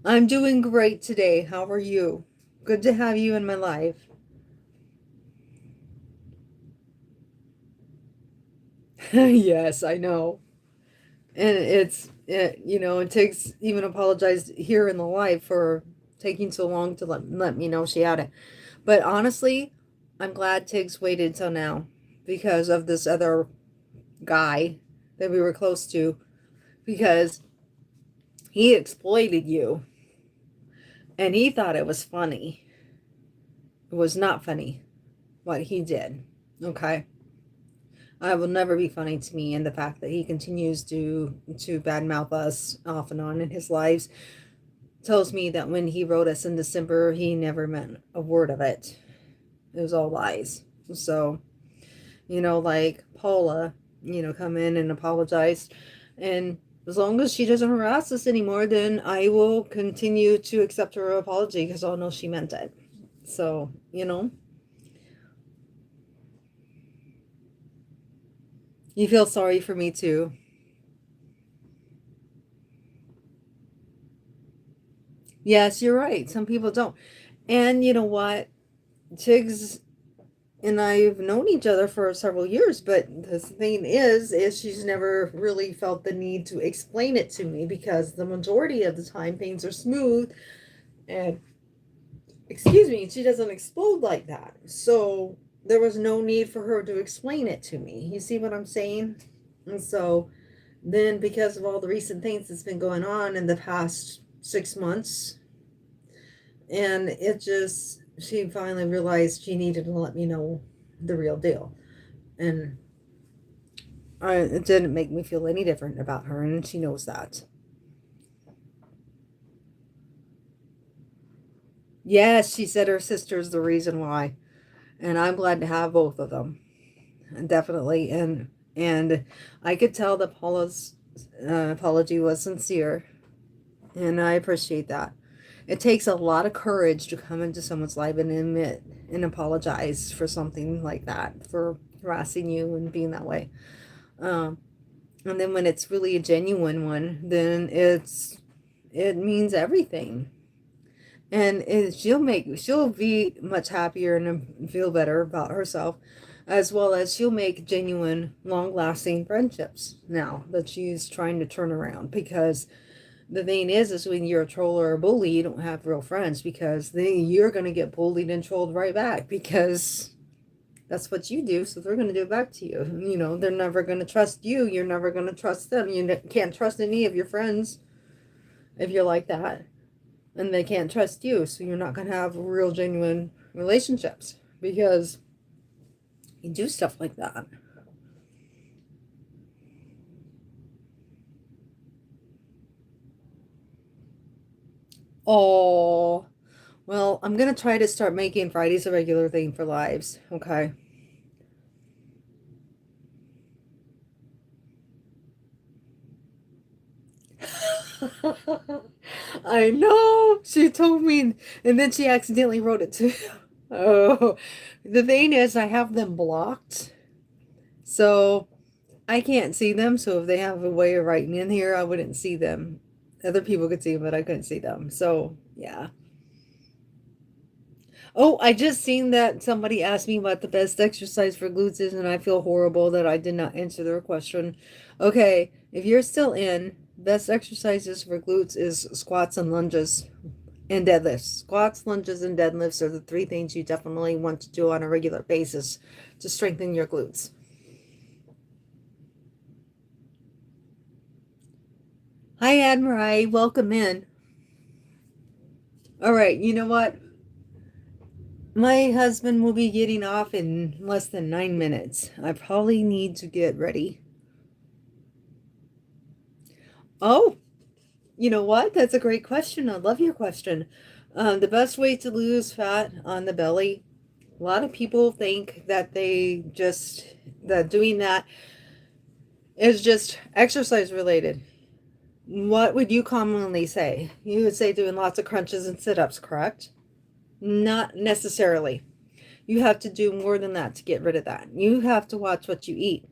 I'm doing great today. How are you? Good to have you in my life. Yes, I know. And it takes even apologize here in the live for taking so long to let me know she had it. But honestly, I'm glad Tiggs waited till now because of this other guy that we were close to, because he exploited you and he thought it was funny. It was not funny what he did. Okay. I will never be funny to me, and the fact that he continues to badmouth us off and on in his lives tells me that when he wrote us in December, he never meant a word of it. It was all lies. So, like Paula, come in and apologize. And as long as she doesn't harass us anymore, then I will continue to accept her apology, because I'll know she meant it. So, you feel sorry for me too. Yes, you're right. Some people don't. And you know what? Tiggs and I've known each other for several years, but the thing is she's never really felt the need to explain it to me, because the majority of the time things are smooth and, excuse me, she doesn't explode like that. So there was no need for her to explain it to me. You see what I'm saying? And so then, because of all the recent things that's been going on in the past 6 months, and she finally realized she needed to let me know the real deal. And It didn't make me feel any different about her, and she knows that. Yes, she said her sister's the reason why, and I'm glad to have both of them, definitely. And I could tell that Paula's apology was sincere, and I appreciate that. It takes a lot of courage to come into someone's life and admit and apologize for something like that, for harassing you and being that way. Um, and then when it's really a genuine one, then it means everything. And she'll be much happier and feel better about herself, as well as she'll make genuine, long-lasting friendships now that she's trying to turn around. Because the thing is when you're a troll or a bully, you don't have real friends, because you're going to get bullied and trolled right back, because that's what you do. So they're going to do it back to you. You know, they're never going to trust you. You're never going to trust them. You can't trust any of your friends if you're like that. And they can't trust you. So you're not going to have real, genuine relationships, because you do stuff like that. Oh, well, I'm going to try to start making Fridays a regular thing for lives. Okay. I know. She told me, and then she accidentally wrote it too. Oh, the thing is, I have them blocked, so I can't see them. So if they have a way of writing in here, I wouldn't see them. Other people could see them, but I couldn't see them. So yeah. Oh, I just seen that somebody asked me what the best exercise for glutes is, and I feel horrible that I did not answer their question. Okay, if you're still in, best exercises for glutes is squats and lunges and deadlifts. Squats, lunges, and deadlifts are the three things you definitely want to do on a regular basis to strengthen your glutes. Hi, Admirai. Welcome in. All right, you know what? My husband will be getting off in less than 9 minutes. I probably need to get ready. Oh, you know what? That's a great question. I love your question. The best way to lose fat on the belly, a lot of people think that that doing that is just exercise related. What would you commonly say? You would say doing lots of crunches and sit-ups, correct? Not necessarily. You have to do more than that to get rid of that. You have to watch what you eat.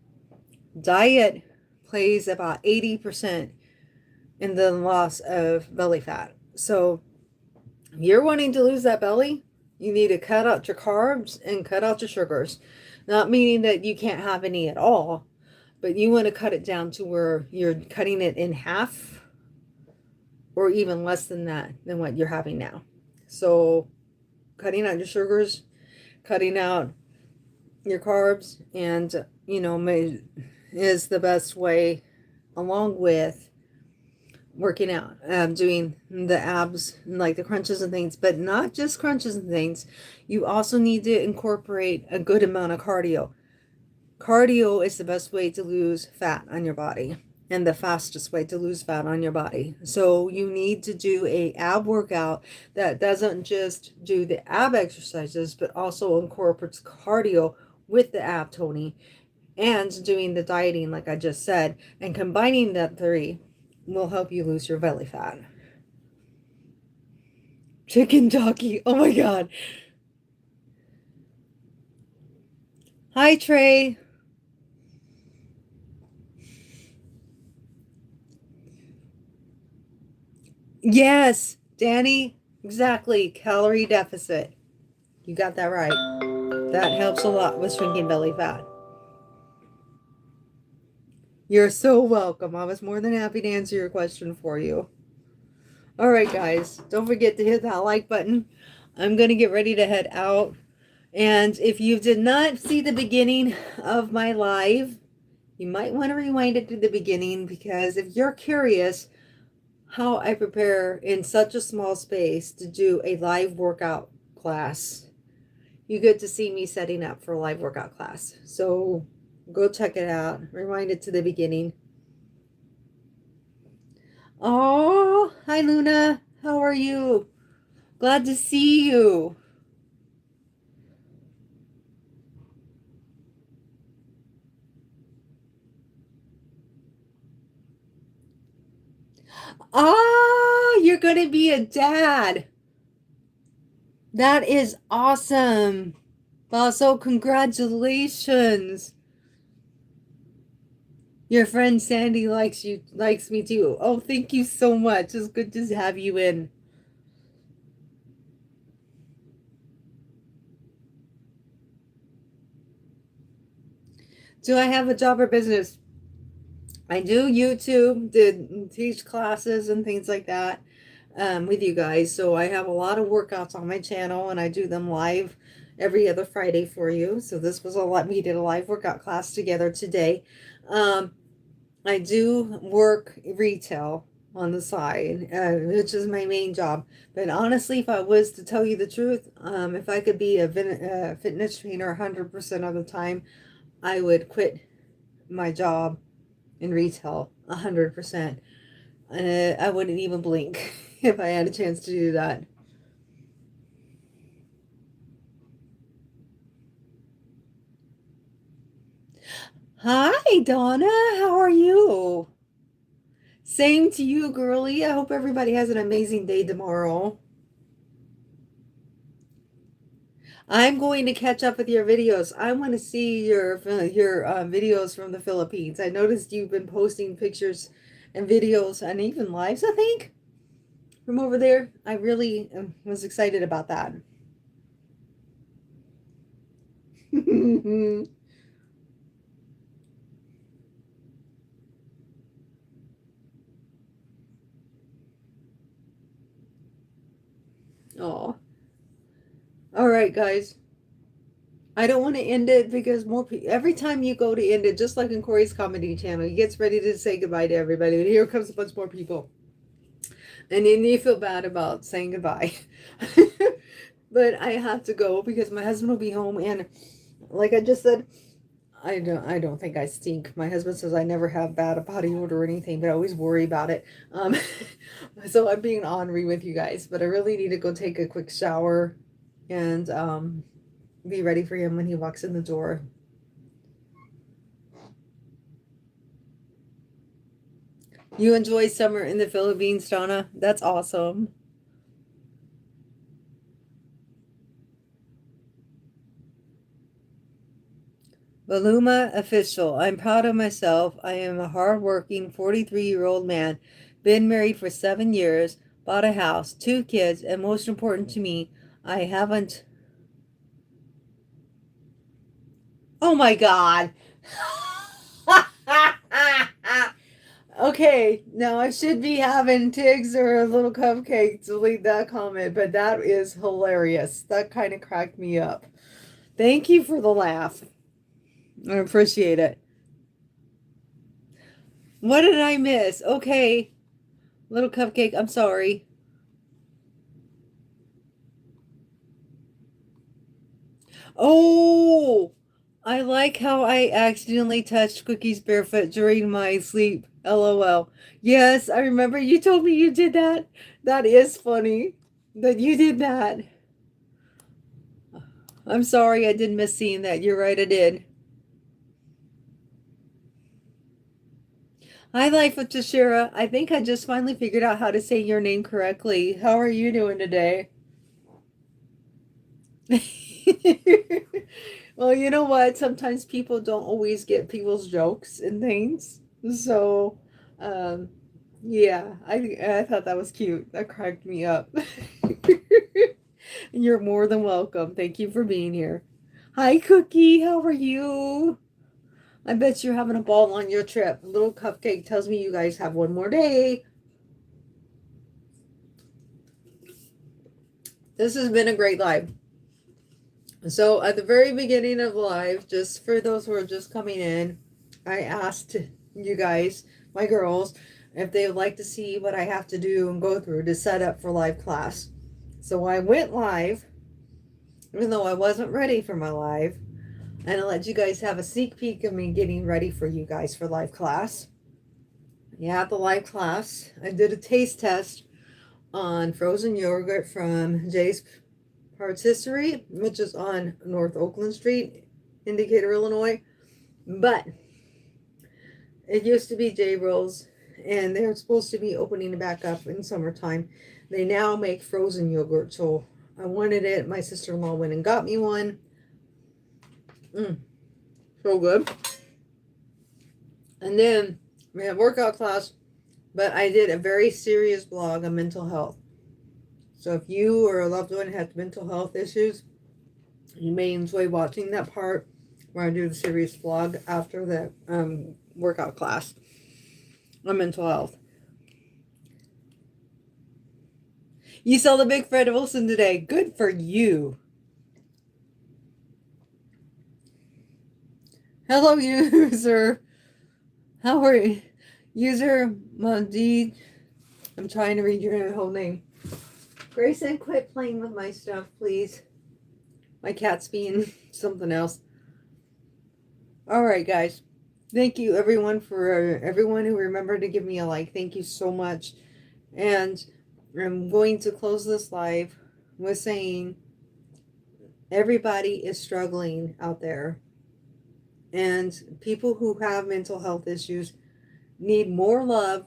Diet plays about 80% in the loss of belly fat. So if you're wanting to lose that belly, you need to cut out your carbs and cut out your sugars. Not meaning that you can't have any at all, but you want to cut it down to where you're cutting it in half or even less than that, than what you're having now. So cutting out your sugars, cutting out your carbs, and is the best way, along with working out, doing the abs, like the crunches and things, but not just crunches and things. You also need to incorporate a good amount of cardio. Cardio is the best way to lose fat on your body, and the fastest way to lose fat on your body. So you need to do a ab workout that doesn't just do the ab exercises, but also incorporates cardio with the ab toning and doing the dieting like I just said, and combining that three will help you lose your belly fat. Chicken jockey. Oh my God. Hi, Trey. Yes, Danny. Exactly. Calorie deficit. You got that right. That helps a lot with shrinking belly fat. You're so welcome. I was more than happy to answer your question for you. All right, guys. Don't forget to hit that like button. I'm going to get ready to head out. And if you did not see the beginning of my live, you might want to rewind it to the beginning, because if you're curious how I prepare in such a small space to do a live workout class, you get to see me setting up for a live workout class. So Go check it out. Rewind it to the beginning. Oh, hi Luna. How are you? Glad to see you. Oh, you're going to be a dad. That is awesome. Also, congratulations. Your friend Sandy likes me too. Oh, thank you so much. It's good to have you in. Do I have a job or business? I do YouTube, did teach classes and things like that with you guys. So I have a lot of workouts on my channel, and I do them live every other Friday for you. So this was a lot. We did a live workout class together today. I do work retail on the side, which is my main job. But honestly, if I was to tell you the truth, if I could be a fitness trainer 100% of the time, I would quit my job in retail 100%. I wouldn't even blink if I had a chance to do that. Hi, Donna. How are you? Same to you, girlie. I hope everybody has an amazing day tomorrow. I'm going to catch up with your videos. I want to see your videos from the Philippines. I noticed you've been posting pictures and videos and even lives, I think, from over there. I really was excited about that. Oh, all right, guys. I don't want to end it because more people, every time you go to end it, just like in Corey's comedy channel, he gets ready to say goodbye to everybody. And here comes a bunch more people. And then you feel bad about saying goodbye. But I have to go because my husband will be home. And like I just said, I don't think I stink. My husband says I never have bad body odor or anything, but I always worry about it. So I'm being ornery with you guys, but I really need to go take a quick shower and be ready for him when he walks in the door. You enjoy summer in the Philippines, Donna? That's awesome. Baluma official. I'm proud of myself. I am a hardworking 43-year-old man. Been married for 7 years. Bought a house, 2 kids, and most important to me, I haven't. Oh my God. Okay, now I should be having Tiggs or a little cupcake to leave that comment, but that is hilarious. That kind of cracked me up. Thank you for the laugh. I appreciate it. What did I miss? Okay, little cupcake, I'm sorry. Oh, I like how I accidentally touched Cookie's barefoot during my sleep. LOL. Yes, I remember you told me you did that. That is funny that you did that. I'm sorry I did miss seeing that. You're right, I did. Hi, Life with Tashira. I think I just finally figured out how to say your name correctly. How are you doing today? Well, you know what? Sometimes people don't always get people's jokes and things. So, um, yeah, I thought that was cute. That cracked me up. You're more than welcome. Thank you for being here. Hi, Cookie. How are you? I bet you're having a ball on your trip. Little Cupcake tells me you guys have one more day. This has been a great live. So at the very beginning of live, just for those who are just coming in, I asked you guys, my girls, if they would like to see what I have to do and go through to set up for live class. So I went live, even though I wasn't ready for my live. And I'll let you guys have a sneak peek of me getting ready for you guys for live class. Yeah, the live class. I did a taste test on frozen yogurt from Jay's Parts History, which is on North Oakland Street, Indicator, Illinois. But it used to be J Rolls, and they're supposed to be opening back up in summertime. They now make frozen yogurt, so I wanted it. My sister-in-law went and got me one. So good. And then we had workout class, but I did a very serious blog on mental health. So if you or a loved one has mental health issues, you may enjoy watching that part where I do the serious vlog after the workout class on mental health. You saw the big Fred Olsen today. Good for you. Hello, user. How are you? User Madid. I'm trying to read your whole name. Grayson, quit playing with my stuff, please. My cat's being something else. All right, guys. Thank you, everyone, for everyone who remembered to give me a like. Thank you so much. And I'm going to close this live with saying everybody is struggling out there. And people who have mental health issues need more love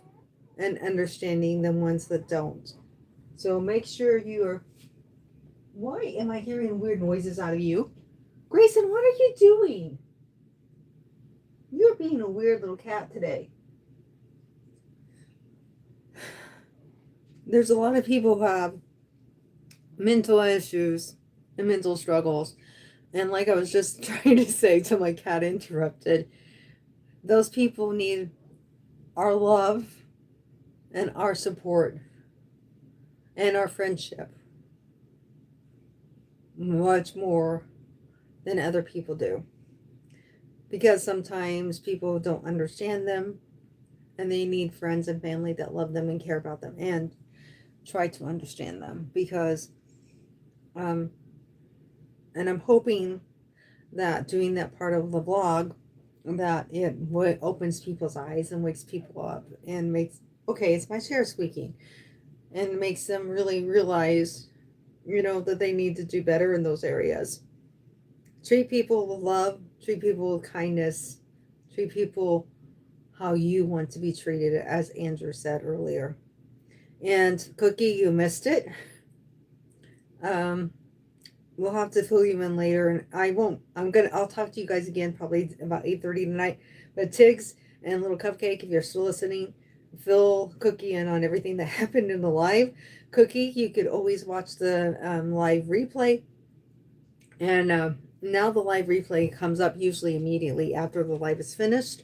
and understanding than ones that don't. So make sure you are... Why am I hearing weird noises out of you? Grayson, what are you doing? You're being a weird little cat today. There's a lot of people who have mental issues and mental struggles. And like I was just trying to say till my cat interrupted, those people need our love and our support and our friendship much more than other people do. Because sometimes people don't understand them and they need friends and family that love them and care about them and try to understand them. Because, and I'm hoping that doing that part of the blog, that it opens people's eyes and wakes people up and makes, okay, it's my chair squeaking, and makes them really realize, that they need to do better in those areas. Treat people with love, treat people with kindness, treat people how you want to be treated, as Andrew said earlier. And Cookie, you missed it. We'll have to fill you in later, and I'll talk to you guys again probably about 8:30 tonight. But Tiggs and Little Cupcake, if you're still listening, fill Cookie in on everything that happened in the live. Cookie, you could always watch the live replay. And now the live replay comes up usually immediately after the live is finished.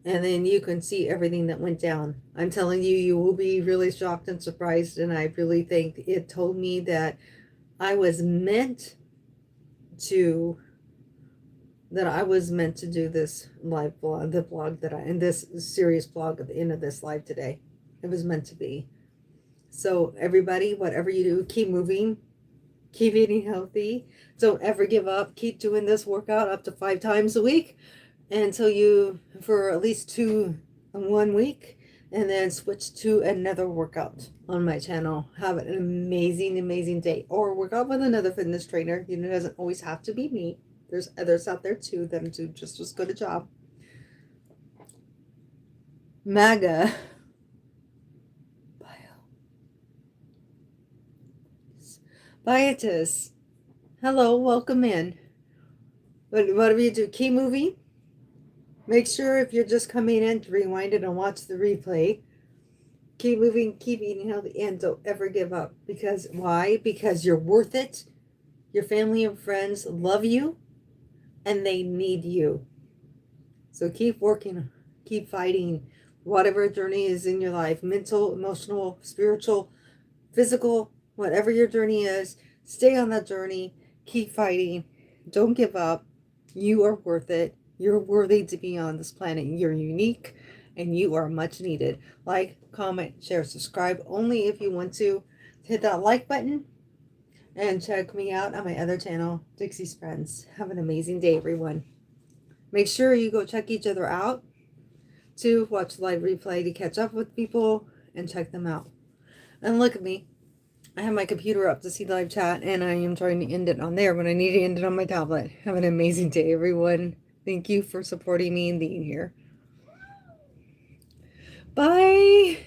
And then you can see everything that went down. I'm telling you, you will be really shocked and surprised. And I really think it told me that I was meant to do this live blog, the blog in this serious blog at the end of this live today. It was meant to be. So everybody, whatever you do, keep moving, keep eating healthy. Don't ever give up. Keep doing this workout up to 5 times a week for at least 1 week, and then switch to another workout on my channel. Have an amazing, amazing day, or work out with another fitness trainer. It doesn't always have to be me. There's others out there too that do just as good a job. MAGA. Biotis. Hello, welcome in. Whatever you do, keep moving. Make sure if you're just coming in to rewind it and watch the replay. Keep moving, keep eating healthy, and don't ever give up. Because why? Because you're worth it. Your family and friends love you, and they need you. So keep working, keep fighting, whatever journey is in your life, mental, emotional, spiritual, physical, whatever your journey is, stay on that journey, keep fighting, don't give up. You are worth it. You're worthy to be on this planet. You're unique, and you are much needed. Like, comment, share, subscribe only if you want to. Hit that like button. And check me out on my other channel, Dixie's Friends. Have an amazing day, everyone. Make sure you go check each other out. To watch live replay to catch up with people and check them out. And look at me. I have my computer up to see live chat, and I am trying to end it on there when I need to end it on my tablet. Have an amazing day, everyone. Thank you for supporting me and being here. Bye.